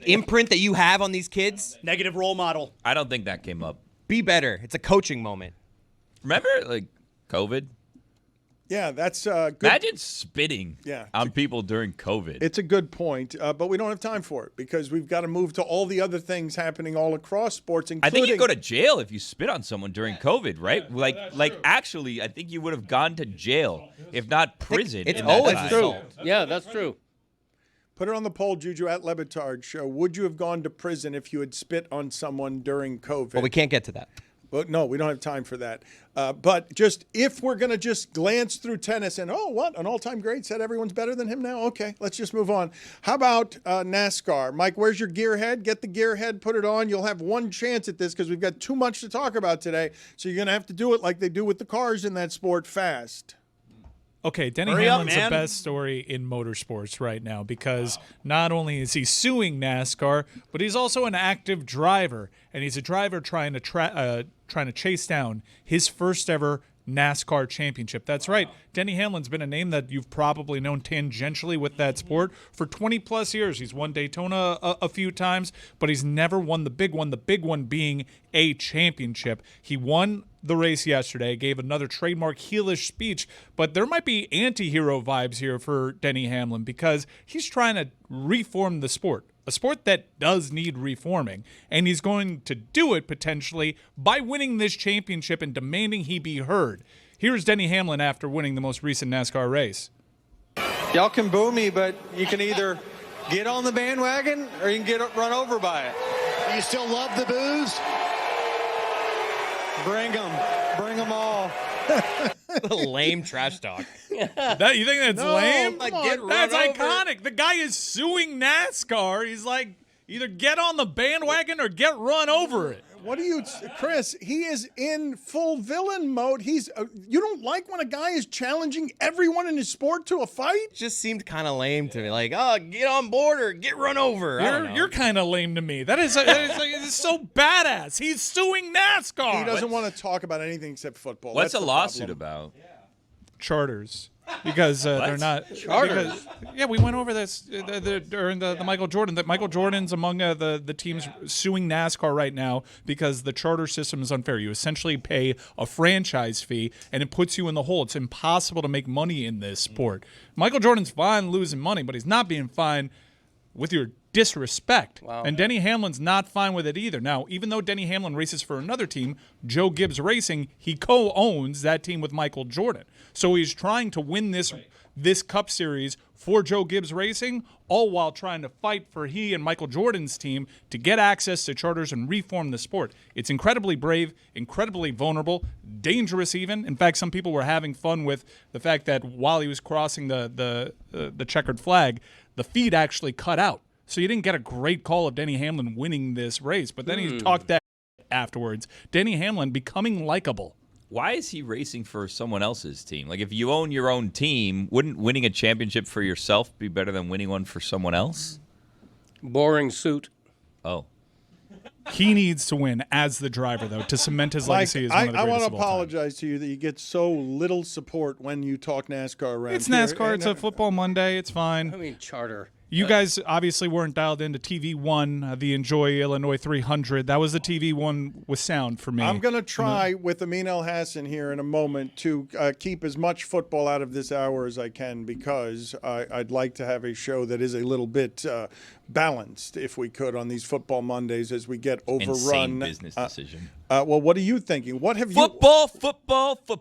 imprint that you have on these kids? Negative role model. I don't think that came up. Be better. It's a coaching moment. Remember, like, COVID? Yeah, that's good. Imagine spitting Yeah. on people during COVID. It's a good point, but we don't have time for it because we've got to move to all the other things happening all across sports, I including. think you go to jail if you spit on someone during COVID, right? Like actually, I think you would have gone to jail, if not prison. It's in that always time. True. Yeah, that's true. Put it on the poll, Juju, at LeBatard Show. Would you have gone to prison if you had spit on someone during COVID? Well, we can't get to that. Well, no, we don't have time for that. But just if we're going to just glance through tennis and, oh, what? An all-time great said everyone's better than him now? Okay, let's just move on. How about NASCAR? Mike, where's your gear head? Get the gear head, put it on. You'll have one chance at this because we've got too much to talk about today. So you're going to have to do it like they do with the cars in that sport, fast. Okay, Denny Hurry up, Hamlin's the man. best story in motorsports right now because not only is he suing NASCAR, but he's also an active driver, and he's a driver trying to chase down his first ever NASCAR championship. That's right. Denny Hamlin's been a name that you've probably known tangentially with that sport for 20 plus years. He's won Daytona a few times, but he's never won the big one being a championship. He won the race yesterday, gave another trademark heelish speech, but there might be anti-hero vibes here for Denny Hamlin because he's trying to reform the sport. A sport that does need reforming, and he's going to do it potentially by winning this championship and demanding he be heard. Here's Denny Hamlin after winning the most recent NASCAR race. Y'all can boo me, but you can either get on the bandwagon or you can get run over by it. You still love the booze? Bring them all. Lame trash talk. That you think that's lame? Like, That's iconic. The guy is suing NASCAR. He's like, either get on the bandwagon or get run over it. What do you, Chris? He is in full villain mode. He's. You don't like when a guy is challenging everyone in his sport to a fight? Just seemed kind of lame to me. Like, oh, get on board or get run over. You're kind of lame to me. That is so badass. He's suing NASCAR. He doesn't want to talk about anything except football. What's That's a the lawsuit problem. about? Charters. Because they're not Charters. Yeah, we went over this during the Michael Jordan. That Michael Jordan's among the teams suing NASCAR right now because the charter system is unfair. You essentially pay a franchise fee, and it puts you in the hole. It's impossible to make money in this sport. Michael Jordan's fine losing money, but he's not being fine with your disrespect. Wow. And Denny Hamlin's not fine with it either. Now, even though Denny Hamlin races for another team, Joe Gibbs Racing, he co-owns that team with Michael Jordan. So he's trying to win this Cup Series for Joe Gibbs Racing, all while trying to fight for he and Michael Jordan's team to get access to charters and reform the sport. It's incredibly brave, incredibly vulnerable, dangerous even. In fact, some people were having fun with the fact that while he was crossing the checkered flag, the feed actually cut out. So you didn't get a great call of Denny Hamlin winning this race. But then he talked that afterwards. Denny Hamlin becoming likable. Why is he racing for someone else's team? Like, if you own your own team, wouldn't winning a championship for yourself be better than winning one for someone else? Boring suit. Oh. He needs to win as the driver, though, to cement his legacy as one of the I greatest want of to all time. apologize to you that you get so little support when you talk NASCAR around It's here. NASCAR. It's a football Monday. It's fine. I mean, charter. You guys obviously weren't dialed into TV1, the Enjoy Illinois 300. That was the TV1 with sound for me. I'm going to try with Amin Elhassan here in a moment to keep as much football out of this hour as I can because I'd like to have a show that is a little bit balanced, if we could, on these football Mondays as we get overrun. Insane business decision. Well, what are you thinking? What have Football.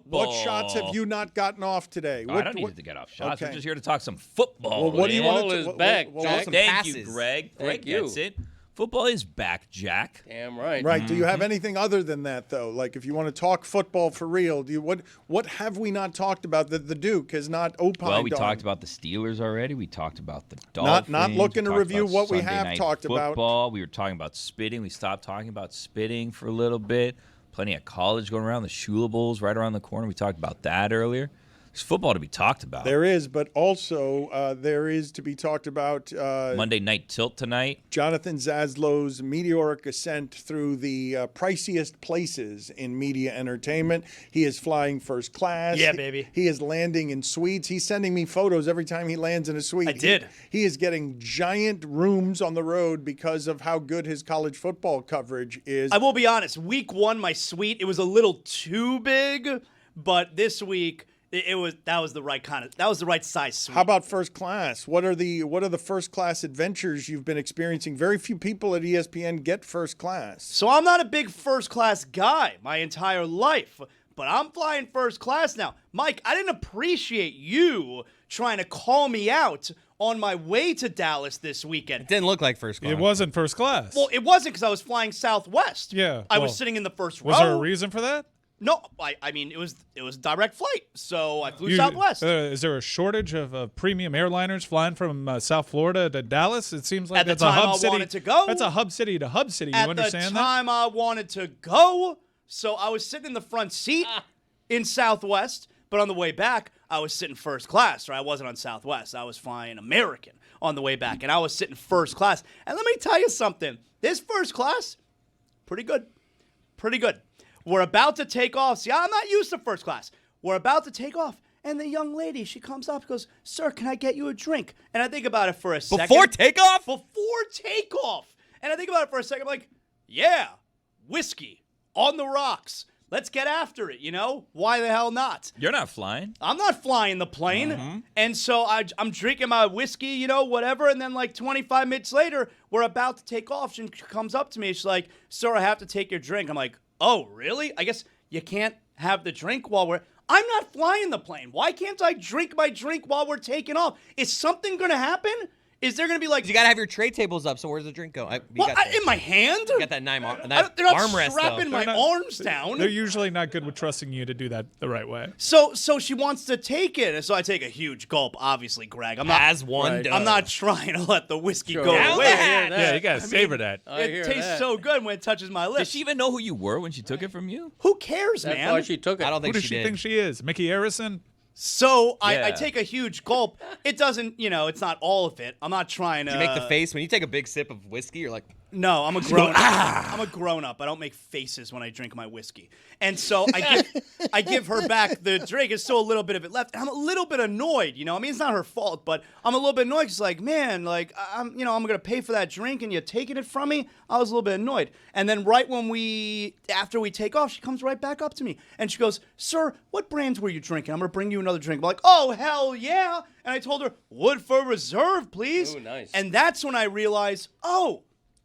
What shots have you not gotten off today? I don't need to get off shots. Okay. I'm just here to talk some football. Well, what do you want Football to is back, Jack. Thank passes. you, Greg. Thank Greg you. gets it. Football is back, Jack. Damn right. Right. Do you have anything other than that, though? Like, if you want to talk football for real, do you what have we not talked about that the Duke has not opined Well, we on? talked about the Steelers already. We talked about the Dolphins. Not looking to We talked review about what we Sunday have Night talked about. Football. We were talking about spitting. We stopped talking about spitting for a little bit. Plenty of college going around. The Shula Bowl's right around the corner. We talked about that earlier. There's football to be talked about. There is, but also there is to be talked about Monday Night Tilt tonight. Jonathan Zaslow's meteoric ascent through the priciest places in media entertainment. He is flying first class. Yeah, baby. He is landing in suites. He's sending me photos every time he lands in a suite. I did. He is getting giant rooms on the road because of how good his college football coverage is. I will be honest. Week 1, my suite, it was a little too big, but this week that was the right size suite. How about first class? What are the first class adventures you've been experiencing? Very few people at ESPN get first class. So I'm not a big first class guy my entire life, but I'm flying first class now. Mike, I didn't appreciate you trying to call me out on my way to Dallas this weekend. It didn't look like first class. It wasn't first class. Well, it wasn't because I was flying Southwest. Yeah, I well, was sitting in the first row. Was there a reason for that? No, I mean, it was a direct flight, so I flew Southwest. Is there a shortage of premium airliners flying from South Florida to Dallas? It seems like At the that's time a hub I city. wanted to go. That's a hub city to hub city. You At understand the time I wanted to go, so I was sitting in the front seat in Southwest, but on the way back, I was sitting first class, or I wasn't on Southwest. I was flying American on the way back, and I was sitting first class. And let me tell you something. This first class, pretty good. Pretty good. We're about to take off. See, I'm not used to first class. We're about to take off. And the young lady, she comes up and goes, "Sir, can I get you a drink?" And I think about it for a second. Before takeoff? Before takeoff. And I think about it for a second. I'm like, yeah, whiskey on the rocks. Let's get after it, you know? Why the hell not? You're not flying. I'm not flying the plane. And so I'm drinking my whiskey, you know, whatever. And then like 25 minutes later, we're about to take off. She comes up to me. She's like, "Sir, I have to take your drink." I'm like, "Oh, really? I guess you can't have the drink while I'm not flying the plane. Why can't I drink my drink while we're taking off? Is something going to happen? Is there going to be like... You got to have your tray tables up, so where's the drink go? In my hand? You got that they're not armrest, strapping my arms down. They're usually not good with trusting you to do that the right way. So she wants to take it. So I take a huge gulp, obviously, Greg. I'm not trying to let the whiskey go away. Yeah, you got to savor that. It tastes so good when it touches my lips. Did she even know who you were when she took it from you? Who cares, That's man? why she took it. I don't think Who does she think she is? Mickey Harrison? So I take a huge gulp. It doesn't, it's not all of it. I'm not trying to. You make the face when you take a big sip of whiskey. You're like, no, I'm a grown. I'm a grown up. I don't make faces when I drink my whiskey. And so I give her back the drink. There's still a little bit of it left. And I'm a little bit annoyed. I mean, it's not her fault, but I'm a little bit annoyed. She's like, man, like I'm gonna pay for that drink, and you're taking it from me. I was a little bit annoyed. And then right after we take off, she comes right back up to me and she goes, "Sir, what brands were you drinking? I'm gonna bring you another drink." I'm like, "Oh hell yeah!" And I told her, "Woodford Reserve, please." Ooh, nice. And that's when I realized,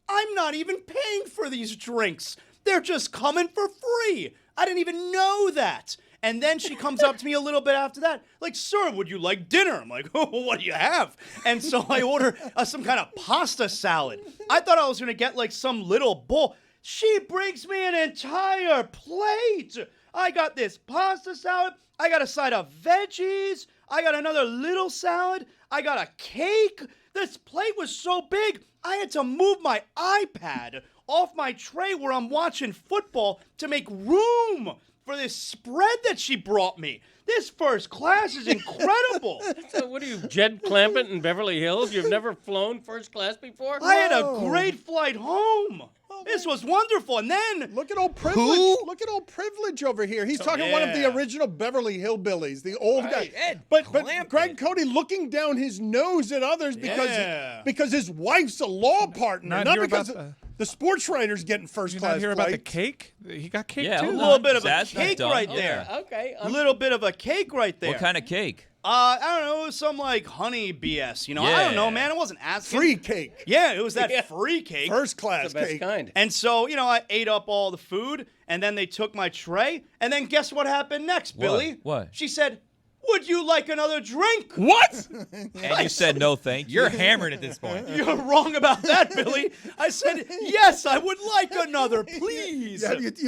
I'm not even paying for these drinks. They're just coming for free. I didn't even know that. And then she comes up to me a little bit after that, like, "Sir, would you like dinner?" I'm like, "Oh, what do you have?" And so I order some kind of pasta salad. I thought I was going to get like some little bowl. She brings me an entire plate. I got this pasta salad. I got a side of veggies. I got another little salad. I got a cake. This plate was so big, I had to move my iPad off my tray where I'm watching football to make room for this spread that she brought me. This first class is incredible. So what are you, Jed Clampett in Beverly Hills? You've never flown first class before? I had a great flight home. This was wonderful. And then look at old privilege. Look at old privilege over here. He's talking one of the original Beverly Hillbillies, the old guy. But Greg Cody looking down his nose at others because his wife's a law partner, not because the sports writer's getting first class. You hear about the cake? He got cake too. A little bit of a cake right there. Okay. A little bit of a cake right there. What kind of cake? I don't know. It was some like honey BS. I don't know, man. I wasn't asking. Free cake. Yeah, it was that free cake. First class the best cake. kind. And so, I ate up all the food, and then they took my tray, and then guess what happened next, Billy? What? She said, "Would you like another drink?" What? And you said no, thank you. you're hammered at this point. You're wrong about that, Billy. I said, "Yes, I would like another, please."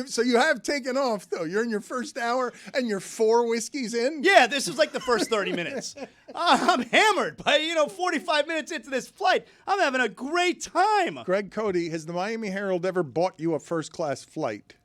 So you have taken off, though. You're in your first hour, and you're 4 whiskeys in? Yeah, this is like the first 30 minutes. I'm hammered. By 45 minutes into this flight, I'm having a great time. Greg Cody, has the Miami Herald ever bought you a first-class flight?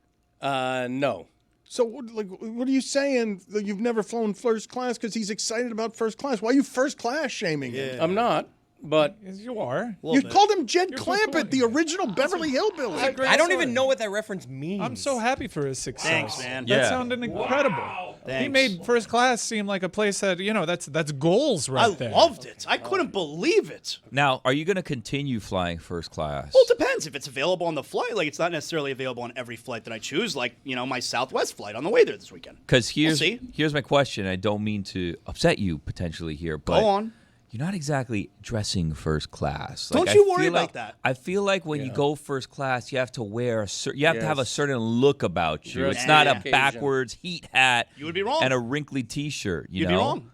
No. So what are you saying? That you've never flown first class because he's excited about first class? Why are you first class shaming him? I'm not, but Yes, you are. You called him Jed Clampett, the original Beverly Hillbilly. I don't even know what that reference means. I'm so happy for his success. Thanks, man. That Yeah. sounded incredible. He Thanks. made first class seem like a place that, that's goals right I there. loved it. I couldn't believe it. Now, are you going to continue flying first class? Well, it depends if it's available on the flight. Like, it's not necessarily available on every flight that I choose. Like, my Southwest flight on the way there this weekend. Because here's see. my question. I don't mean to upset you potentially here, but Go on. you're not exactly dressing first class. Don't Like, you I worry feel about like, that. I feel like when you go first class, you have to wear you have to have a certain look about you. Dress It's for not the a occasion. backwards heat hat. You would be wrong. And a wrinkly T-shirt. You'd be wrong.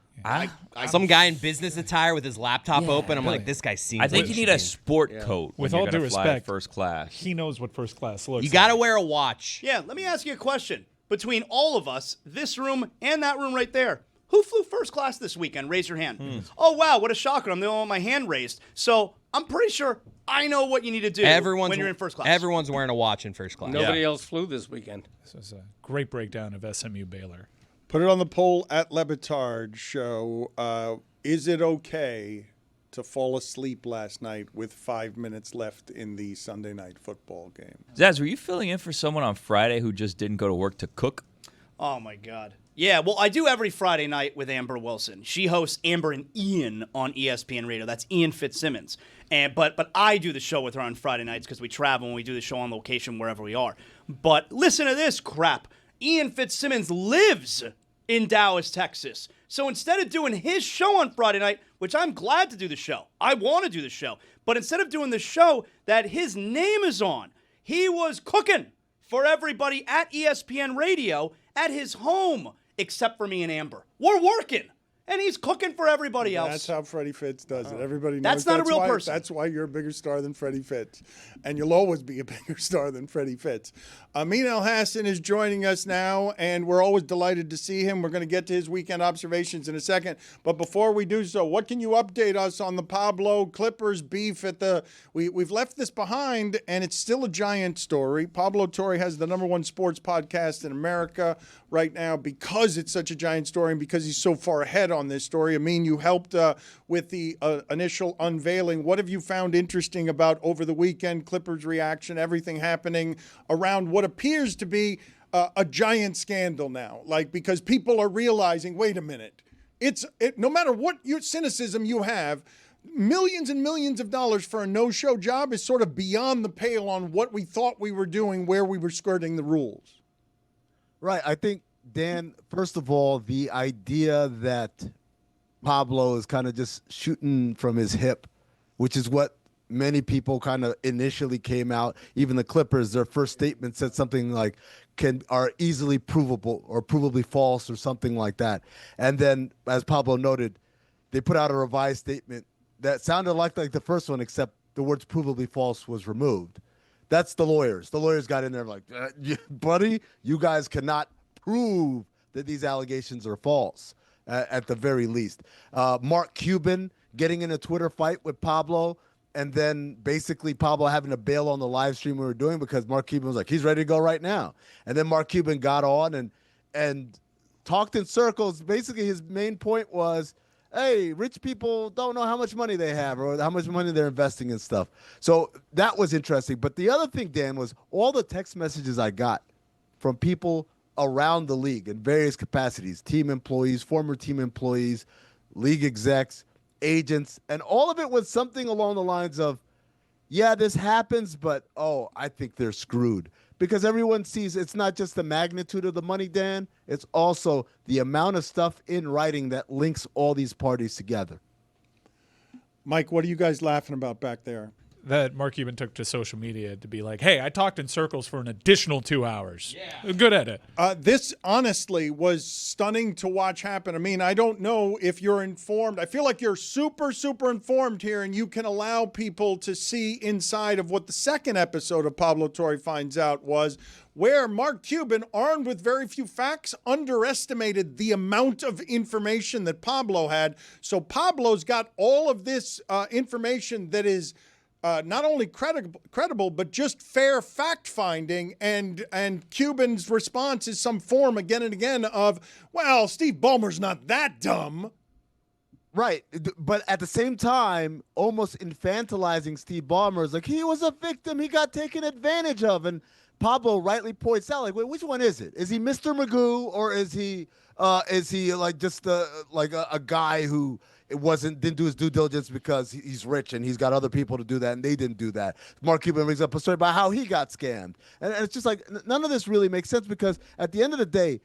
Some guy in business attire with his laptop open. I'm like, this guy seems. I think like you need a sport coat With when all you're due gonna fly respect, first class. He knows what first class looks You like. got to wear a watch. Yeah, let me ask you a question. Between all of us, this room and that room right there, who flew first class this weekend? Raise your hand. Oh, wow, what a shocker. I'm the only one with my hand raised. So I'm pretty sure I know what you need to do when you're in first class. Everyone's wearing a watch in first class. nobody else flew this weekend. This is a great breakdown of SMU Baylor. Put it on the poll at LeBatard Show. Is it okay to fall asleep last night with 5 minutes left in the Sunday night football game? Zaz, were you filling in for someone on Friday who just didn't go to work to cook? Oh, my God. Yeah, well, I do every Friday night with Amber Wilson. She hosts Amber and Ian on ESPN Radio. That's Ian Fitzsimmons. But I do the show with her on Friday nights because we travel and we do the show on location wherever we are. But listen to this crap. Ian Fitzsimmons lives in Dallas, Texas. So instead of doing his show on Friday night, which I'm glad to do the show, I want to do the show, but instead of doing the show that his name is on, he was cooking for everybody at ESPN Radio at his home, except for me and Amber. We're working. and he's cooking for everybody else. That's how Freddie Fitz does it. Everybody knows That's not a real person. That's why you're a bigger star than Freddie Fitz. And you'll always be a bigger star than Freddie Fitz. Amin Elhassan is joining us now, and we're always delighted to see him. We're going to get to his weekend observations in a second. But before we do so, what can you update us on the Pablo Clippers beef at the we've left this behind, and it's still a giant story. Pablo Torre has the #1 sports podcast in America right now because it's such a giant story and because he's so far ahead on this story. Amin, you helped with the initial unveiling. What have you found interesting about over the weekend, Clippers reaction, everything happening around what appears to be a giant scandal now? Like, because people are realizing, wait a minute, no matter what cynicism you have, millions and millions of dollars for a no-show job is sort of beyond the pale on what we thought we were doing, where we were skirting the rules. Right. I think, Dan, first of all, the idea that Pablo is kind of just shooting from his hip, which is what many people kind of initially came out. Even the Clippers, their first statement said something like are easily provable or provably false or something like that. And then, as Pablo noted, they put out a revised statement that sounded like the first one, except the words provably false was removed. That's the lawyers. The lawyers got in there like, buddy, you guys cannot prove that these allegations are false, at the very least. Mark Cuban getting in a Twitter fight with Pablo, and then basically Pablo having to bail on the live stream we were doing because Mark Cuban was like, he's ready to go right now. And then Mark Cuban got on and talked in circles. Basically, his main point was, hey, rich people don't know how much money they have or how much money they're investing in stuff. So that was interesting. But the other thing, Dan, was all the text messages I got from people around the league in various capacities, team employees, former team employees, league execs, agents, and all of it was something along the lines of, yeah, this happens, but, I think they're screwed. Because everyone sees it's not just the magnitude of the money, Dan, it's also the amount of stuff in writing that links all these parties together. Mike, what are you guys laughing about back there? That Mark Cuban took to social media to be like, hey, I talked in circles for an additional 2 hours. Yeah. Good at it. This, honestly, was stunning to watch happen. I mean, I don't know if you're informed. I feel like you're super, super informed here, and you can allow people to see inside of what the second episode of Pablo Torre finds out was, where Mark Cuban, armed with very few facts, underestimated the amount of information that Pablo had. So Pablo's got all of this information that is not only credible, but just fair fact-finding, and Cuban's response is some form again and again of, well, Steve Ballmer's not that dumb. Right, but at the same time, almost infantilizing Steve Ballmer is like, he was a victim, he got taken advantage of, and Pablo rightly points out, like, wait, which one is it? Is he Mr. Magoo, or is he like just a guy who didn't do his due diligence because he's rich and he's got other people to do that and they didn't do that? Mark Cuban brings up a story about how he got scammed. And it's just like, none of this really makes sense because at the end of the day,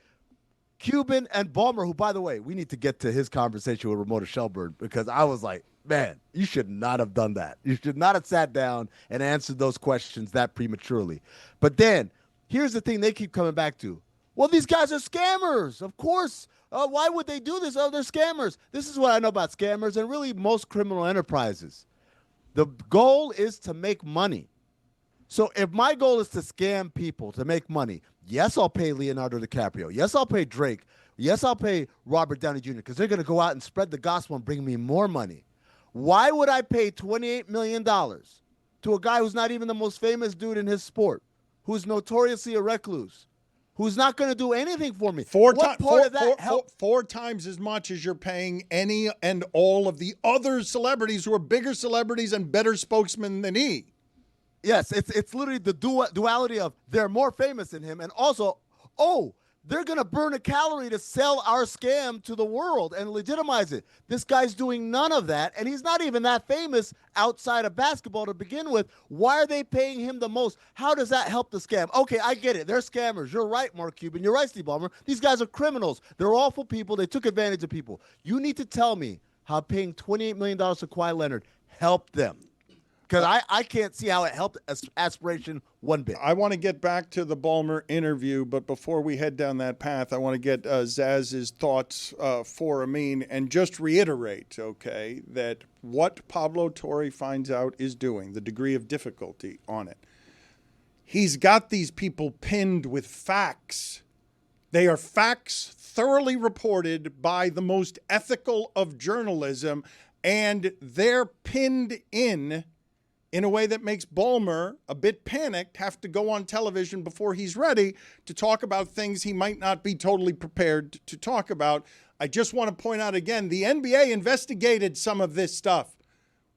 Cuban and Ballmer, who, by the way, we need to get to his conversation with Ramona Shelburne because I was like, man, you should not have done that. You should not have sat down and answered those questions that prematurely. But then, here's the thing they keep coming back to. Well, these guys are scammers. Of course. Why would they do this? Oh, they're scammers. This is what I know about scammers and really most criminal enterprises. The goal is to make money. So if my goal is to scam people to make money, yes, I'll pay Leonardo DiCaprio. Yes, I'll pay Drake. Yes, I'll pay Robert Downey Jr. because they're going to go out and spread the gospel and bring me more money. Why would I pay $28 million to a guy who's not even the most famous dude in his sport, who's notoriously a recluse, who's not going to do anything for me? Four times as much as you're paying any and all of the other celebrities who are bigger celebrities and better spokesmen than he. Yes, it's literally the duality of they're more famous than him, and also, they're going to burn a calorie to sell our scam to the world and legitimize it. This guy's doing none of that, and he's not even that famous outside of basketball to begin with. Why are they paying him the most? How does that help the scam? Okay, I get it. They're scammers. You're right, Mark Cuban. You're right, Steve Ballmer. These guys are criminals. They're awful people. They took advantage of people. You need to tell me how paying $28 million to Kawhi Leonard helped them. Because I can't see how it helped Aspiration one bit. I want to get back to the Ballmer interview, but before we head down that path, I want to get Zaz's thoughts for Amin and just reiterate, okay, that what Pablo Torre finds out is doing, the degree of difficulty on it. He's got these people pinned with facts. They are facts thoroughly reported by the most ethical of journalism, and they're pinned in a way that makes Ballmer, a bit panicked, have to go on television before he's ready to talk about things he might not be totally prepared to talk about. I just want to point out again, the NBA investigated some of this stuff.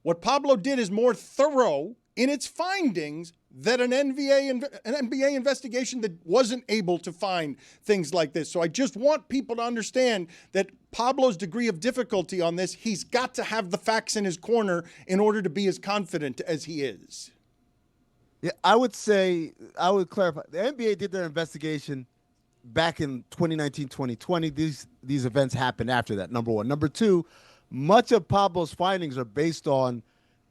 What Pablo did is more thorough in its findings than an NBA investigation that wasn't able to find things like this. So I just want people to understand that Pablo's degree of difficulty on this, he's got to have the facts in his corner in order to be as confident as he is. Yeah, I would clarify. The NBA did their investigation back in 2019, 2020. These events happened after that, number one. Number two, much of Pablo's findings are based on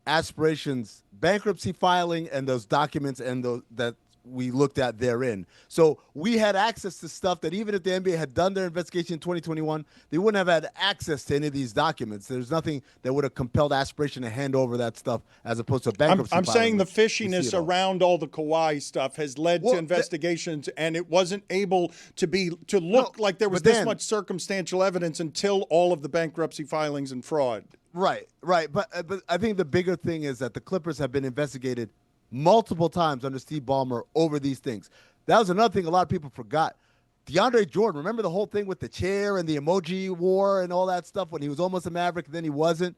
Aspiration's bankruptcy filing and those documents and those that we looked at therein. So we had access to stuff that even if the NBA had done their investigation in 2021, they wouldn't have had access to any of these documents. There's nothing that would have compelled Aspiration to hand over that stuff as opposed to bankruptcy I'm filing, saying the fishiness around all the Kawhi stuff has led to investigations, and it wasn't able to look like there was this much circumstantial evidence until all of the bankruptcy filings and fraud. Right. But I think the bigger thing is that the Clippers have been investigated multiple times under Steve Ballmer over these things. That was another thing a lot of people forgot. DeAndre Jordan, remember the whole thing with the chair and the emoji war and all that stuff when he was almost a Maverick and then he wasn't?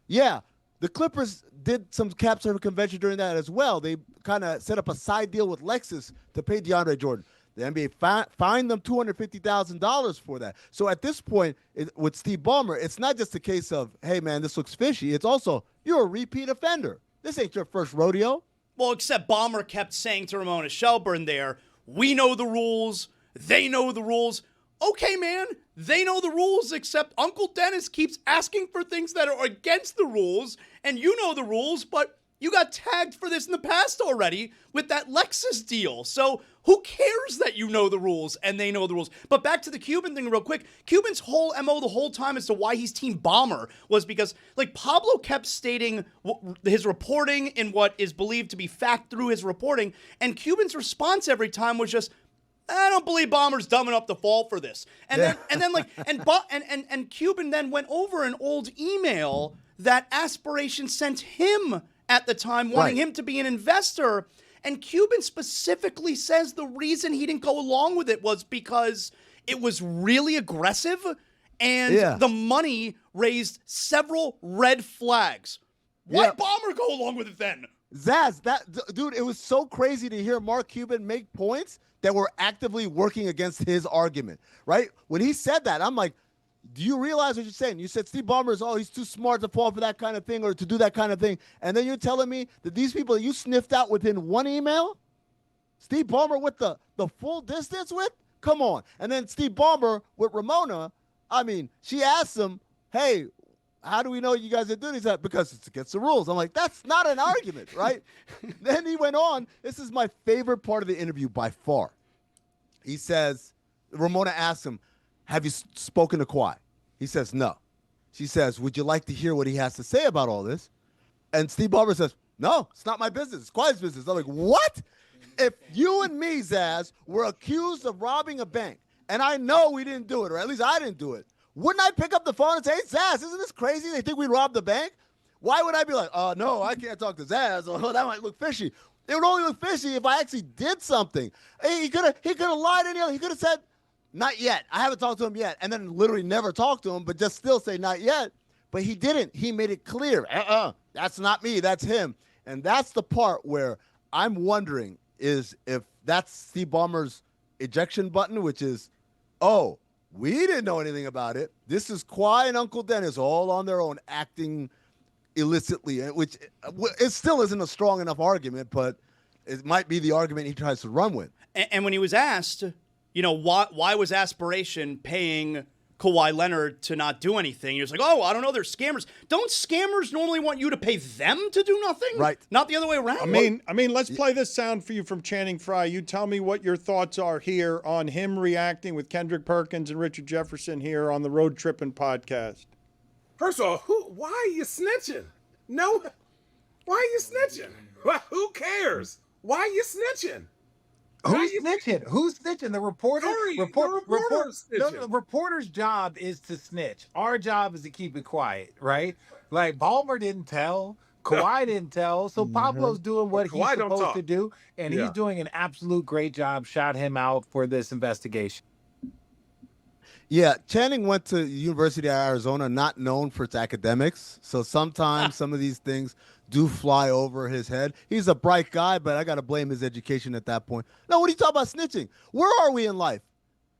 Yeah, the Clippers did some cap service convention during that as well. They kind of set up a side deal with Lexus to pay DeAndre Jordan. The NBA fined them $250,000 for that. So at this point, with Steve Ballmer, it's not just a case of, hey, man, this looks fishy. It's also, you're a repeat offender. This ain't your first rodeo. Well, except Ballmer kept saying to Ramona Shelburne there, we know the rules, they know the rules. Okay, man, they know the rules, except Uncle Dennis keeps asking for things that are against the rules, and you know the rules, but you got tagged for this in the past already with that Lexus deal. So who cares that you know the rules and they know the rules? But back to the Cuban thing real quick. Cuban's whole MO the whole time as to why he's Team Ballmer was because, like, Pablo kept stating his reporting in what is believed to be fact through his reporting, and Cuban's response every time was just, I don't believe Ballmer's dumb enough to fall for this. And then Cuban then went over an old email that Aspiration sent him at the time, wanting him to be an investor. And Cuban specifically says the reason he didn't go along with it was because it was really aggressive and the money raised several red flags. Why'd Ballmer go along with it then? Zaz, dude, it was so crazy to hear Mark Cuban make points that were actively working against his argument, right? When he said that, I'm like, do you realize what you're saying? You said Steve Ballmer is, he's too smart to fall for that kind of thing or to do that kind of thing. And then you're telling me that these people that you sniffed out within one email, Steve Ballmer with the full distance with? Come on. And then Steve Ballmer with Ramona, I mean, she asked him, hey, how do we know you guys are doing that? Because it's against the rules. I'm like, that's not an argument, right? Then he went on. This is my favorite part of the interview by far. He says, Ramona asks him, have you spoken to Kawhi? He says, no. She says, would you like to hear what he has to say about all this? And Steve Ballmer says, no, it's not my business. It's Kawhi's business. I'm like, what? If you and me, Zaz, were accused of robbing a bank, and I know we didn't do it, or at least I didn't do it, wouldn't I pick up the phone and say, hey, Zaz, isn't this crazy? They think we robbed the bank? Why would I be like, no, I can't talk to Zaz. Oh, that might look fishy. It would only look fishy if I actually did something. Hey, he could have lied anyhow. He could have said, not yet. I haven't talked to him yet. And then literally never talked to him, but just still say not yet. But he didn't. He made it clear. That's not me. That's him. And that's the part where I'm wondering is if that's Steve Ballmer's ejection button, which is, we didn't know anything about it. This is Kawhi and Uncle Dennis all on their own acting illicitly, which it still isn't a strong enough argument, but it might be the argument he tries to run with. And when he was asked, why was Aspiration paying Kawhi Leonard to not do anything. You're just like, oh, I don't know, they're scammers. Don't scammers normally want you to pay them to do nothing? Right. Not the other way around? I mean, let's play this sound for you from Channing Frye. You tell me what your thoughts are here on him reacting with Kendrick Perkins and Richard Jefferson here on the Road Trippin' podcast. First of all, why are you snitching? No, why are you snitching? Who cares? Why are you snitching? Who's snitching? Who's snitching? The reporter? The reporter's job is to snitch. Our job is to keep it quiet, right? Like, Ballmer didn't tell. Kawhi didn't tell. So Pablo's doing what he's supposed to do, and he's doing an absolute great job. Shout him out for this investigation. Yeah, Channing went to University of Arizona, not known for its academics. So sometimes some of these things do fly over his head. He's a bright guy, but I got to blame his education at that point. No, what are you talking about snitching? Where are we in life?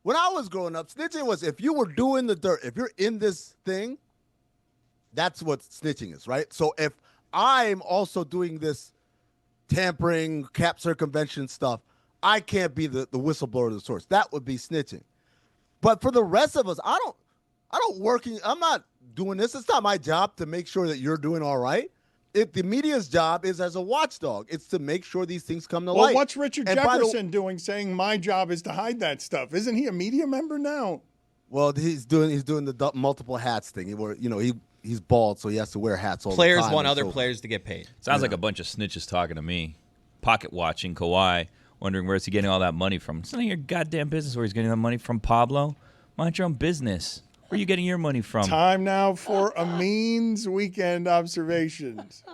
When I was growing up, snitching was if you were doing the dirt, if you're in this thing, that's what snitching is, right? So if I'm also doing this tampering, cap circumvention stuff, I can't be the whistleblower of the source. That would be snitching. But for the rest of us, I'm not doing this. It's not my job to make sure that you're doing all right. The media's job is as a watchdog. It's to make sure these things come to light. Well, what's Richard Jefferson doing saying my job is to hide that stuff? Isn't he a media member now? Well, he's doing the multiple hats thing. He's bald, so he has to wear hats all the time. Players want other players to get paid. Sounds like a bunch of snitches talking to me. Pocket watching Kawhi, wondering where's he getting all that money from. It's none of your goddamn business where he's getting that money from, Pablo. Mind your own business. Where are you getting your money from? Time now for Amin's weekend observations.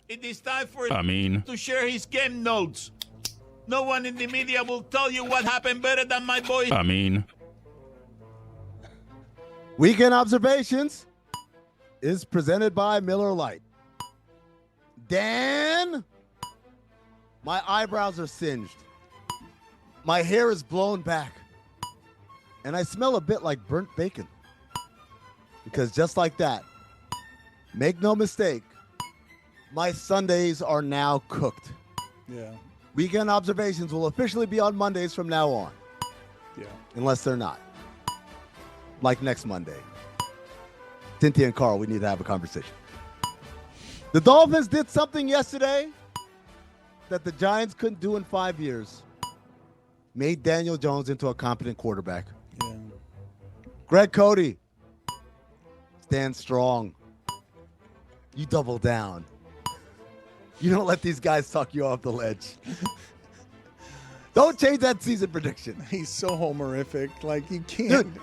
It is time for Amin to share his game notes. No one in the media will tell you what happened better than my boy. Amin. Weekend observations is presented by Miller Lite. Dan, my eyebrows are singed. My hair is blown back. And I smell a bit like burnt bacon. Because just like that, make no mistake, my Sundays are now cooked. Yeah. Weekend observations will officially be on Mondays from now on. Yeah. Unless they're not. Like next Monday. Cynthia and Carl, we need to have a conversation. The Dolphins did something yesterday that the Giants couldn't do in 5 years. Made Daniel Jones into a competent quarterback. Yeah. Greg Cody, stand strong. You double down. You don't let these guys talk you off the ledge. Don't change that season prediction. He's so homerific. Like, you can't.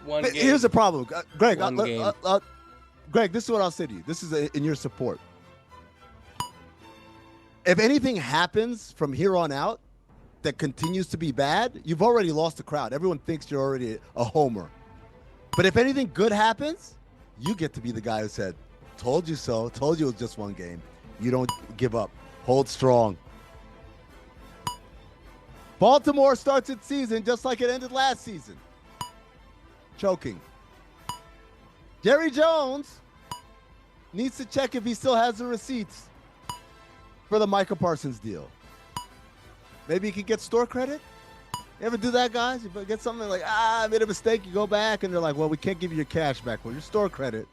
Dude, here's the problem. Greg, Greg, this is what I'll say to you. This is in your support. If anything happens from here on out that continues to be bad, you've already lost the crowd. Everyone thinks you're already a homer. But if anything good happens, you get to be the guy who said, told you so, told you it was just one game. You don't give up. Hold strong. Baltimore starts its season just like it ended last season. Choking. Jerry Jones needs to check if he still has the receipts for the Micah Parsons deal. Maybe he could get store credit. You ever do that, guys? You get something like, I made a mistake. You go back, and they're like, well, we can't give you your cash back. Well, your store credit.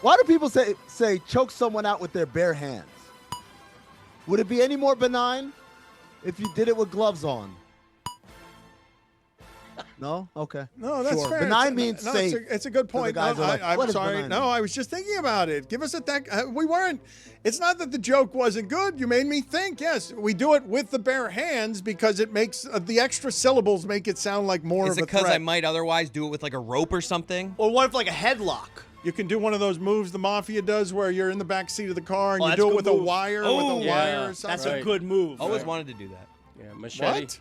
Why do people say choke someone out with their bare hands? Would it be any more benign if you did it with gloves on? No? Okay. No, that's fair. Benign means safe. It's a good point. I'm sorry. No, I was just thinking about it. Give us a we weren't. It's not that the joke wasn't good. You made me think. Yes, we do it with the bare hands because it makes the extra syllables make it sound like more of a threat. Is it because I might otherwise do it with like a rope or something? Or what if like a headlock? You can do one of those moves the mafia does where you're in the back seat of the car and you do it with a wire, wire or something. That's a good move. Always wanted to do that. Yeah, machete. What?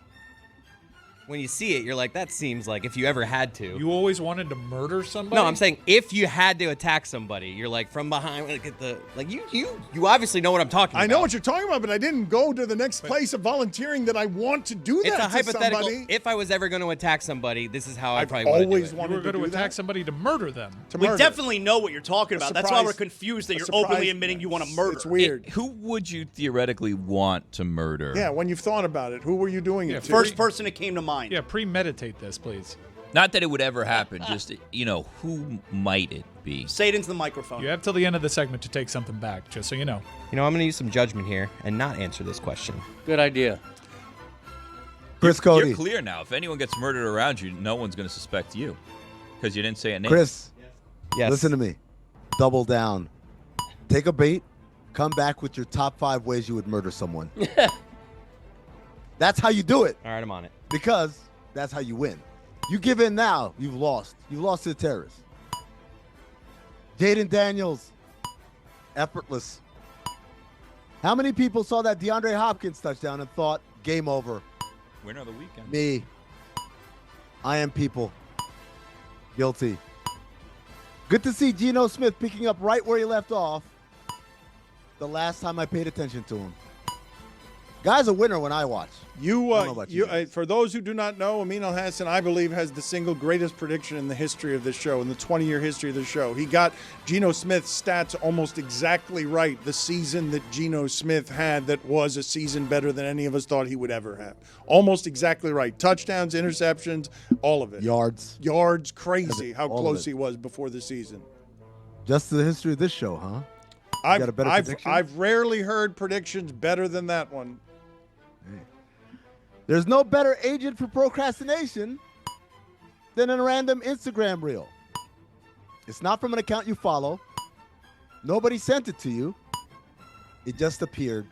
When you see it, you're like, that seems like if you ever had to. You always wanted to murder somebody? No, I'm saying if you had to attack somebody, you're like from behind. You obviously know what I'm talking about. I know what you're talking about, but I didn't go to the next place of volunteering that I want to do that. It's a to hypothetical. Somebody. If I was ever going to attack somebody, this is how I probably always would wanted You were going to attack that? somebody to murder them. We definitely know what you're talking about. That's why we're confused that you're openly admitting you want to murder. It's weird. Who would you theoretically want to murder? Yeah, when you've thought about it, who were you doing it to? First person that came to mind. Yeah, premeditate this, please. Not that it would ever happen, just, who might it be? Say it into the microphone. You have till the end of the segment to take something back, just so you know. I'm going to use some judgment here and not answer this question. Good idea. Chris Cody. You're clear now. If anyone gets murdered around you, no one's going to suspect you because you didn't say a name. Chris, Yes. listen to me. Double down. Take a bait. Come back with your top 5 ways you would murder someone. That's how you do it. All right, I'm on it. Because that's how you win. You give in now, you've lost. You've lost to the terrorists. Jaden Daniels, effortless. How many people saw that DeAndre Hopkins touchdown and thought, game over? Winner of the weekend. Me. I am people. Guilty. Good to see Geno Smith picking up right where he left off the last time I paid attention to him. Guy's a winner when I watch. For those who do not know, Amin Elhassan, I believe, has the single greatest prediction in the history of this show, in the 20-year history of the show. He got Geno Smith's stats almost exactly right the season that Geno Smith had that was a season better than any of us thought he would ever have. Almost exactly right. Touchdowns, interceptions, all of it. Yards, crazy how all close he was before the season. Just the history of this show, huh? You got a better prediction? I've rarely heard predictions better than that one. There's no better agent for procrastination than a random Instagram reel. It's not from an account you follow. Nobody sent it to you. It just appeared,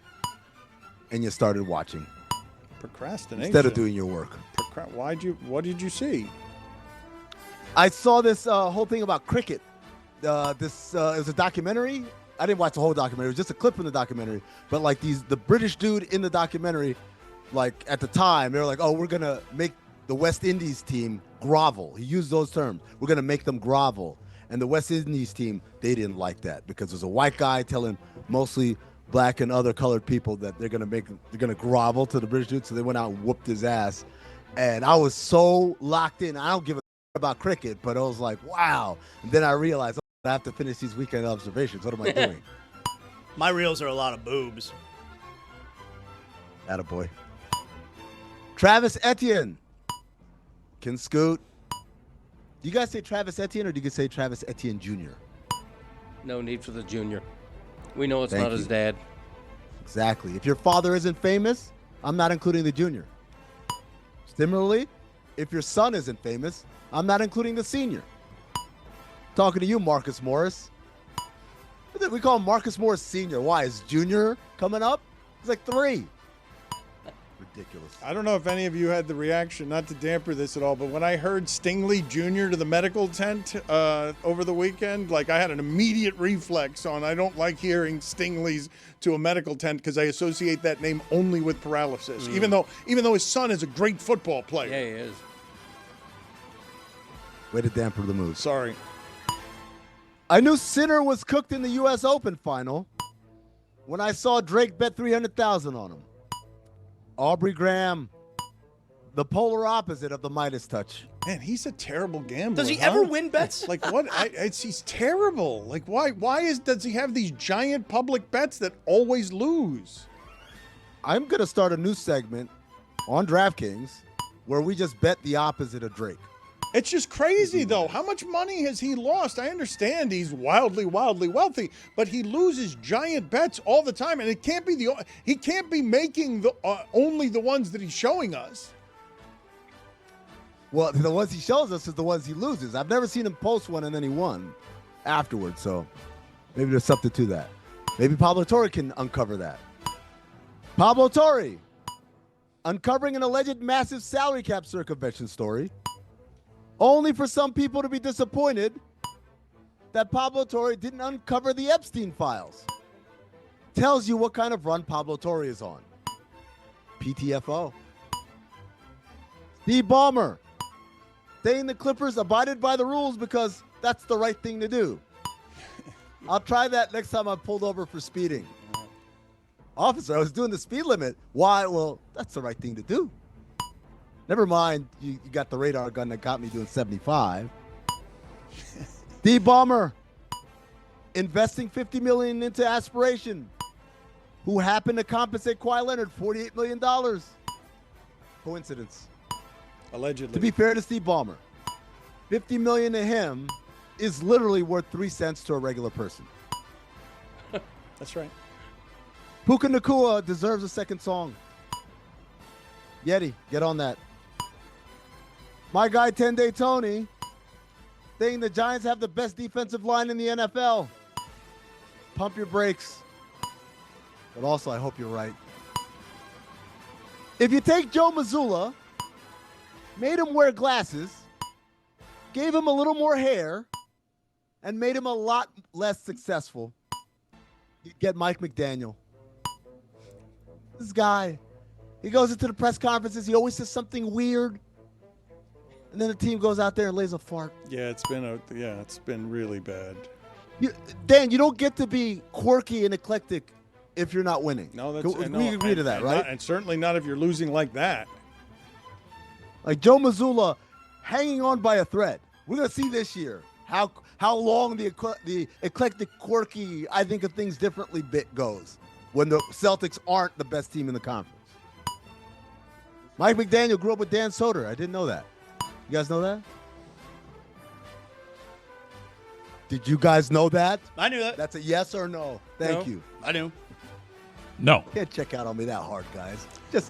and you started watching. Procrastination. Instead of doing your work. What did you see? I saw this whole thing about cricket. It was a documentary. I didn't watch the whole documentary. It was just a clip from the documentary. But like the British dude in the documentary, like at the time, they were like, oh, we're going to make the West Indies team grovel. He used those terms. We're going to make them grovel. And the West Indies team, they didn't like that because there's a white guy telling mostly black and other colored people that they're going to grovel to the British dude. So they went out and whooped his ass. And I was so locked in. I don't give a about cricket, but I was like, wow. And then I realized, I have to finish these weekend observations. What am I doing? My reels are a lot of boobs. Attaboy. Travis Etienne can scoot. Do you guys say Travis Etienne or do you guys say Travis Etienne Jr.? No need for the junior. We know it's Thank not you. his dad. Exactly. If your father isn't famous, I'm not including the junior. Similarly, if your son isn't famous, I'm not including the senior. Talking to you, Marcus Morris. We call him Marcus Morris Sr. Why? Is Junior coming up? He's like 3. Ridiculous. I don't know if any of you had the reaction, not to damper this at all, but when I heard Stingley Jr. to the medical tent over the weekend, like I had an immediate reflex on I don't like hearing Stingley's to a medical tent because I associate that name only with paralysis, even though his son is a great football player. Yeah, he is. Way to damper the mood. Sorry. I knew Sinner was cooked in the U.S. Open final when I saw Drake bet $300,000 on him. Aubrey Graham, the polar opposite of the Midas touch. Man, he's a terrible gambler. Does he ever win bets? Like what? He's terrible. Like why does he have these giant public bets that always lose? I'm going to start a new segment on DraftKings where we just bet the opposite of Drake. It's just crazy, though. How much money has he lost? I understand he's wildly, wildly wealthy, but he loses giant bets all the time, and he can't be making only the ones that he's showing us. Well, the ones he shows us is the ones he loses. I've never seen him post one and then he won afterwards, so maybe there's something to that. Maybe Pablo Torre can uncover that. Pablo Torre, uncovering an alleged massive salary cap circumvention story. Only for some people to be disappointed that Pablo Torre didn't uncover the Epstein files. Tells you what kind of run Pablo Torre is on. PTFO. Steve Ballmer, saying the Clippers abided by the rules because that's the right thing to do. I'll try that next time I'm pulled over for speeding. Officer, I was doing the speed limit. Why? Well, that's the right thing to do. Never mind, you got the radar gun that got me doing 75. Steve Ballmer, investing $50 million into aspiration, who happened to compensate Kawhi Leonard $48 million. Coincidence. Allegedly. To be fair to Steve Ballmer, $50 million to him is literally worth 3 cents to a regular person. That's right. Puka Nacua deserves a second song. Yeti, get on that. My guy 10-Day Tony saying the Giants have the best defensive line in the NFL. Pump your brakes. But also, I hope you're right. If you take Joe Mazzulla, made him wear glasses, gave him a little more hair, and made him a lot less successful, you get Mike McDaniel. This guy, he goes into the press conferences, he always says something weird, and then the team goes out there and lays a fart. Yeah, it's been really bad. Dan, you don't get to be quirky and eclectic if you're not winning. No, we agree to that, right? And certainly not if you're losing like that. Like Joe Mazzulla hanging on by a thread. We're gonna see this year how long the eclectic, quirky, I think of things differently bit goes when the Celtics aren't the best team in the conference. Mike McDaniel grew up with Dan Soder. I didn't know that. You guys know that? Did you guys know that? I knew that. That's a yes or no. Thank you. I knew. No. Can't check out on me that hard, guys.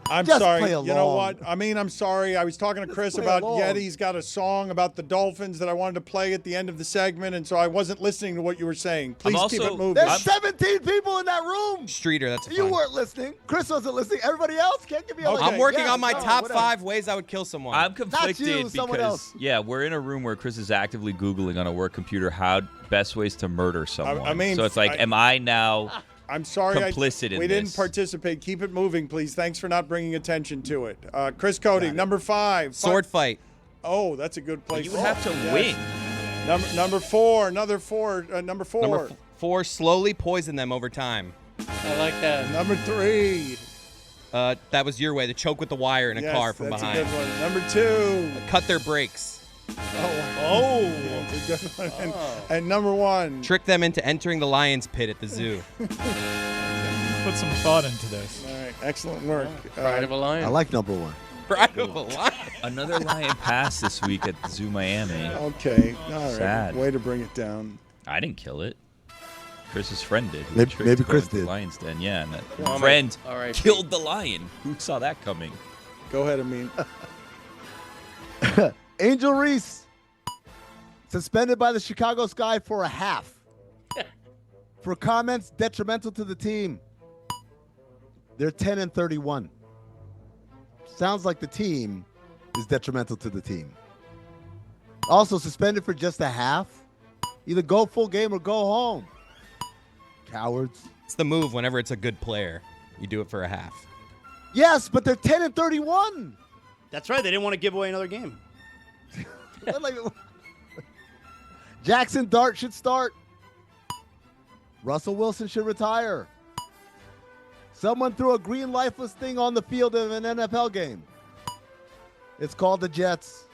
I'm just sorry. play along. You know what? I mean, I'm sorry. I was talking to Chris play about along. Yeti's got a song about the Dolphins that I wanted to play at the end of the segment, and so I wasn't listening to what you were saying. Please keep it moving. There's 17 people in that room. Streeter, that's You fine. weren't listening. Chris wasn't listening. Everybody else can't give me a I'm working yes, on my no, top whatever. 5 ways I would kill someone. I'm conflicted someone else. because we're in a room where Chris is actively Googling on a work computer how best ways to murder someone. I mean, so it's like, am I now I'm sorry. complicit in we this? didn't participate. Keep it moving, please. Thanks for not bringing attention to it. Chris Cody, number 5. Sword fight. Oh, that's a good place. You would have to win. Number 4. Another 4. Number 4. Number 4, slowly poison them over time. I like that. Number 3. That was your way. The choke with the wire in a car from that's behind. a good one. Number 2. Cut their brakes. Oh. Yeah, that's a good one. And number 1. Trick them into entering the lion's pit at the zoo. Put some thought into this. All right. Excellent work. Pride of a lion. I like number 1. Pride of a lion. Another lion passed this week at the Zoo Miami. Okay. All right. Sad. Way to bring it down. I didn't kill it. Chris's friend did. Maybe Chris The did. lion's den, yeah. And that Well, friend all right. killed the lion. Who saw that coming? Go ahead, Amin. Angel Reese suspended by the Chicago Sky for a half for comments detrimental to the team. They're 10-31. Sounds like the team is detrimental to the team. Also suspended for just a half. Either go full game or go home. Cowards. It's the move whenever it's a good player. You do it for a half. Yes, but they're 10-31. That's right. They didn't want to give away another game. Jackson Dart should start. Russell Wilson should retire. Someone threw a green lifeless thing on the field of an NFL game. It's called the Jets.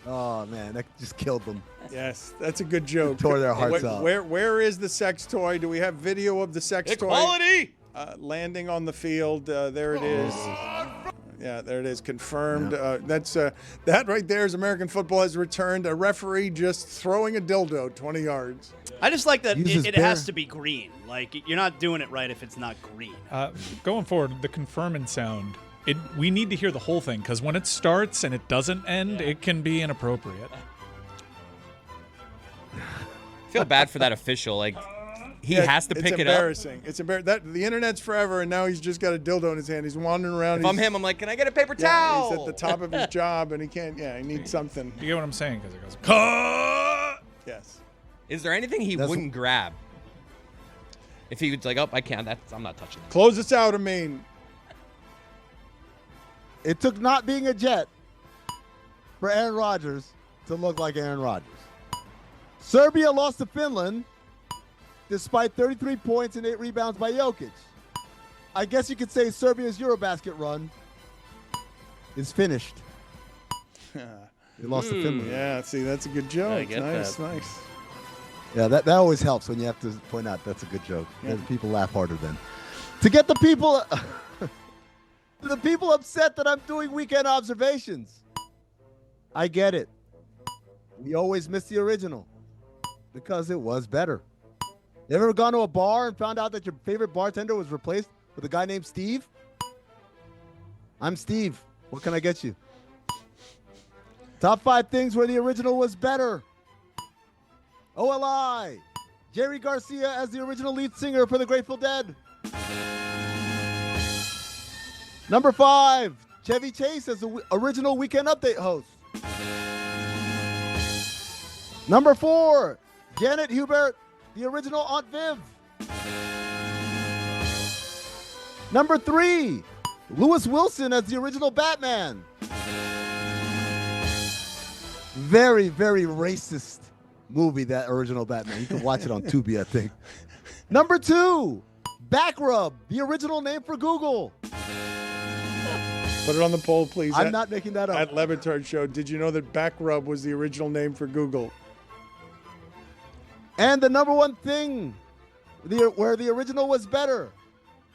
Oh, man, that just killed them. Yes, that's a good joke. Tore their hearts out. Where is the sex toy? Do we have video of the sex Equality! toy? Landing on the field. There it is. Yeah, there it is. Confirmed. That's that right there is American football has returned. A referee just throwing a dildo 20 yards. I just like that Uses it bare- has to be green. Like, you're not doing it right if it's not green. Going forward, the confirming sound. We need to hear the whole thing because when it starts and it doesn't end, it can be inappropriate. I feel bad for that official. Like, he has to pick it up. It's embarrassing. It's embarrassing. The internet's forever, and now he's just got a dildo in his hand. He's wandering around. If I'm him, I'm like, can I get a paper towel? He's at the top of his job, and he can't. Yeah, he needs something. You get what I'm saying? Because it goes, cut! Yes. Is there anything he wouldn't grab? If he was like, oh, I can't. I'm not touching that. Close us out, Amin. It took not being a Jet for Aaron Rodgers to look like Aaron Rodgers. Serbia lost to Finland despite 33 points and 8 rebounds by Jokic. I guess you could say Serbia's Eurobasket run is finished. They lost to Finland. Yeah, see, that's a good joke. I get Nice, that. nice. Yeah, that always helps when you have to point out that's a good joke. Yeah. People laugh harder then. To get the people upset that I'm doing weekend observations, I get it. We always miss the original because it was better. You ever gone to a bar and found out that your favorite bartender was replaced with a guy named Steve? I'm Steve. What can I get you? Top 5 things where the original was better. OLI. Jerry Garcia as the original lead singer for the Grateful Dead. Number 5. Chevy Chase as the original Weekend Update host. Number 4. Janet Hubert, the original Aunt Viv. Number 3. Lewis Wilson as the original Batman. Very, very racist movie, that original Batman. You can watch it on Tubi, I think. Number 2. Backrub, the original name for Google. Put it on the poll, please. I'm not making that up. At LeBatard Show, did you know that Backrub was the original name for Google? And the number 1 thing where the original was better.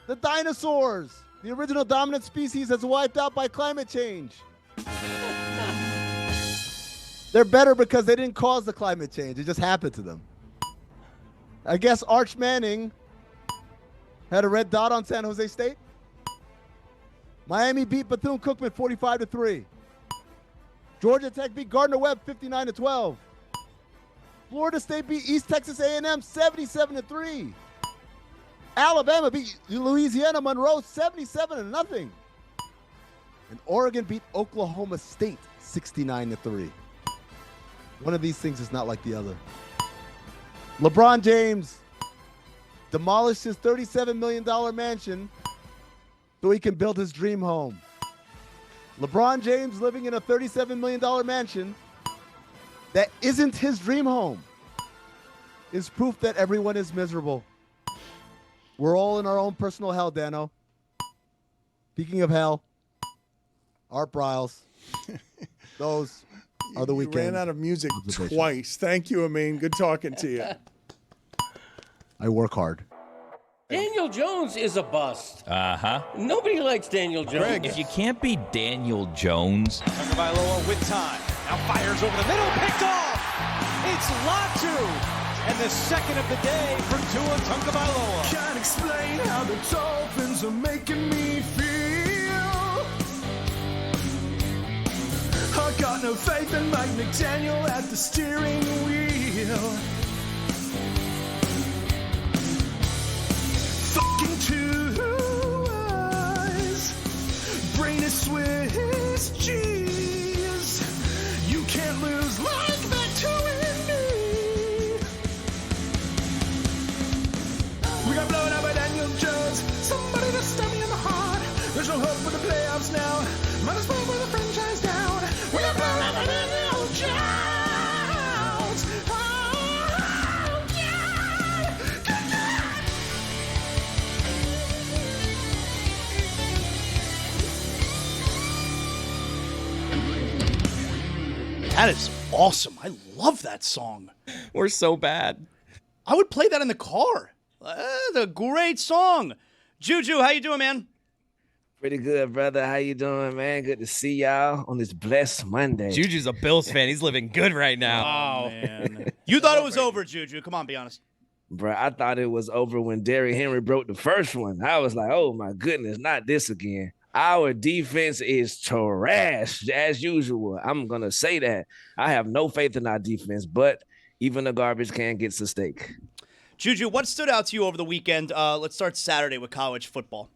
The dinosaurs. The original dominant species has wiped out by climate change. They're better because they didn't cause the climate change. It just happened to them. I guess Arch Manning had a red dot on San Jose State. Miami beat Bethune-Cookman 45-3. Georgia Tech beat Gardner-Webb 59-12. Florida State beat East Texas A&M 77-3. Alabama beat Louisiana Monroe 77-0. And Oregon beat Oklahoma State 69-3. One of these things is not like the other. LeBron James demolished his $37 million mansion so he can build his dream home. LeBron James living in a $37 million mansion that isn't his dream home is proof that everyone is miserable. We're all in our own personal hell, Dano. Speaking of hell, Art Briles. Those are the weekend. Ran out of music twice. Thank you, Amin. Good talking to you. I work hard. Daniel Jones is a bust. Uh-huh. Nobody likes Daniel Jones. Greg, if you can't be Daniel Jones. Tagovailoa with time. Now fires over the middle. Picked off. It's Latu. And the second of the day for Tua Tagovailoa. Can't explain how the Dolphins are making me feel. I got no faith in Mike McDaniel at the steering wheel. Fucking 2 eyes. Brain is Swiss cheese. You can't lose like that to me. We got blown out by Daniel Jones. Somebody to stab me in the heart. There's no hope for the playoffs now. Might as well put the franchise down. We got blown out by Daniel Jones. Oh, yeah. That is awesome. I love that song. We're so bad. I would play that in the car. That's a great song. Juju, how you doing, man? Pretty good, brother. How you doing, man? Good to see y'all on this blessed Monday. Juju's a Bills fan. He's living good right now. Oh, man. You thought it was over, Juju. Come on, be honest. Bro, I thought it was over when Derrick Henry broke the first one. I was like, oh, my goodness, not this again. Our defense is trash, as usual. I'm going to say that. I have no faith in our defense, but even the garbage can gets a steak. Juju, what stood out to you over the weekend? Let's start Saturday with college football.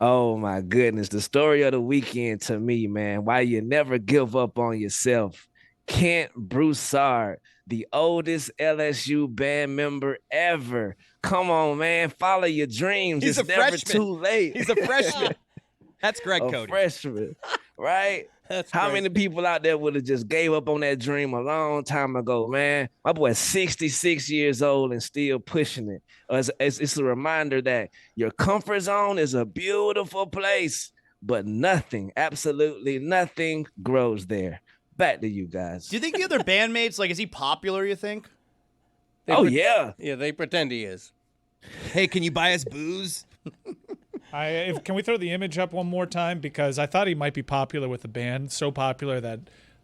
Oh, my goodness. The story of the weekend to me, man, why you never give up on yourself. Kent Broussard, the oldest LSU band member ever. Come on, man. Follow your dreams. He's it's a never freshman. too late. He's a freshman. That's Greg a Cody. Freshman, right? How great. many people out there would have just gave up on that dream a long time ago, man? My boy's 66 years old and still pushing it. It's a reminder that your comfort zone is a beautiful place, but nothing, absolutely nothing grows there. Back to you guys. Do you think the other bandmates, like, is he popular, you think? Yeah. Yeah, they pretend he is. Hey, can you buy us booze? Can we throw the image up one more time? Because I thought he might be popular with the band, so popular that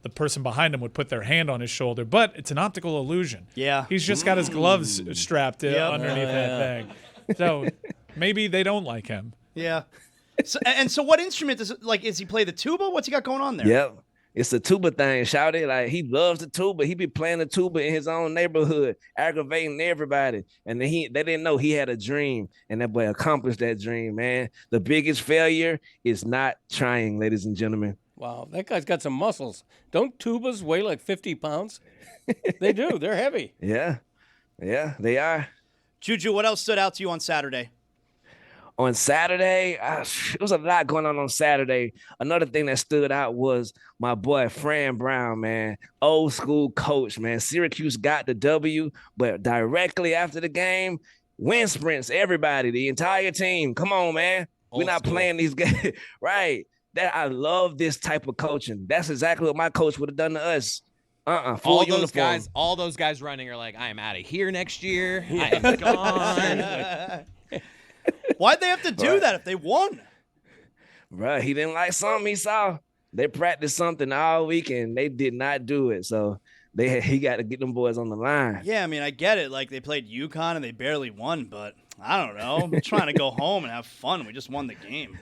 the person behind him would put their hand on his shoulder, but it's an optical illusion. Yeah. He's just got his gloves strapped underneath that thing. So maybe they don't like him. Yeah. So what instrument does is he play the tuba? What's he got going on there? Yep. It's a tuba thing, shouted. Like, he loves the tuba. He be playing the tuba in his own neighborhood, aggravating everybody. And then they didn't know he had a dream, and that boy accomplished that dream, man. The biggest failure is not trying, ladies and gentlemen. Wow, that guy's got some muscles. Don't tubas weigh like 50 pounds? They do. They're heavy. Yeah, they are. Juju, what else stood out to you on Saturday? On Saturday, it was a lot going on Saturday. Another thing that stood out was my boy Fran Brown, man. Old school coach, man. Syracuse got the W, but directly after the game, wind sprints, everybody, the entire team. Come on, man. We're not playing these games. Right. I love this type of coaching. That's exactly what my coach would have done to us. Full uniform. All those guys running are like, I am out of here next year. I am gone. Why'd they have to do that if they won? Bro, he didn't like something he saw. They practiced something all week, and they did not do it. So he got to get them boys on the line. Yeah, I mean, I get it. Like, they played UConn, and they barely won. But I don't know. I'm trying to go home and have fun. We just won the game.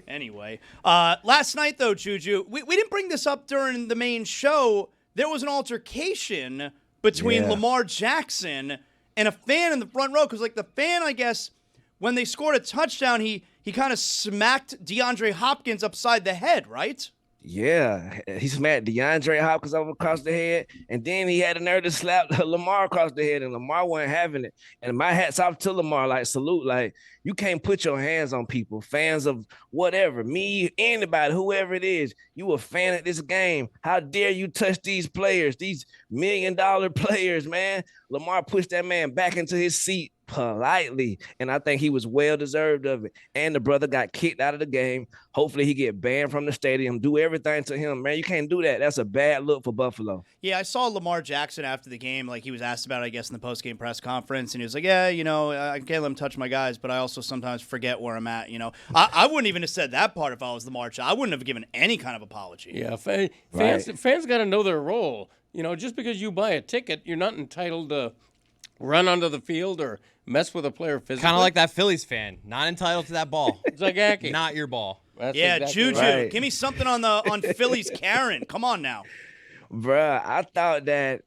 Anyway, last night, though, Juju, we didn't bring this up during the main show. There was an altercation between Lamar Jackson and a fan in the front row. Because, the fan, I guess, when they scored a touchdown, he kind of smacked DeAndre Hopkins upside the head, right? Yeah, he smacked DeAndre Hopkins over across the head, and then he had a nerve to slap Lamar across the head, and Lamar wasn't having it. And my hat's off to Lamar, salute. You can't put your hands on people, fans of whatever, me, anybody, whoever it is. You a fan of this game. How dare you touch these players, these $1 million players, man? Lamar pushed that man back into his seat politely, and I think he was well deserved of it. And the brother got kicked out of the game. Hopefully he get banned from the stadium. Do everything to him, man. You can't do that. That's a bad look for Buffalo. Yeah, I saw Lamar Jackson after the game. He was asked about it, I guess, in the post-game press conference, and he was like, yeah, I can't let him touch my guys, but I also sometimes forget where I'm at, I wouldn't even have said that part if I was Lamar Jackson. I wouldn't have given any kind of apology. Yeah, fans got to know their role. Just because you buy a ticket, you're not entitled to run onto the field or mess with a player physically. Kind of like that Phillies fan, not entitled to that ball. It's like Aki. Not your ball. That's exactly Juju, right. Give me something on Philly's Karen. Come on now. Bruh, I thought that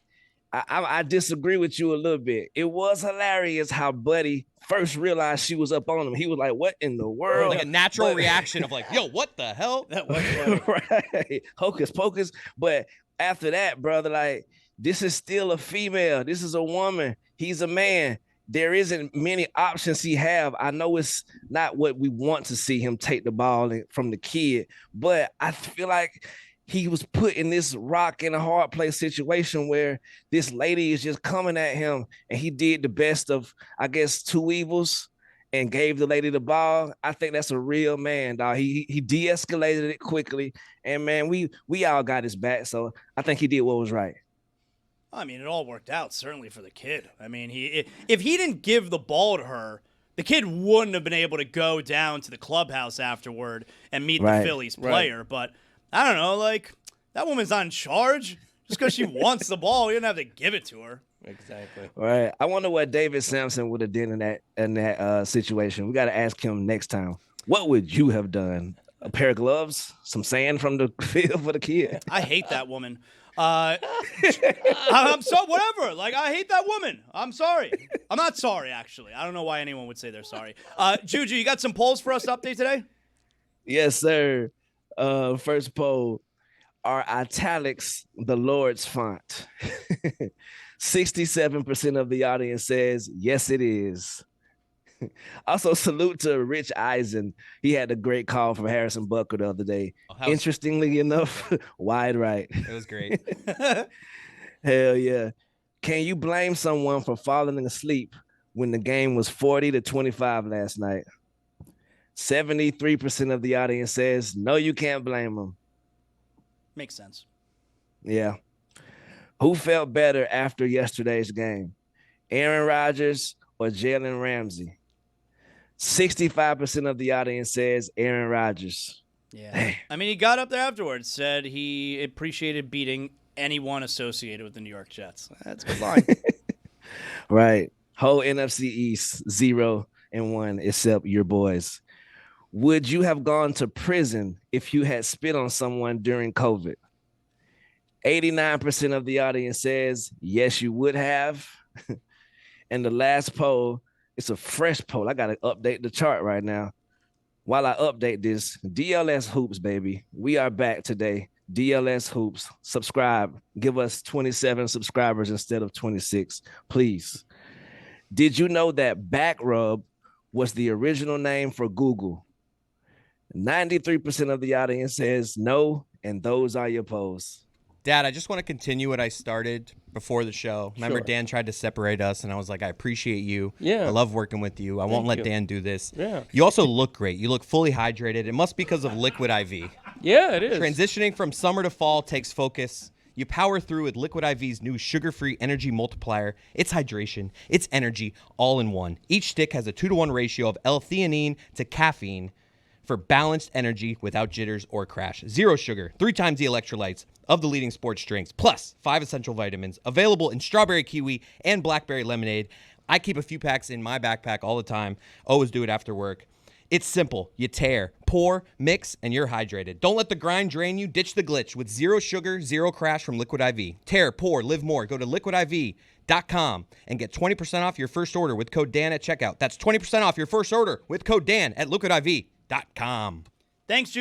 I disagree with you a little bit. It was hilarious how Buddy first realized she was up on him. He was like, what in the world? Like a natural reaction of yo, what the hell? Right. Hocus pocus. But after that, brother, this is still a female. This is a woman. He's a man. There isn't many options he have. I know it's not what we want to see him take the ball from the kid, but I feel like he was put in this rock in a hard place situation where this lady is just coming at him, and he did the best of, I guess, two evils and gave the lady the ball. I think that's a real man, dog. He de-escalated it quickly, and man, we all got his back. So I think he did what was right. I mean, it all worked out, certainly for the kid. I mean, if he didn't give the ball to her, the kid wouldn't have been able to go down to the clubhouse afterward and meet the Phillies player. Right. But I don't know, that woman's not in charge. Just because she wants the ball, you don't have to give it to her. Exactly. Right. I wonder what David Sampson would have done in that situation. We got to ask him next time. What would you have done? A pair of gloves, some sand from the field for the kid. I hate that woman. I'm so whatever. I hate that woman. I'm sorry. I'm not sorry, actually. I don't know why anyone would say they're sorry. Juju, you got some polls for us to update today? Yes, sir. First poll: are italics the Lord's font? 67% of the audience says yes, it is. Also, salute to Rich Eisen. He had a great call from Harrison Butker the other day. Interestingly enough, wide right. It was great. Hell yeah. Can you blame someone for falling asleep when the game was 40-25 last night? 73% of the audience says, no, you can't blame them. Makes sense. Yeah. Who felt better after yesterday's game? Aaron Rodgers or Jalen Ramsey? 65% of the audience says Aaron Rodgers. Yeah. I mean, he got up there afterwards, said he appreciated beating anyone associated with the New York Jets. That's a good line. Right. Whole NFC East 0-1 except your boys. Would you have gone to prison if you had spit on someone during COVID? 89% of the audience says, yes, you would have. And the last poll, it's a fresh poll. I got to update the chart right now. While I update this, DLS Hoops, baby. We are back today. DLS Hoops. Subscribe. Give us 27 subscribers instead of 26, please. Did you know that back rub was the original name for Google? 93% of the audience says no, and those are your polls. Dad, I just want to continue what I started before the show. Remember, Sure. Dan tried to separate us, and I was like, I appreciate you. Yeah. I love working with you. I won't let you. Dan do this. Yeah. You also look great. You look fully hydrated. It must be because of Liquid IV. Yeah, it is. Transitioning from summer to fall takes focus. You power through with Liquid IV's new sugar-free energy multiplier. It's hydration, it's energy, all in one. Each stick has a 2-to-1 ratio of L-theanine to caffeine for balanced energy without jitters or crash. 0 sugar, 3 times the electrolytes of the leading sports drinks, plus 5 essential vitamins, available in strawberry kiwi and blackberry lemonade. I keep a few packs in my backpack all the time. Always do it after work. It's simple. You tear, pour, mix, and you're hydrated. Don't let the grind drain you. Ditch the glitch with 0 sugar, 0 crash from Liquid IV. Tear, pour, live more. Go to liquidiv.com and get 20% off your first order with code Dan at checkout. That's 20% off your first order with code Dan at liquidiv.com. Thanks,